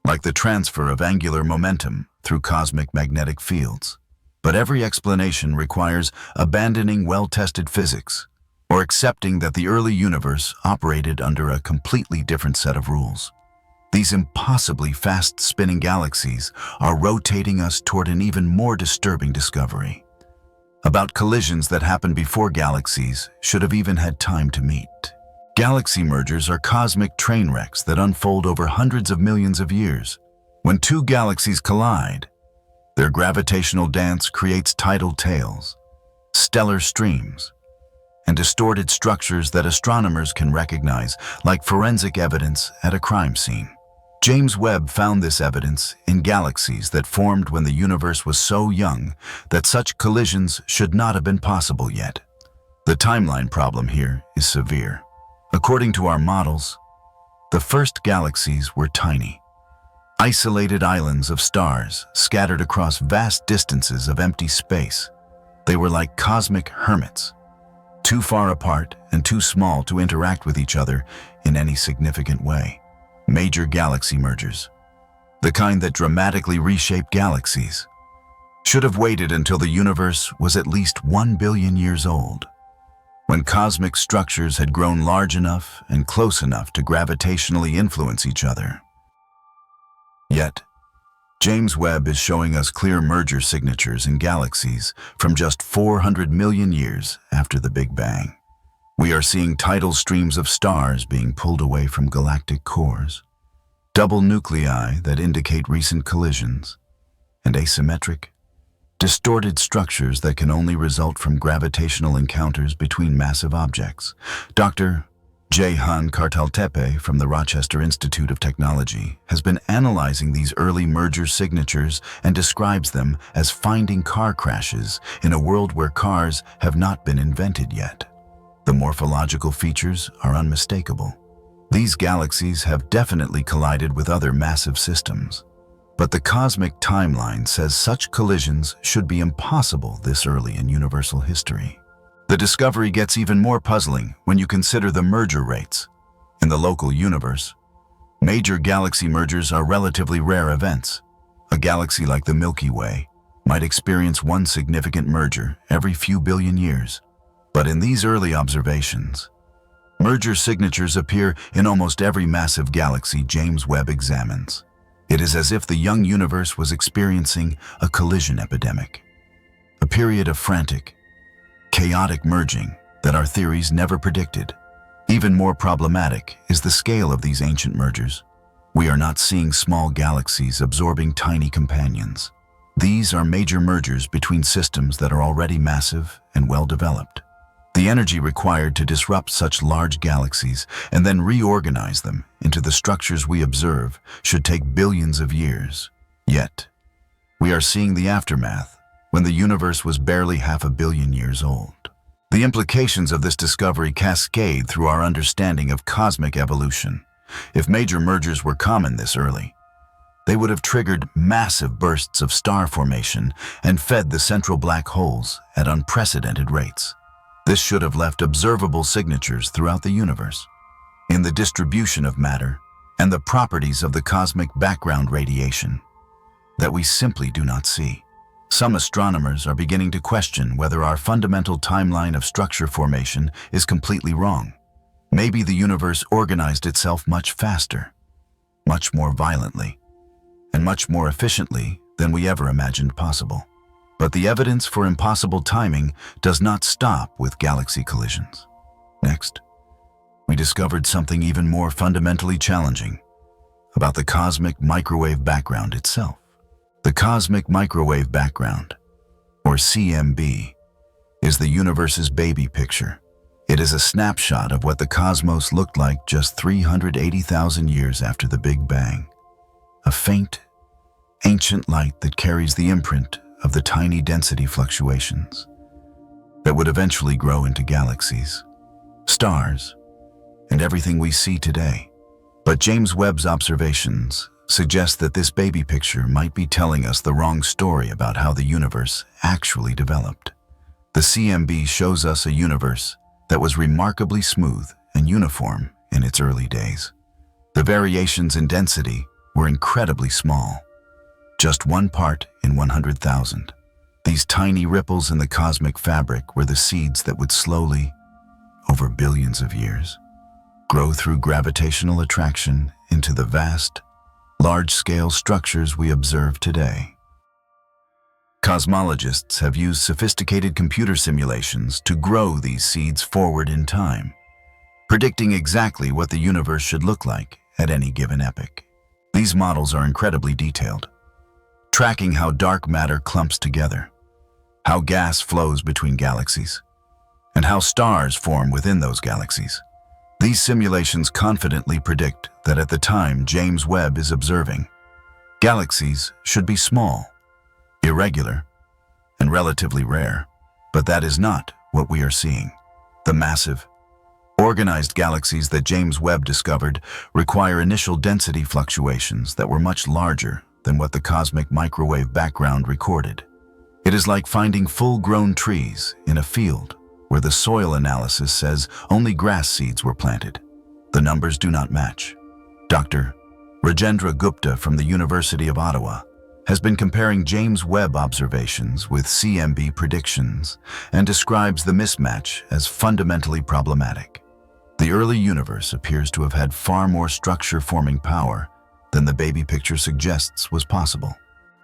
like the transfer of angular momentum through cosmic magnetic fields. But every explanation requires abandoning well-tested physics or accepting that the early universe operated under a completely different set of rules. These impossibly fast-spinning galaxies are rotating us toward an even more disturbing discovery about collisions that happened before galaxies should have even had time to meet. Galaxy mergers are cosmic train wrecks that unfold over hundreds of millions of years. When two galaxies collide, their gravitational dance creates tidal tails, stellar streams, and distorted structures that astronomers can recognize like forensic evidence at a crime scene. James Webb found this evidence in galaxies that formed when the universe was so young that such collisions should not have been possible yet. The timeline problem here is severe. According to our models, the first galaxies were tiny, isolated islands of stars scattered across vast distances of empty space. They were like cosmic hermits, too far apart and too small to interact with each other in any significant way. Major galaxy mergers, the kind that dramatically reshape galaxies, should have waited until the universe was at least 1 billion years old, when cosmic structures had grown large enough and close enough to gravitationally influence each other. Yet, James Webb is showing us clear merger signatures in galaxies from just 400 million years after the Big Bang. We are seeing tidal streams of stars being pulled away from galactic cores, double nuclei that indicate recent collisions, and asymmetric, distorted structures that can only result from gravitational encounters between massive objects. Dr. Jehan Kartaltepe from the Rochester Institute of Technology has been analyzing these early merger signatures and describes them as finding car crashes in a world where cars have not been invented yet. The morphological features are unmistakable. These galaxies have definitely collided with other massive systems, but the cosmic timeline says such collisions should be impossible this early in universal history. The discovery gets even more puzzling when you consider the merger rates. In the local universe, major galaxy mergers are relatively rare events. A galaxy like the Milky Way might experience one significant merger every few billion years. But in these early observations, merger signatures appear in almost every massive galaxy James Webb examines. It is as if the young universe was experiencing a collision epidemic, a period of frantic, chaotic merging that our theories never predicted. Even more problematic is the scale of these ancient mergers. We are not seeing small galaxies absorbing tiny companions. These are major mergers between systems that are already massive and well-developed. The energy required to disrupt such large galaxies and then reorganize them into the structures we observe should take billions of years. Yet, we are seeing the aftermath when the universe was barely 500 million years old. The implications of this discovery cascade through our understanding of cosmic evolution. If major mergers were common this early, they would have triggered massive bursts of star formation and fed the central black holes at unprecedented rates. This should have left observable signatures throughout the universe, in the distribution of matter and the properties of the cosmic background radiation that we simply do not see. Some astronomers are beginning to question whether our fundamental timeline of structure formation is completely wrong. Maybe the universe organized itself much faster, much more violently, and much more efficiently than we ever imagined possible. But the evidence for impossible timing does not stop with galaxy collisions. Next, we discovered something even more fundamentally challenging about the cosmic microwave background itself. The cosmic microwave background, or CMB, is the universe's baby picture. It is a snapshot of what the cosmos looked like just 380,000 years after the Big Bang. A faint, ancient light that carries the imprint of the tiny density fluctuations that would eventually grow into galaxies, stars, and everything we see today. But James Webb's observations suggest that this baby picture might be telling us the wrong story about how the universe actually developed. The CMB shows us a universe that was remarkably smooth and uniform in its early days. The variations in density were incredibly small, just 1 part in 100,000. These tiny ripples in the cosmic fabric were the seeds that would slowly, over billions of years, grow through gravitational attraction into the vast, large-scale structures we observe today. Cosmologists have used sophisticated computer simulations to grow these seeds forward in time, predicting exactly what the universe should look like at any given epoch. These models are incredibly detailed, tracking how dark matter clumps together, how gas flows between galaxies, and how stars form within those galaxies. These simulations confidently predict that at the time James Webb is observing, galaxies should be small, irregular, and relatively rare. But that is not what we are seeing. The massive, organized galaxies that James Webb discovered require initial density fluctuations that were much larger than what the cosmic microwave background recorded. It is like finding full-grown trees in a field where the soil analysis says only grass seeds were planted. The numbers do not match. Dr. Rajendra Gupta from the University of Ottawa has been comparing James Webb observations with CMB predictions and describes the mismatch as fundamentally problematic. The early universe appears to have had far more structure-forming power than the baby picture suggests was possible.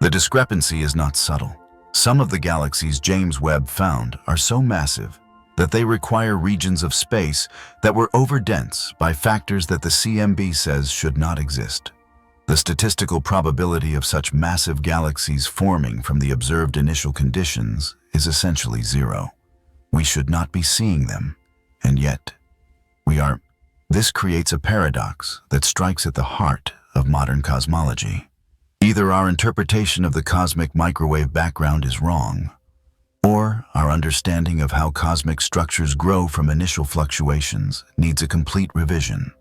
The discrepancy is not subtle. Some of the galaxies James Webb found are so massive that they require regions of space that were overdense by factors that the CMB says should not exist. The statistical probability of such massive galaxies forming from the observed initial conditions is essentially zero. We should not be seeing them, and yet we are. This creates a paradox that strikes at the heart of modern cosmology. Either our interpretation of the cosmic microwave background is wrong, or our understanding of how cosmic structures grow from initial fluctuations needs a complete revision.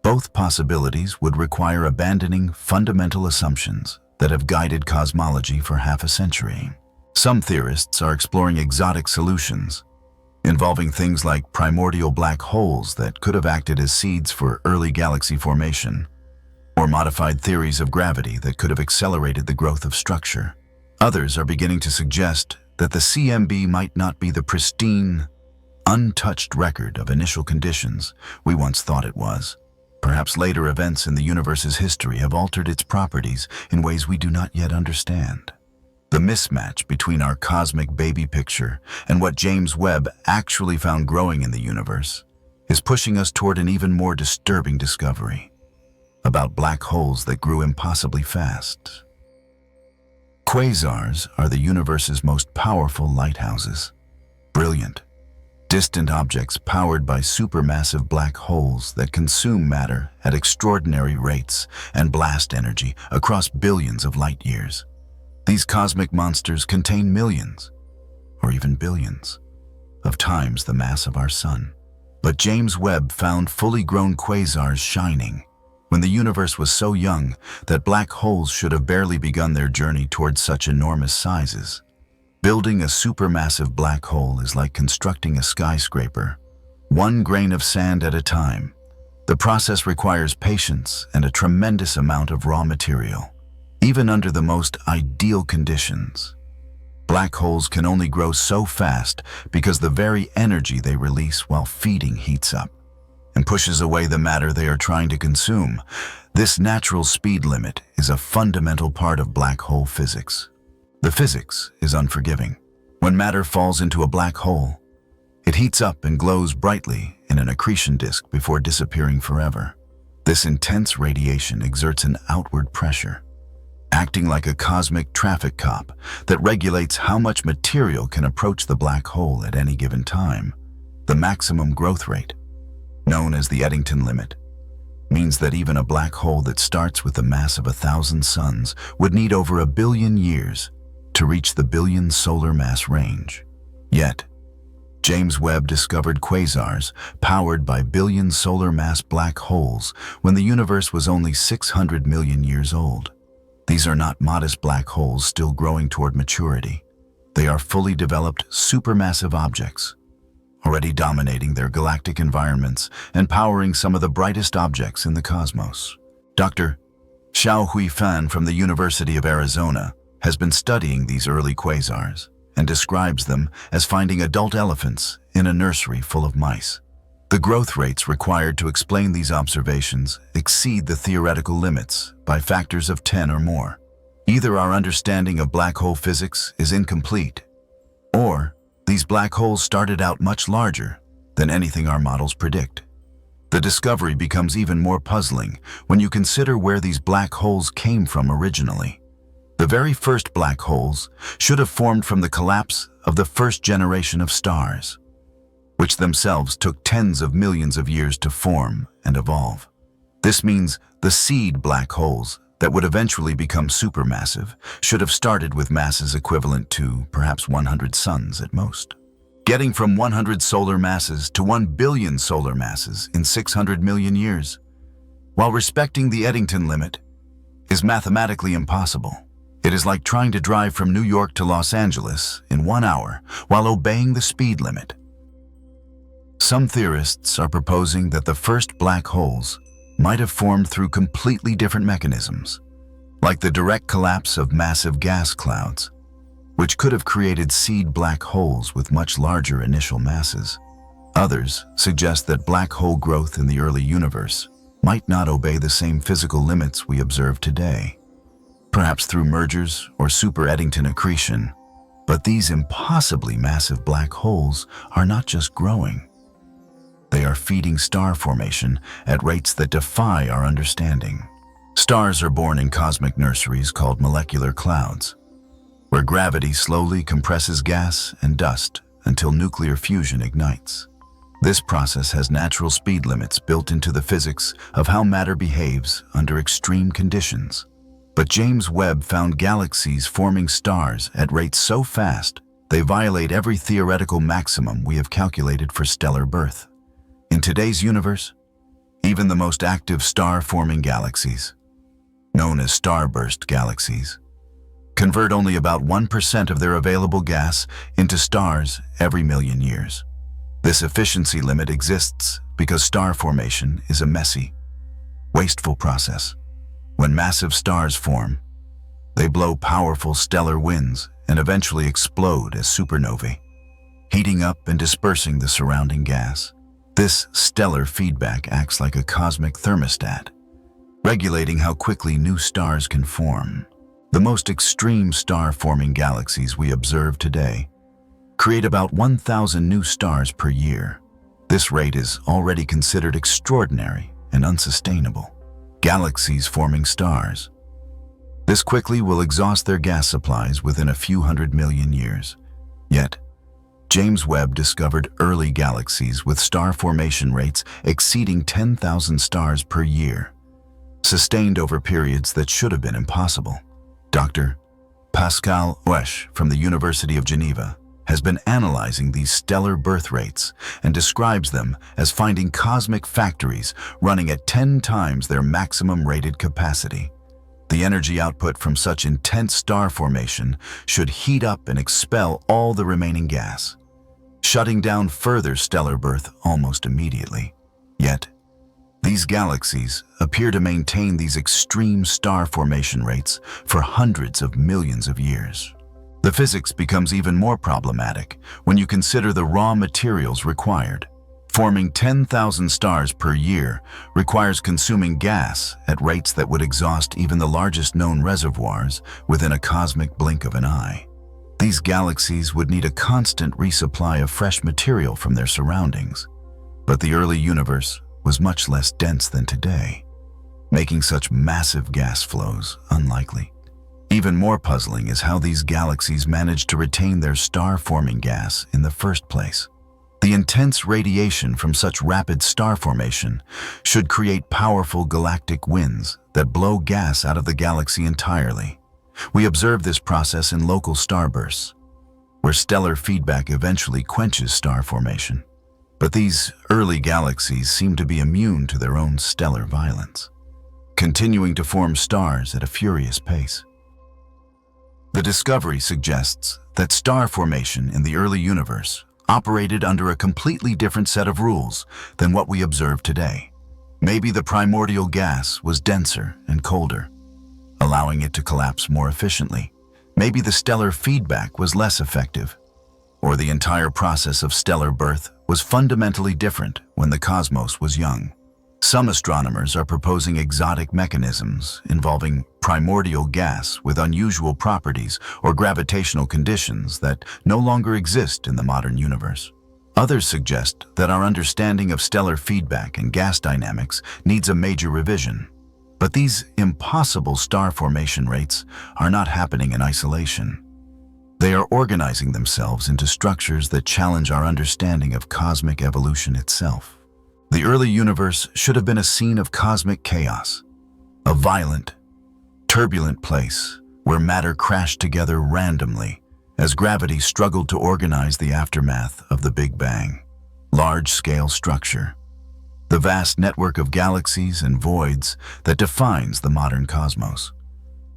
Both possibilities would require abandoning fundamental assumptions that have guided cosmology for half a century. Some theorists are exploring exotic solutions, involving things like primordial black holes that could have acted as seeds for early galaxy formation, or modified theories of gravity that could have accelerated the growth of structure. Others are beginning to suggest that the CMB might not be the pristine, untouched record of initial conditions we once thought it was. Perhaps later events in the universe's history have altered its properties in ways we do not yet understand. The mismatch between our cosmic baby picture and what James Webb actually found growing in the universe is pushing us toward an even more disturbing discovery about black holes that grew impossibly fast. Quasars are the universe's most powerful lighthouses. Brilliant, distant objects powered by supermassive black holes that consume matter at extraordinary rates and blast energy across billions of light years. These cosmic monsters contain millions, or even billions, of times the mass of our sun. But James Webb found fully grown quasars shining when the universe was so young that black holes should have barely begun their journey towards such enormous sizes. Building a supermassive black hole is like constructing a skyscraper, one grain of sand at a time. The process requires patience and a tremendous amount of raw material. Even under the most ideal conditions, black holes can only grow so fast because the very energy they release while feeding heats up and pushes away the matter they are trying to consume. This natural speed limit is a fundamental part of black hole physics. The physics is unforgiving. When matter falls into a black hole, it heats up and glows brightly in an accretion disk before disappearing forever. This intense radiation exerts an outward pressure, acting like a cosmic traffic cop that regulates how much material can approach the black hole at any given time. The maximum growth rate, known as the Eddington limit, means that even a black hole that starts with a mass of 1,000 suns would need over 1 billion years to reach the billion solar mass range. Yet, James Webb discovered quasars powered by billion solar mass black holes when the universe was only 600 million years old. These are not modest black holes still growing toward maturity. They are fully developed supermassive objects, already dominating their galactic environments and powering some of the brightest objects in the cosmos. Dr. Xiaohui Fan from the University of Arizona has been studying these early quasars and describes them as finding adult elephants in a nursery full of mice. The growth rates required to explain these observations exceed the theoretical limits by factors of 10 or more. Either our understanding of black hole physics is incomplete, or these black holes started out much larger than anything our models predict. The discovery becomes even more puzzling when you consider where these black holes came from originally. The very first black holes should have formed from the collapse of the first generation of stars, which themselves took tens of millions of years to form and evolve. This means the seed black holes that would eventually become supermassive should have started with masses equivalent to perhaps 100 suns at most. Getting from 100 solar masses to 1 billion solar masses in 600 million years, while respecting the Eddington limit, is mathematically impossible. It is like trying to drive from New York to Los Angeles in 1 hour while obeying the speed limit. Some theorists are proposing that the first black holes might have formed through completely different mechanisms, like the direct collapse of massive gas clouds, which could have created seed black holes with much larger initial masses. Others suggest that black hole growth in the early universe might not obey the same physical limits we observe today, perhaps through mergers or super Eddington accretion. But these impossibly massive black holes are not just growing. They are feeding star formation at rates that defy our understanding. Stars are born in cosmic nurseries called molecular clouds, where gravity slowly compresses gas and dust until nuclear fusion ignites. This process has natural speed limits built into the physics of how matter behaves under extreme conditions. But James Webb found galaxies forming stars at rates so fast they violate every theoretical maximum we have calculated for stellar birth. In today's universe, even the most active star-forming galaxies, known as starburst galaxies, convert only about 1% of their available gas into stars every million years. This efficiency limit exists because star formation is a messy, wasteful process. When massive stars form, they blow powerful stellar winds and eventually explode as supernovae, heating up and dispersing the surrounding gas. This stellar feedback acts like a cosmic thermostat, regulating how quickly new stars can form. The most extreme star-forming galaxies we observe today create about 1,000 new stars per year. This rate is already considered extraordinary and unsustainable. Galaxies forming stars. This quickly will exhaust their gas supplies within a few 100 million years. Yet, James Webb discovered early galaxies with star formation rates exceeding 10,000 stars per year, sustained over periods that should have been impossible. Dr. Pascal Wesch from the University of Geneva has been analyzing these stellar birth rates and describes them as finding cosmic factories running at 10 times their maximum rated capacity. The energy output from such intense star formation should heat up and expel all the remaining gas, shutting down further stellar birth almost immediately. Yet, these galaxies appear to maintain these extreme star formation rates for hundreds of millions of years. The physics becomes even more problematic when you consider the raw materials required. Forming 10,000 stars per year requires consuming gas at rates that would exhaust even the largest known reservoirs within a cosmic blink of an eye. These galaxies would need a constant resupply of fresh material from their surroundings. But the early universe was much less dense than today, making such massive gas flows unlikely. Even more puzzling is how these galaxies managed to retain their star-forming gas in the first place. The intense radiation from such rapid star formation should create powerful galactic winds that blow gas out of the galaxy entirely. We observe this process in local starbursts, where stellar feedback eventually quenches star formation. But these early galaxies seem to be immune to their own stellar violence, continuing to form stars at a furious pace. The discovery suggests that star formation in the early universe operated under a completely different set of rules than what we observe today. Maybe the primordial gas was denser and colder, allowing it to collapse more efficiently. Maybe the stellar feedback was less effective, or the entire process of stellar birth was fundamentally different when the cosmos was young. Some astronomers are proposing exotic mechanisms involving primordial gas with unusual properties or gravitational conditions that no longer exist in the modern universe. Others suggest that our understanding of stellar feedback and gas dynamics needs a major revision. But these impossible star formation rates are not happening in isolation. They are organizing themselves into structures that challenge our understanding of cosmic evolution itself. The early universe should have been a scene of cosmic chaos, a violent, turbulent place where matter crashed together randomly as gravity struggled to organize the aftermath of the Big Bang. Large-scale structure, the vast network of galaxies and voids that defines the modern cosmos,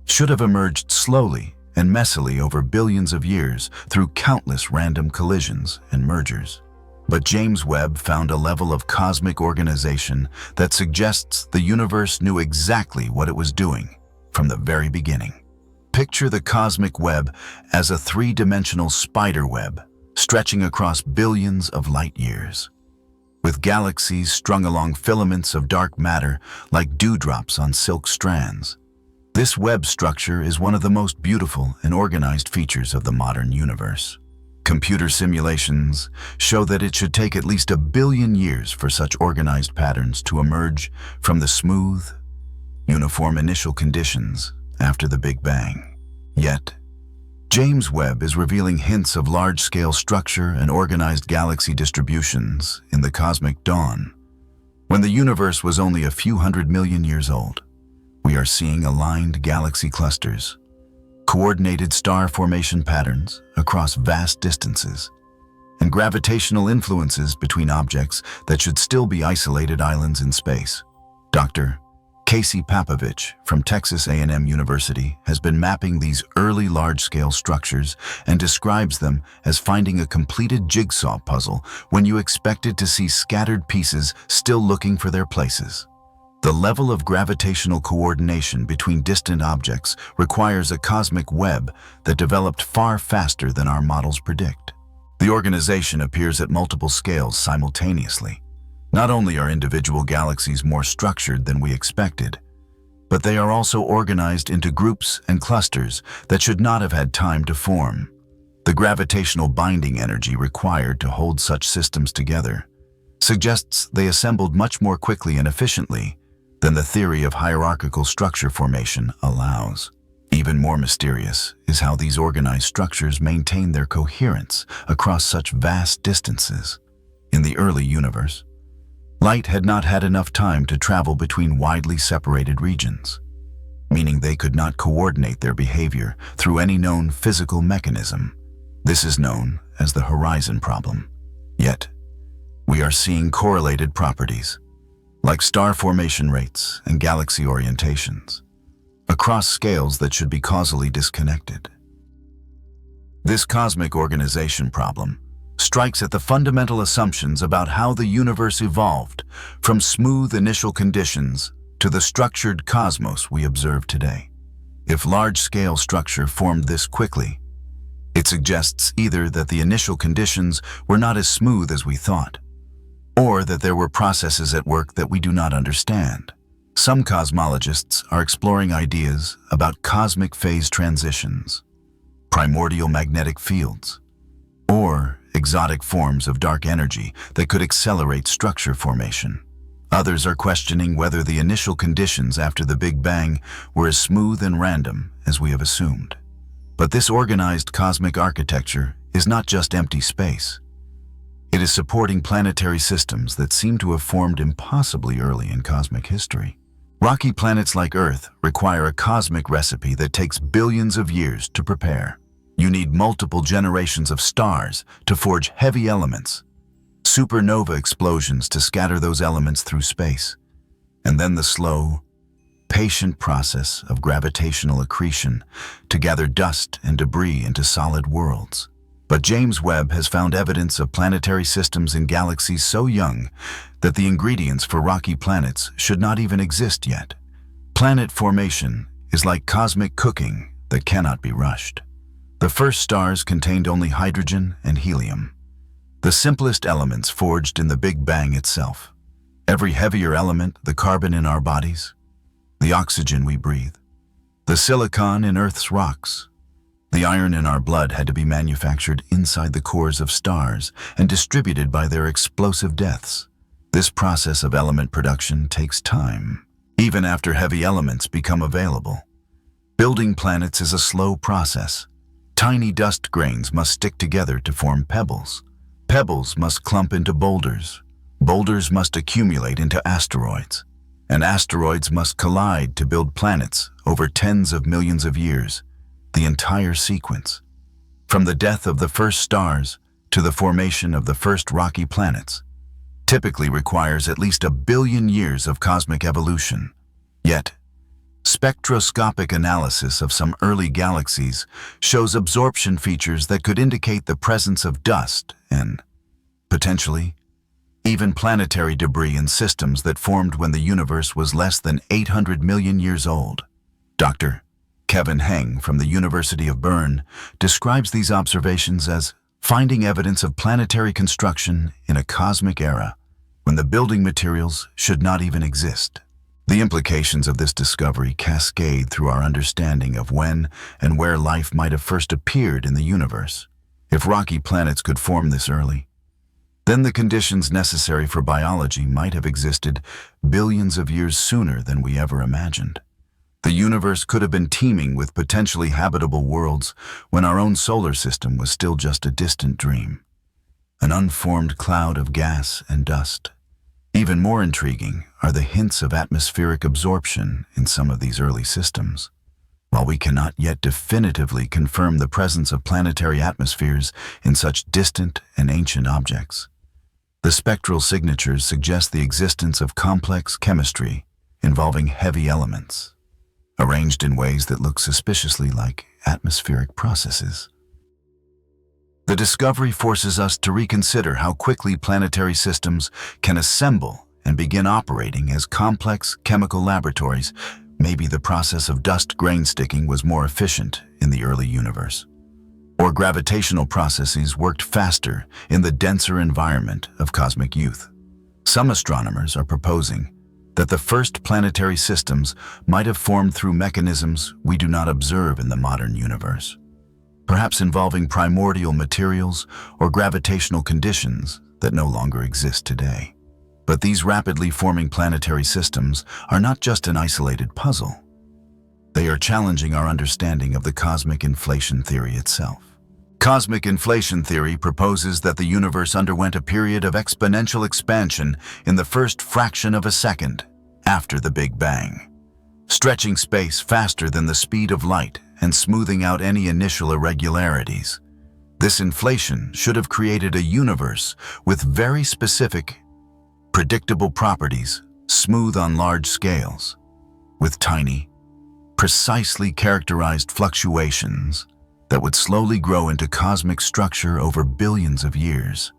should have emerged slowly and messily over billions of years through countless random collisions and mergers. But James Webb found a level of cosmic organization that suggests the universe knew exactly what it was doing from the very beginning. Picture the cosmic web as a three-dimensional spider web stretching across billions of light years, with galaxies strung along filaments of dark matter like dewdrops on silk strands. This web structure is one of the most beautiful and organized features of the modern universe. Computer simulations show that it should take at least 1 billion years for such organized patterns to emerge from the smooth, uniform initial conditions after the Big Bang. Yet, James Webb is revealing hints of large-scale structure and organized galaxy distributions in the cosmic dawn. When the universe was only a few 100 million years old, we are seeing aligned galaxy clusters, coordinated star formation patterns across vast distances, and gravitational influences between objects that should still be isolated islands in space. Dr. Casey Papovich from Texas A&M University has been mapping these early large-scale structures and describes them as finding a completed jigsaw puzzle when you expected to see scattered pieces still looking for their places. The level of gravitational coordination between distant objects requires a cosmic web that developed far faster than our models predict. The organization appears at multiple scales simultaneously. Not only are individual galaxies more structured than we expected, but they are also organized into groups and clusters that should not have had time to form. The gravitational binding energy required to hold such systems together suggests they assembled much more quickly and efficiently than the theory of hierarchical structure formation allows. Even more mysterious is how these organized structures maintain their coherence across such vast distances. In the early universe, light had not had enough time to travel between widely separated regions, meaning they could not coordinate their behavior through any known physical mechanism. This is known as the horizon problem. Yet, we are seeing correlated properties, like star formation rates and galaxy orientations, across scales that should be causally disconnected. This cosmic organization problem strikes at the fundamental assumptions about how the universe evolved from smooth initial conditions to the structured cosmos we observe today. If large-scale structure formed this quickly, it suggests either that the initial conditions were not as smooth as we thought, or that there were processes at work that we do not understand. Some cosmologists are exploring ideas about cosmic phase transitions, primordial magnetic fields, or exotic forms of dark energy that could accelerate structure formation. Others are questioning whether the initial conditions after the Big Bang were as smooth and random as we have assumed. But this organized cosmic architecture is not just empty space. It is supporting planetary systems that seem to have formed impossibly early in cosmic history. Rocky planets like Earth require a cosmic recipe that takes billions of years to prepare. You need multiple generations of stars to forge heavy elements, supernova explosions to scatter those elements through space, and then the slow, patient process of gravitational accretion to gather dust and debris into solid worlds. But James Webb has found evidence of planetary systems in galaxies so young that the ingredients for rocky planets should not even exist yet. Planet formation is like cosmic cooking that cannot be rushed. The first stars contained only hydrogen and helium, the simplest elements forged in the Big Bang itself. Every heavier element, the carbon in our bodies, the oxygen we breathe, the silicon in Earth's rocks, the iron in our blood had to be manufactured inside the cores of stars and distributed by their explosive deaths. This process of element production takes time, even after heavy elements become available. Building planets is a slow process. Tiny dust grains must stick together to form pebbles. Pebbles must clump into boulders. Boulders must accumulate into asteroids. And asteroids must collide to build planets over tens of millions of years. The entire sequence, from the death of the first stars to the formation of the first rocky planets, typically requires at least 1 billion years of cosmic evolution. Yet, spectroscopic analysis of some early galaxies shows absorption features that could indicate the presence of dust and, potentially, even planetary debris in systems that formed when the universe was less than 800 million years old. Dr. Kevin Heng from the University of Bern describes these observations as finding evidence of planetary construction in a cosmic era when the building materials should not even exist. The implications of this discovery cascade through our understanding of when and where life might have first appeared in the universe. If rocky planets could form this early, then the conditions necessary for biology might have existed billions of years sooner than we ever imagined. The universe could have been teeming with potentially habitable worlds when our own solar system was still just a distant dream, an unformed cloud of gas and dust. Even more intriguing are the hints of atmospheric absorption in some of these early systems. While we cannot yet definitively confirm the presence of planetary atmospheres in such distant and ancient objects, the spectral signatures suggest the existence of complex chemistry involving heavy elements, arranged in ways that look suspiciously like atmospheric processes. The discovery forces us to reconsider how quickly planetary systems can assemble and begin operating as complex chemical laboratories. Maybe the process of dust grain sticking was more efficient in the early universe, or gravitational processes worked faster in the denser environment of cosmic youth. Some astronomers are proposing that the first planetary systems might have formed through mechanisms we do not observe in the modern universe, perhaps involving primordial materials or gravitational conditions that no longer exist today. But these rapidly forming planetary systems are not just an isolated puzzle. They are challenging our understanding of the cosmic inflation theory itself. Cosmic inflation theory proposes that the universe underwent a period of exponential expansion in the first fraction of a second after the Big Bang, stretching space faster than the speed of light and smoothing out any initial irregularities. This inflation should have created a universe with very specific, predictable properties, smooth on large scales, with tiny, precisely characterized fluctuations that would slowly grow into cosmic structure over billions of years.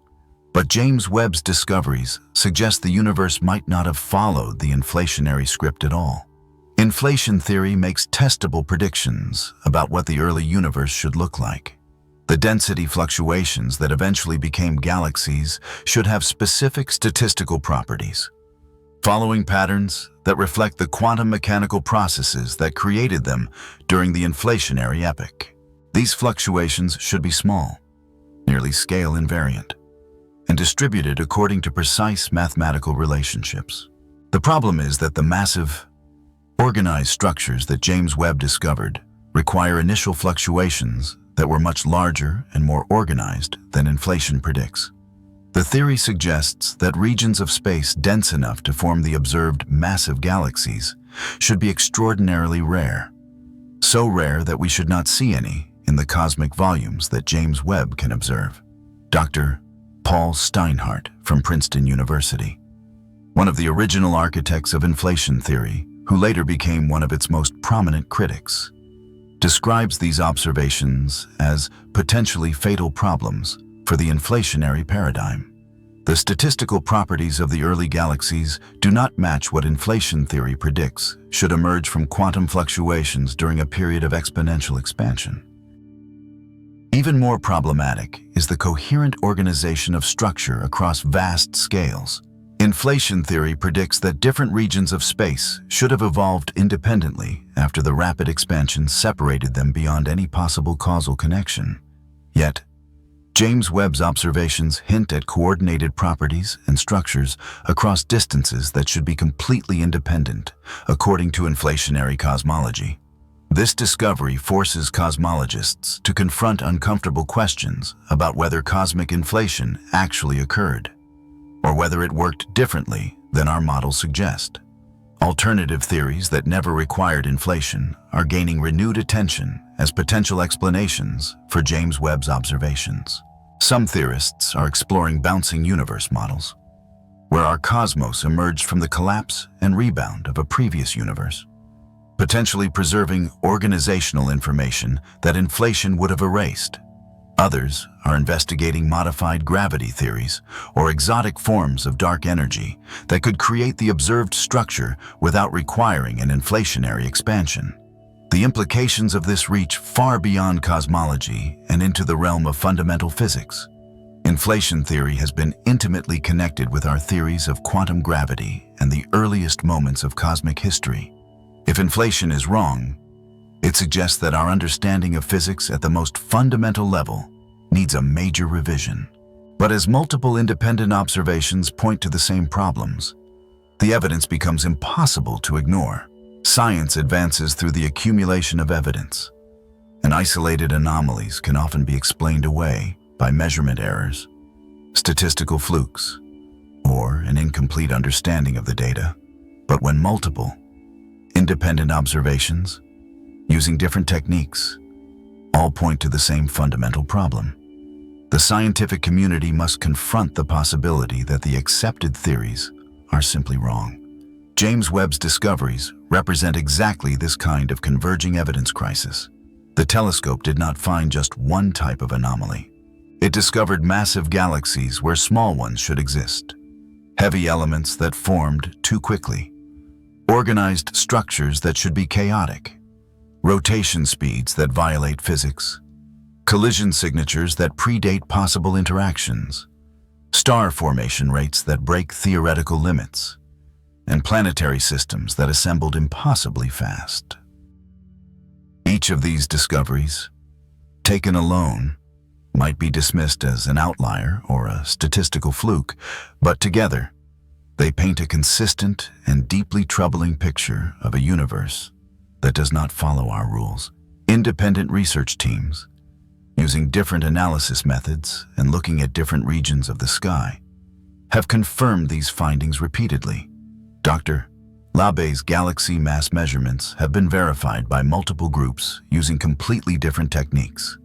But James Webb's discoveries suggest the universe might not have followed the inflationary script at all. Inflation theory makes testable predictions about what the early universe should look like. The density fluctuations that eventually became galaxies should have specific statistical properties, following patterns that reflect the quantum mechanical processes that created them during the inflationary epoch. These fluctuations should be small, nearly scale invariant, and distributed according to precise mathematical relationships. The problem is that the massive, organized structures that James Webb discovered require initial fluctuations that were much larger and more organized than inflation predicts. The theory suggests that regions of space dense enough to form the observed massive galaxies should be extraordinarily rare, so rare that we should not see any in the cosmic volumes that James Webb can observe. Dr. Paul Steinhardt from Princeton University, one of the original architects of inflation theory, who later became one of its most prominent critics, describes these observations as potentially fatal problems for the inflationary paradigm. The statistical properties of the early galaxies do not match what inflation theory predicts should emerge from quantum fluctuations during a period of exponential expansion. Even more problematic is the coherent organization of structure across vast scales. Inflation theory predicts that different regions of space should have evolved independently after the rapid expansion separated them beyond any possible causal connection. Yet, James Webb's observations hint at coordinated properties and structures across distances that should be completely independent, according to inflationary cosmology. This discovery forces cosmologists to confront uncomfortable questions about whether cosmic inflation actually occurred, or whether it worked differently than our models suggest. Alternative theories that never required inflation are gaining renewed attention as potential explanations for James Webb's observations. Some theorists are exploring bouncing universe models, where our cosmos emerged from the collapse and rebound of a previous universe, potentially preserving organizational information that inflation would have erased. Others are investigating modified gravity theories or exotic forms of dark energy that could create the observed structure without requiring an inflationary expansion. The implications of this reach far beyond cosmology and into the realm of fundamental physics. Inflation theory has been intimately connected with our theories of quantum gravity and the earliest moments of cosmic history. If inflation is wrong, it suggests that our understanding of physics at the most fundamental level needs a major revision. But as multiple independent observations point to the same problems, the evidence becomes impossible to ignore. Science advances through the accumulation of evidence, and isolated anomalies can often be explained away by measurement errors, statistical flukes, or an incomplete understanding of the data. But when multiple, independent observations, using different techniques, all point to the same fundamental problem, the scientific community must confront the possibility that the accepted theories are simply wrong. James Webb's discoveries represent exactly this kind of converging evidence crisis. The telescope did not find just one type of anomaly. It discovered massive galaxies where small ones should exist, heavy elements that formed too quickly, organized structures that should be chaotic, rotation speeds that violate physics, collision signatures that predate possible interactions, star formation rates that break theoretical limits, and planetary systems that assembled impossibly fast. Each of these discoveries, taken alone, might be dismissed as an outlier or a statistical fluke, but together, they paint a consistent and deeply troubling picture of a universe that does not follow our rules. Independent research teams, using different analysis methods and looking at different regions of the sky, have confirmed these findings repeatedly. Dr. Labbé's galaxy mass measurements have been verified by multiple groups using completely different techniques.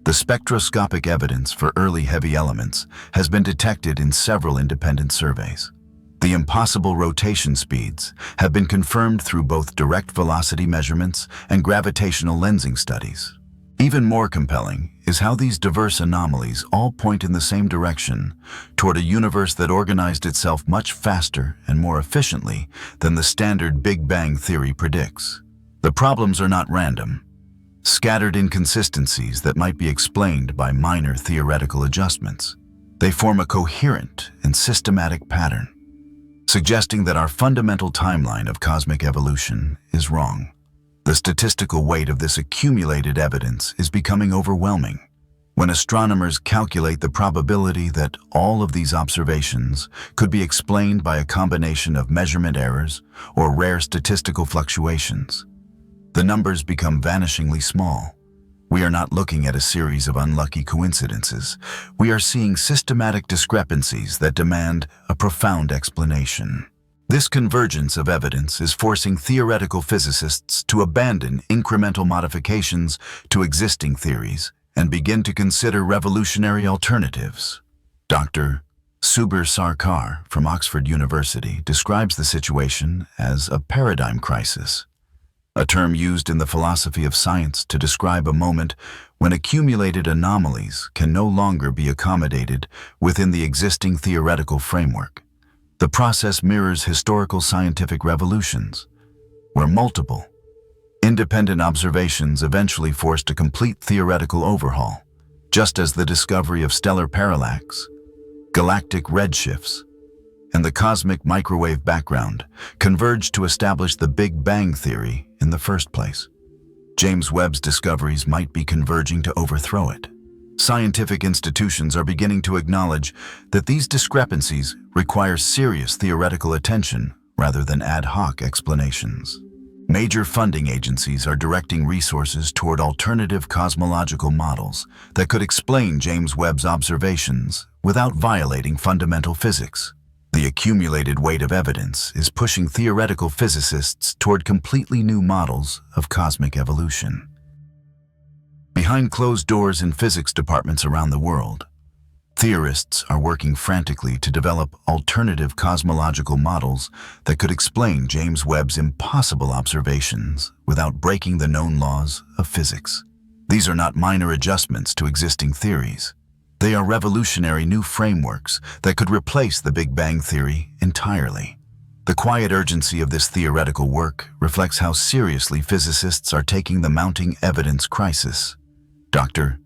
The spectroscopic evidence for early heavy elements has been detected in several independent surveys. The impossible rotation speeds have been confirmed through both direct velocity measurements and gravitational lensing studies. Even more compelling is how these diverse anomalies all point in the same direction, toward a universe that organized itself much faster and more efficiently than the standard Big Bang theory predicts. The problems are not random, scattered inconsistencies that might be explained by minor theoretical adjustments. They form a coherent and systematic pattern, suggesting that our fundamental timeline of cosmic evolution is wrong. The statistical weight of this accumulated evidence is becoming overwhelming. When astronomers calculate the probability that all of these observations could be explained by a combination of measurement errors or rare statistical fluctuations, the numbers become vanishingly small. We are not looking at a series of unlucky coincidences. We are seeing systematic discrepancies that demand a profound explanation. This convergence of evidence is forcing theoretical physicists to abandon incremental modifications to existing theories and begin to consider revolutionary alternatives. Dr. Subir Sarkar from Oxford University describes the situation as a paradigm crisis, a term used in the philosophy of science to describe a moment when accumulated anomalies can no longer be accommodated within the existing theoretical framework. The process mirrors historical scientific revolutions, where multiple, independent observations eventually forced a complete theoretical overhaul, just as the discovery of stellar parallax, galactic redshifts, and the cosmic microwave background converged to establish the Big Bang theory in the first place. James Webb's discoveries might be converging to overthrow it. Scientific institutions are beginning to acknowledge that these discrepancies require serious theoretical attention rather than ad hoc explanations. Major funding agencies are directing resources toward alternative cosmological models that could explain James Webb's observations without violating fundamental physics. The accumulated weight of evidence is pushing theoretical physicists toward completely new models of cosmic evolution. Behind closed doors in physics departments around the world, theorists are working frantically to develop alternative cosmological models that could explain James Webb's impossible observations without breaking the known laws of physics. These are not minor adjustments to existing theories. They are revolutionary new frameworks that could replace the Big Bang theory entirely. The quiet urgency of this theoretical work reflects how seriously physicists are taking the mounting evidence crisis. Dr.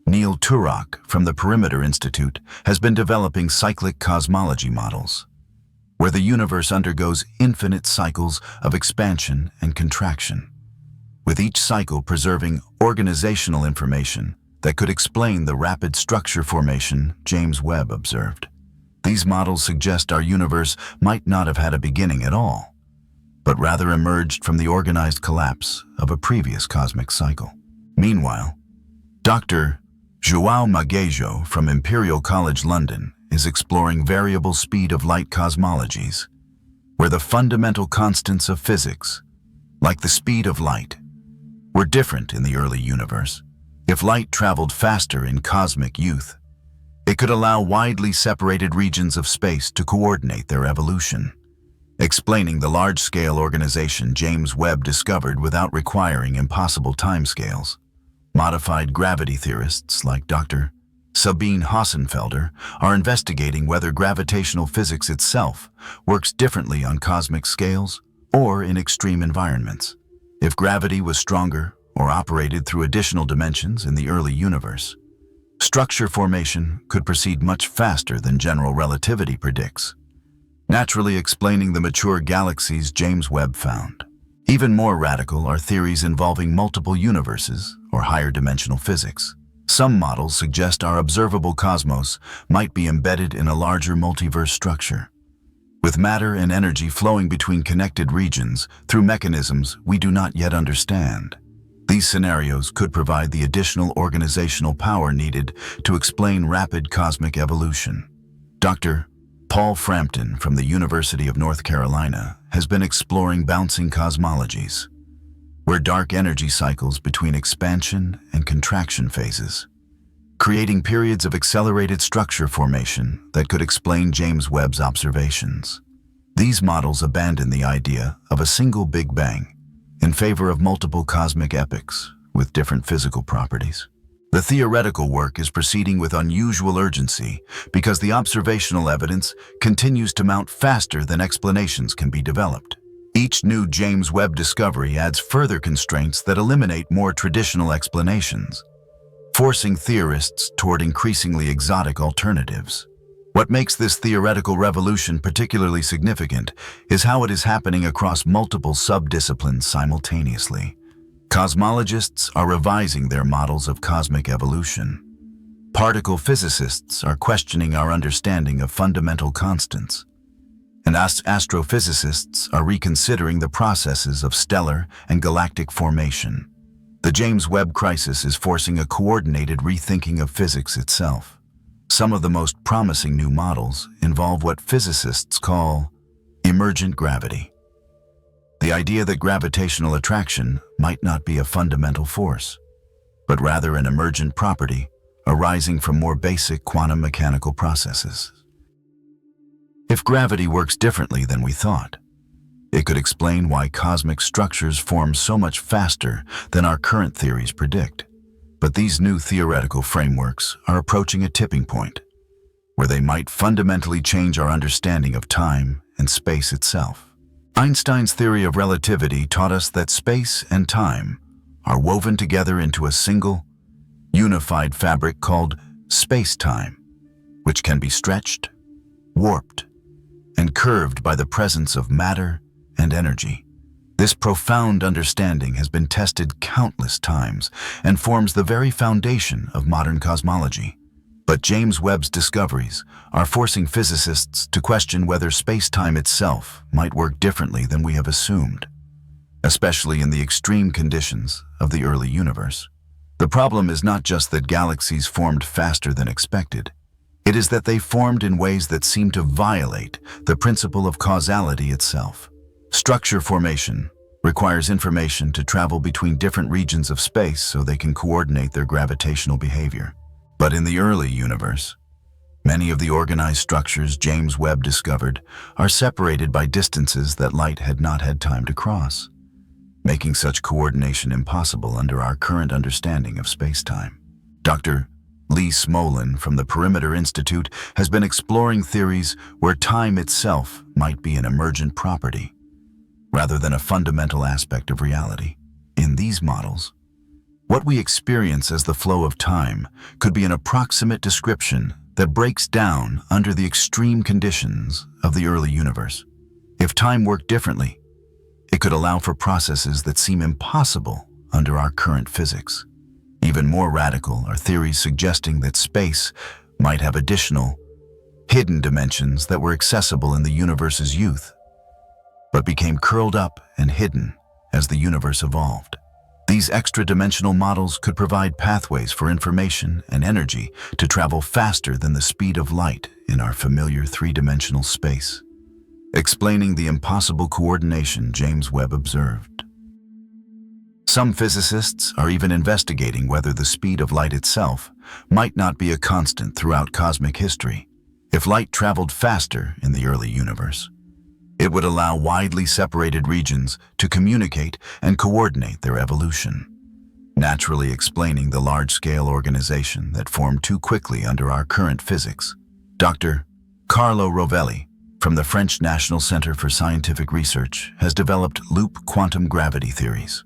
Neil Turok from the Perimeter Institute has been developing cyclic cosmology models, where the universe undergoes infinite cycles of expansion and contraction, with each cycle preserving organizational information that could explain the rapid structure formation James Webb observed. These models suggest our universe might not have had a beginning at all, but rather emerged from the organized collapse of a previous cosmic cycle. Meanwhile, Dr. João Magejo from Imperial College London is exploring variable speed of light cosmologies, where the fundamental constants of physics, like the speed of light, were different in the early universe. If light traveled faster in cosmic youth, it could allow widely separated regions of space to coordinate their evolution, explaining the large-scale organization James Webb discovered without requiring impossible timescales. Modified gravity theorists like Dr. Sabine Hossenfelder are investigating whether gravitational physics itself works differently on cosmic scales or in extreme environments. If gravity was stronger or operated through additional dimensions in the early universe, structure formation could proceed much faster than general relativity predicts, naturally explaining the mature galaxies James Webb found. Even more radical are theories involving multiple universes or higher dimensional physics. Some models suggest our observable cosmos might be embedded in a larger multiverse structure, with matter and energy flowing between connected regions through mechanisms we do not yet understand. These scenarios could provide the additional organizational power needed to explain rapid cosmic evolution. Dr. Paul Frampton from the University of North Carolina has been exploring bouncing cosmologies, where dark energy cycles between expansion and contraction phases creating periods of accelerated structure formation that could explain James Webb's observations. These models abandon the idea of a single Big Bang in favor of multiple cosmic epochs with different physical properties. The theoretical work is proceeding with unusual urgency because the observational evidence continues to mount faster than explanations can be developed. Each new James Webb discovery adds further constraints that eliminate more traditional explanations, forcing theorists toward increasingly exotic alternatives. What makes this theoretical revolution particularly significant is how it is happening across multiple subdisciplines simultaneously. Cosmologists are revising their models of cosmic evolution. Particle physicists are questioning our understanding of fundamental constants. And astrophysicists are reconsidering the processes of stellar and galactic formation. The James Webb crisis is forcing a coordinated rethinking of physics itself. Some of the most promising new models involve what physicists call emergent gravity. The idea that gravitational attraction might not be a fundamental force, but rather an emergent property arising from more basic quantum mechanical processes. If gravity works differently than we thought, it could explain why cosmic structures form so much faster than our current theories predict. But these new theoretical frameworks are approaching a tipping point, where they might fundamentally change our understanding of time and space itself. Einstein's theory of relativity taught us that space and time are woven together into a single, unified fabric called space-time, which can be stretched, warped, and curved by the presence of matter and energy. This profound understanding has been tested countless times and forms the very foundation of modern cosmology. But James Webb's discoveries are forcing physicists to question whether space-time itself might work differently than we have assumed, especially in the extreme conditions of the early universe. The problem is not just that galaxies formed faster than expected. It is that they formed in ways that seem to violate the principle of causality itself. Structure formation requires information to travel between different regions of space so they can coordinate their gravitational behavior. But in the early universe, many of the organized structures James Webb discovered are separated by distances that light had not had time to cross, making such coordination impossible under our current understanding of space-time. Dr. Lee Smolin from the Perimeter Institute has been exploring theories where time itself might be an emergent property, rather than a fundamental aspect of reality. In these models, what we experience as the flow of time could be an approximate description that breaks down under the extreme conditions of the early universe. If time worked differently, it could allow for processes that seem impossible under our current physics. Even more radical are theories suggesting that space might have additional, hidden dimensions that were accessible in the universe's youth, but became curled up and hidden as the universe evolved. These extra-dimensional models could provide pathways for information and energy to travel faster than the speed of light in our familiar three-dimensional space, explaining the impossible coordination James Webb observed. Some physicists are even investigating whether the speed of light itself might not be a constant throughout cosmic history. If light traveled faster in the early universe, it would allow widely separated regions to communicate and coordinate their evolution, naturally explaining the large-scale organization that formed too quickly under our current physics. Dr. Carlo Rovelli from the French National Center for Scientific Research has developed loop quantum gravity theories,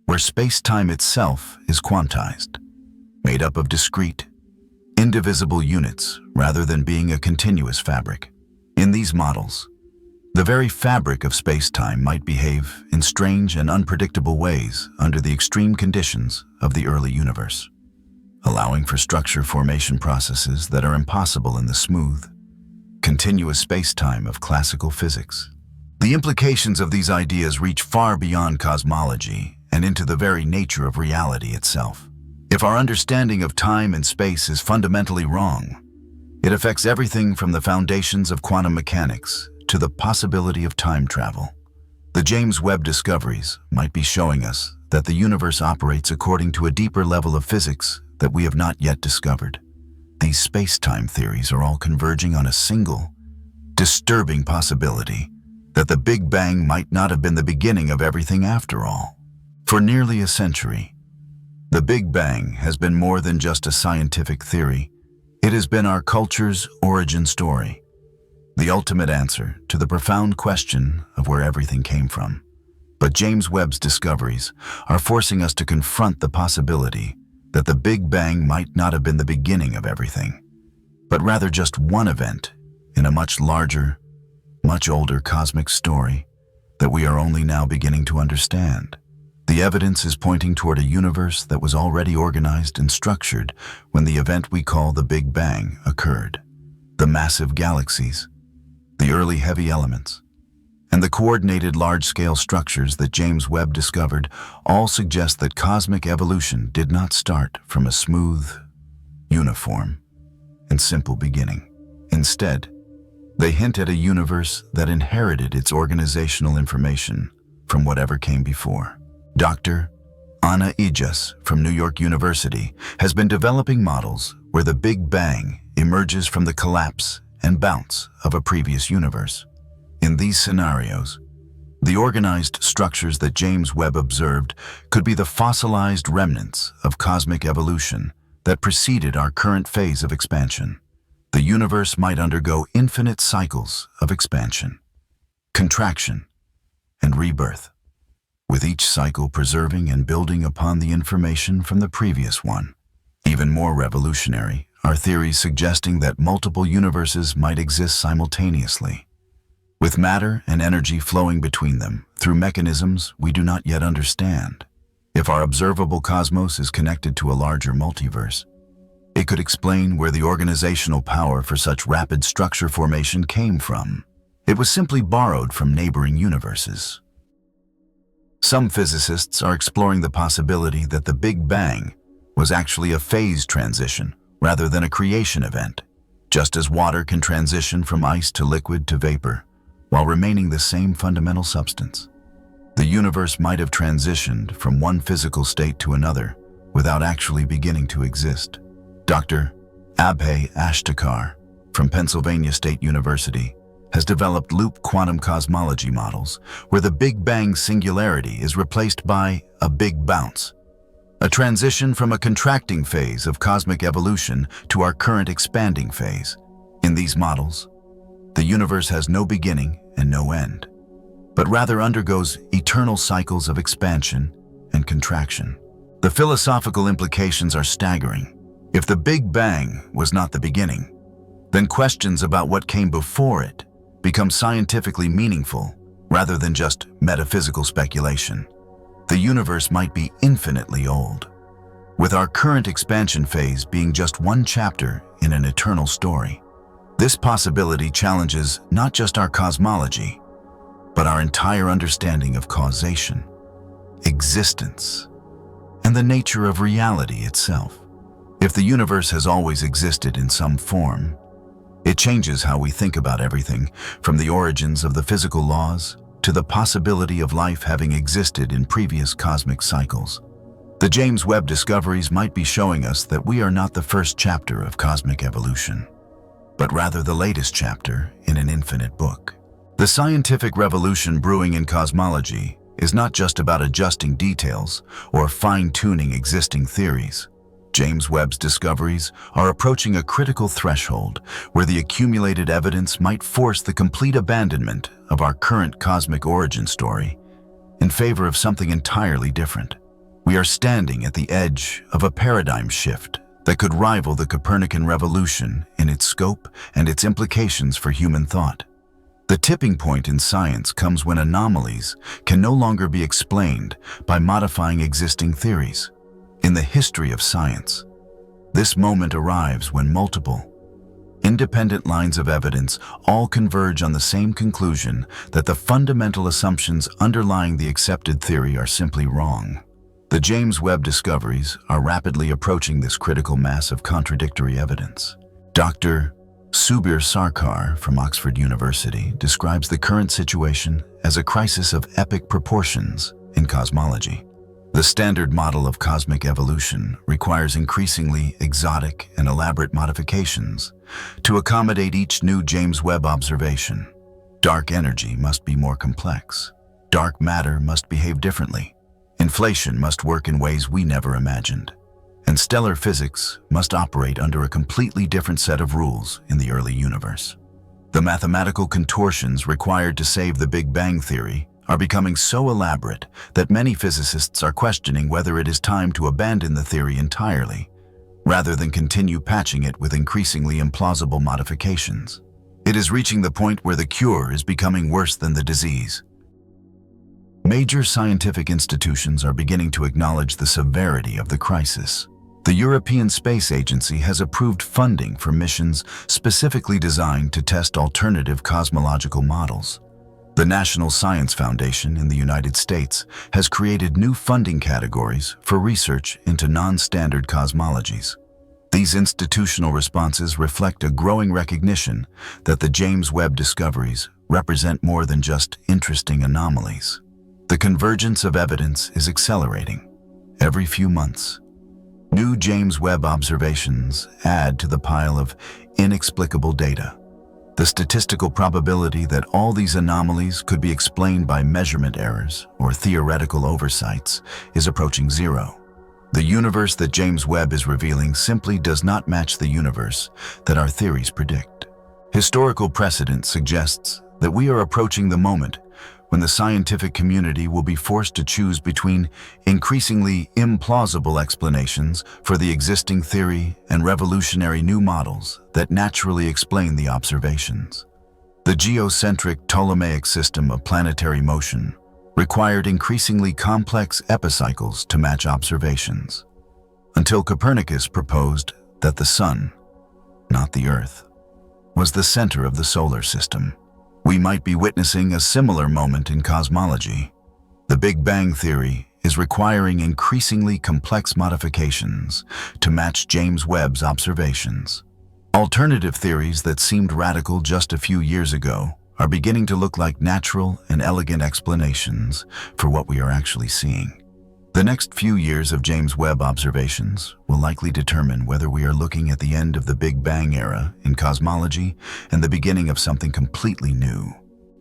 where space-time itself is quantized, made up of discrete, indivisible units rather than being a continuous fabric. In these models, the very fabric of space-time might behave in strange and unpredictable ways under the extreme conditions of the early universe, allowing for structure formation processes that are impossible in the smooth, continuous space-time of classical physics. The implications of these ideas reach far beyond cosmology and into the very nature of reality itself. If our understanding of time and space is fundamentally wrong, it affects everything from the foundations of quantum mechanics to the possibility of time travel. The James Webb discoveries might be showing us that the universe operates according to a deeper level of physics that we have not yet discovered. These space-time theories are all converging on a single, disturbing possibility that the Big Bang might not have been the beginning of everything after all. For nearly a century, the Big Bang has been more than just a scientific theory. It has been our culture's origin story, the ultimate answer to the profound question of where everything came from. But James Webb's discoveries are forcing us to confront the possibility that the Big Bang might not have been the beginning of everything, but rather just one event in a much larger, much older cosmic story that we are only now beginning to understand. The evidence is pointing toward a universe that was already organized and structured when the event we call the Big Bang occurred. The massive galaxies, the early heavy elements, and the coordinated large-scale structures that James Webb discovered all suggest that cosmic evolution did not start from a smooth, uniform, and simple beginning. Instead, they hint at a universe that inherited its organizational information from whatever came before. Dr. Anna Ijas from New York University has been developing models where the Big Bang emerges from the collapse and bounce of a previous universe. In these scenarios, the organized structures that James Webb observed could be the fossilized remnants of cosmic evolution that preceded our current phase of expansion. The universe might undergo infinite cycles of expansion, contraction, and rebirth, with each cycle preserving and building upon the information from the previous one. Even more revolutionary are theories suggesting that multiple universes might exist simultaneously, with matter and energy flowing between them through mechanisms we do not yet understand. If our observable cosmos is connected to a larger multiverse, it could explain where the organizational power for such rapid structure formation came from. It was simply borrowed from neighboring universes. Some physicists are exploring the possibility that the Big Bang was actually a phase transition rather than a creation event, just as water can transition from ice to liquid to vapor, while remaining the same fundamental substance. The universe might have transitioned from one physical state to another without actually beginning to exist. Dr. Abhay Ashtekar from Pennsylvania State University has developed loop quantum cosmology models where the Big Bang singularity is replaced by a big bounce, a transition from a contracting phase of cosmic evolution to our current expanding phase. In these models, the universe has no beginning and no end, but rather undergoes eternal cycles of expansion and contraction. The philosophical implications are staggering. If the Big Bang was not the beginning, then questions about what came before it become scientifically meaningful rather than just metaphysical speculation. The universe might be infinitely old, with our current expansion phase being just one chapter in an eternal story. This possibility challenges not just our cosmology, but our entire understanding of causation, existence, and the nature of reality itself. If the universe has always existed in some form, it changes how we think about everything, from the origins of the physical laws to the possibility of life having existed in previous cosmic cycles. The James Webb discoveries might be showing us that we are not the first chapter of cosmic evolution, but rather the latest chapter in an infinite book. The scientific revolution brewing in cosmology is not just about adjusting details or fine-tuning existing theories. James Webb's discoveries are approaching a critical threshold where the accumulated evidence might force the complete abandonment of our current cosmic origin story in favor of something entirely different. We are standing at the edge of a paradigm shift that could rival the Copernican revolution in its scope and its implications for human thought. The tipping point in science comes when anomalies can no longer be explained by modifying existing theories. In the history of science, this moment arrives when multiple, independent lines of evidence all converge on the same conclusion that the fundamental assumptions underlying the accepted theory are simply wrong. The James Webb discoveries are rapidly approaching this critical mass of contradictory evidence. Dr. Subir Sarkar from Oxford University describes the current situation as a crisis of epic proportions in cosmology. The standard model of cosmic evolution requires increasingly exotic and elaborate modifications to accommodate each new James Webb observation. Dark energy must be more complex. Dark matter must behave differently. Inflation must work in ways we never imagined. And stellar physics must operate under a completely different set of rules in the early universe. The mathematical contortions required to save the Big Bang theory are becoming so elaborate that many physicists are questioning whether it is time to abandon the theory entirely, rather than continue patching it with increasingly implausible modifications. It is reaching the point where the cure is becoming worse than the disease. Major scientific institutions are beginning to acknowledge the severity of the crisis. The European Space Agency has approved funding for missions specifically designed to test alternative cosmological models. The National Science Foundation in the United States has created new funding categories for research into non-standard cosmologies. These institutional responses reflect a growing recognition that the James Webb discoveries represent more than just interesting anomalies. The convergence of evidence is accelerating. Every few months, new James Webb observations add to the pile of inexplicable data. The statistical probability that all these anomalies could be explained by measurement errors or theoretical oversights is approaching zero. The universe that James Webb is revealing simply does not match the universe that our theories predict. Historical precedent suggests that we are approaching the moment when the scientific community will be forced to choose between increasingly implausible explanations for the existing theory and revolutionary new models that naturally explain the observations. The geocentric Ptolemaic system of planetary motion required increasingly complex epicycles to match observations, until Copernicus proposed that the Sun, not the Earth, was the center of the solar system. We might be witnessing a similar moment in cosmology. The Big Bang theory is requiring increasingly complex modifications to match James Webb's observations. Alternative theories that seemed radical just a few years ago are beginning to look like natural and elegant explanations for what we are actually seeing. The next few years of James Webb observations will likely determine whether we are looking at the end of the Big Bang era in cosmology and the beginning of something completely new.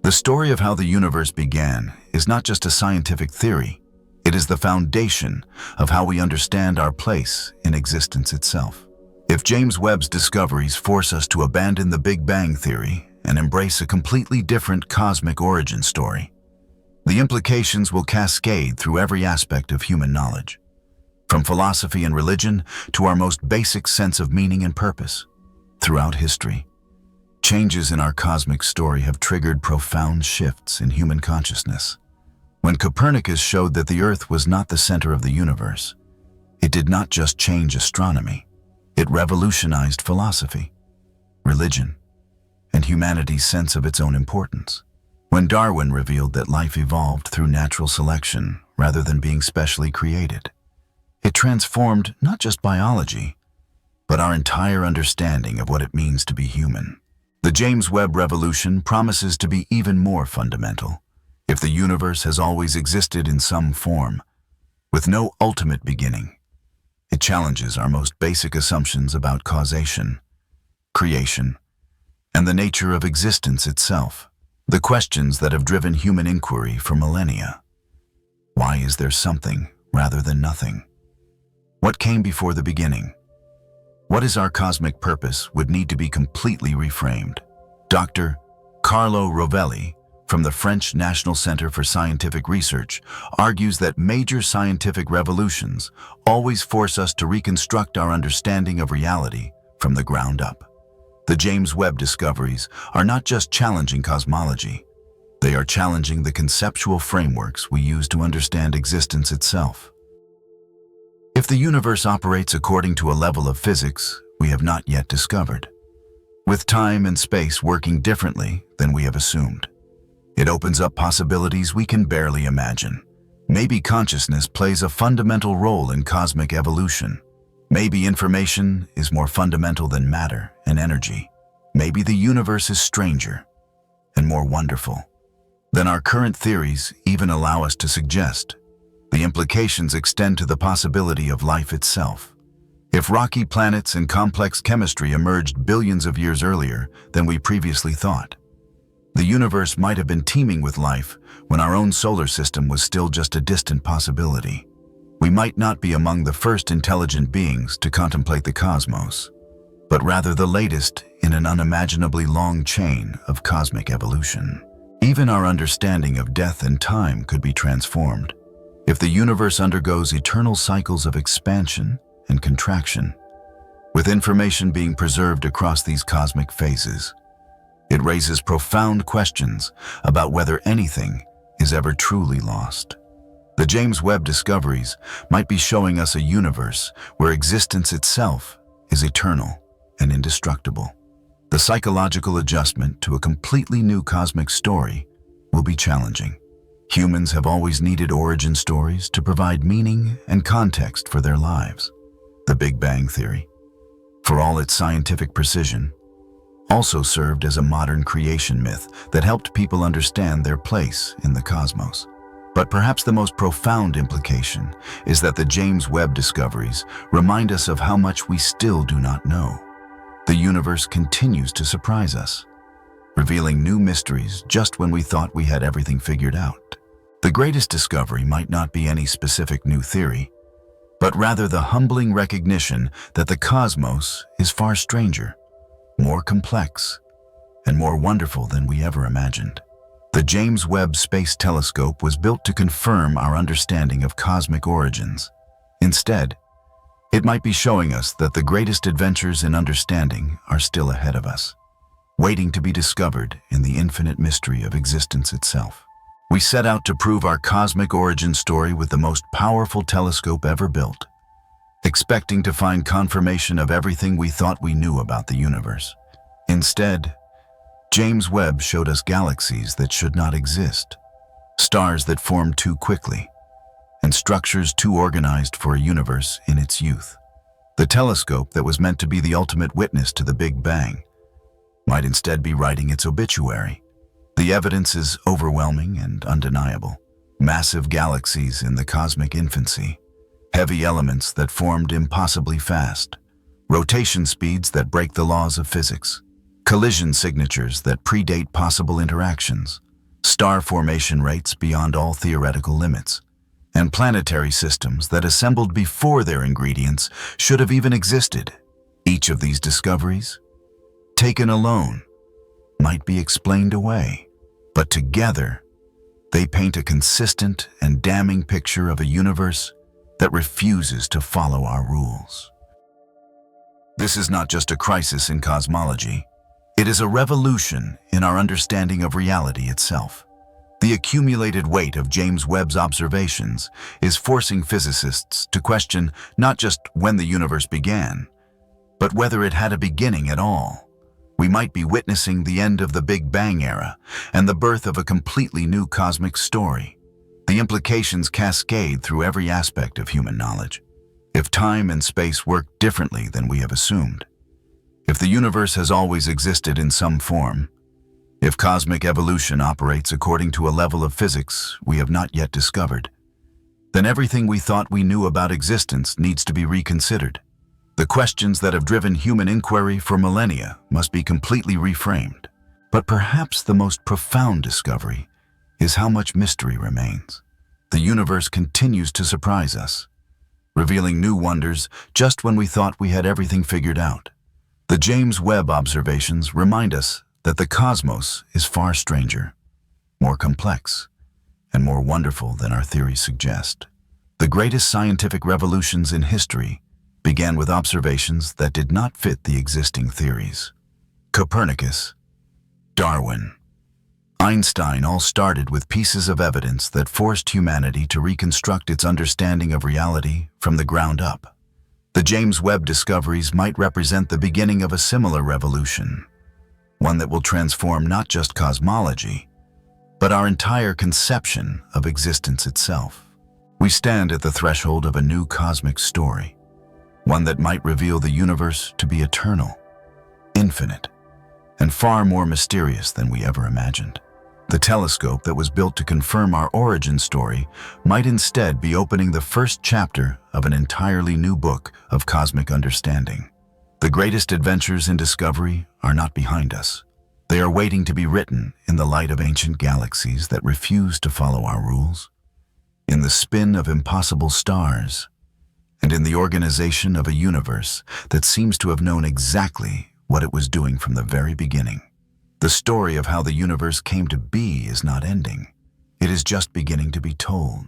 The story of how the universe began is not just a scientific theory, it is the foundation of how we understand our place in existence itself. If James Webb's discoveries force us to abandon the Big Bang theory and embrace a completely different cosmic origin story, the implications will cascade through every aspect of human knowledge, from philosophy and religion to our most basic sense of meaning and purpose. Throughout history, changes in our cosmic story have triggered profound shifts in human consciousness. When Copernicus showed that the Earth was not the center of the universe, it did not just change astronomy, it revolutionized philosophy, religion, and humanity's sense of its own importance. When Darwin revealed that life evolved through natural selection rather than being specially created, it transformed not just biology, but our entire understanding of what it means to be human. The James Webb revolution promises to be even more fundamental. If the universe has always existed in some form, with no ultimate beginning, it challenges our most basic assumptions about causation, creation, and the nature of existence itself. The questions that have driven human inquiry for millennia. Why is there something rather than nothing? What came before the beginning? What is our cosmic purpose would need to be completely reframed. Dr. Carlo Rovelli, from the French National Center for Scientific Research, argues that major scientific revolutions always force us to reconstruct our understanding of reality from the ground up. The James Webb discoveries are not just challenging cosmology, they are challenging the conceptual frameworks we use to understand existence itself. If the universe operates according to a level of physics we have not yet discovered, with time and space working differently than we have assumed, it opens up possibilities we can barely imagine. Maybe consciousness plays a fundamental role in cosmic evolution. Maybe information is more fundamental than matter and energy. Maybe the universe is stranger and more wonderful than our current theories even allow us to suggest. The implications extend to the possibility of life itself. If rocky planets and complex chemistry emerged billions of years earlier than we previously thought, the universe might have been teeming with life when our own solar system was still just a distant possibility. We might not be among the first intelligent beings to contemplate the cosmos, but rather the latest in an unimaginably long chain of cosmic evolution. Even our understanding of death and time could be transformed if the universe undergoes eternal cycles of expansion and contraction. With information being preserved across these cosmic phases, it raises profound questions about whether anything is ever truly lost. The James Webb discoveries might be showing us a universe where existence itself is eternal and indestructible. The psychological adjustment to a completely new cosmic story will be challenging. Humans have always needed origin stories to provide meaning and context for their lives. The Big Bang Theory, for all its scientific precision, also served as a modern creation myth that helped people understand their place in the cosmos. But perhaps the most profound implication is that the James Webb discoveries remind us of how much we still do not know. The universe continues to surprise us, revealing new mysteries just when we thought we had everything figured out. The greatest discovery might not be any specific new theory, but rather the humbling recognition that the cosmos is far stranger, more complex, and more wonderful than we ever imagined. The James Webb Space Telescope was built to confirm our understanding of cosmic origins. Instead, it might be showing us that the greatest adventures in understanding are still ahead of us, waiting to be discovered in the infinite mystery of existence itself. We set out to prove our cosmic origin story with the most powerful telescope ever built, expecting to find confirmation of everything we thought we knew about the universe. Instead, James Webb showed us galaxies that should not exist, stars that formed too quickly, and structures too organized for a universe in its youth. The telescope that was meant to be the ultimate witness to the Big Bang might instead be writing its obituary. The evidence is overwhelming and undeniable. Massive galaxies in the cosmic infancy, heavy elements that formed impossibly fast, rotation speeds that break the laws of physics, collision signatures that predate possible interactions, star formation rates beyond all theoretical limits, and planetary systems that assembled before their ingredients should have even existed. Each of these discoveries, taken alone, might be explained away, but together, they paint a consistent and damning picture of a universe that refuses to follow our rules. This is not just a crisis in cosmology. It is a revolution in our understanding of reality itself. The accumulated weight of James Webb's observations is forcing physicists to question not just when the universe began, but whether it had a beginning at all. We might be witnessing the end of the Big Bang era and the birth of a completely new cosmic story. The implications cascade through every aspect of human knowledge. If time and space work differently than we have assumed, if the universe has always existed in some form, if cosmic evolution operates according to a level of physics we have not yet discovered, then everything we thought we knew about existence needs to be reconsidered. The questions that have driven human inquiry for millennia must be completely reframed. But perhaps the most profound discovery is how much mystery remains. The universe continues to surprise us, revealing new wonders just when we thought we had everything figured out. The James Webb observations remind us that the cosmos is far stranger, more complex, and more wonderful than our theories suggest. The greatest scientific revolutions in history began with observations that did not fit the existing theories. Copernicus, Darwin, Einstein all started with pieces of evidence that forced humanity to reconstruct its understanding of reality from the ground up. The James Webb discoveries might represent the beginning of a similar revolution, one that will transform not just cosmology, but our entire conception of existence itself. We stand at the threshold of a new cosmic story, one that might reveal the universe to be eternal, infinite, and far more mysterious than we ever imagined. The telescope that was built to confirm our origin story might instead be opening the first chapter of an entirely new book of cosmic understanding. The greatest adventures in discovery are not behind us. They are waiting to be written in the light of ancient galaxies that refuse to follow our rules, in the spin of impossible stars, and in the organization of a universe that seems to have known exactly what it was doing from the very beginning. The story of how the universe came to be is not ending. It is just beginning to be told.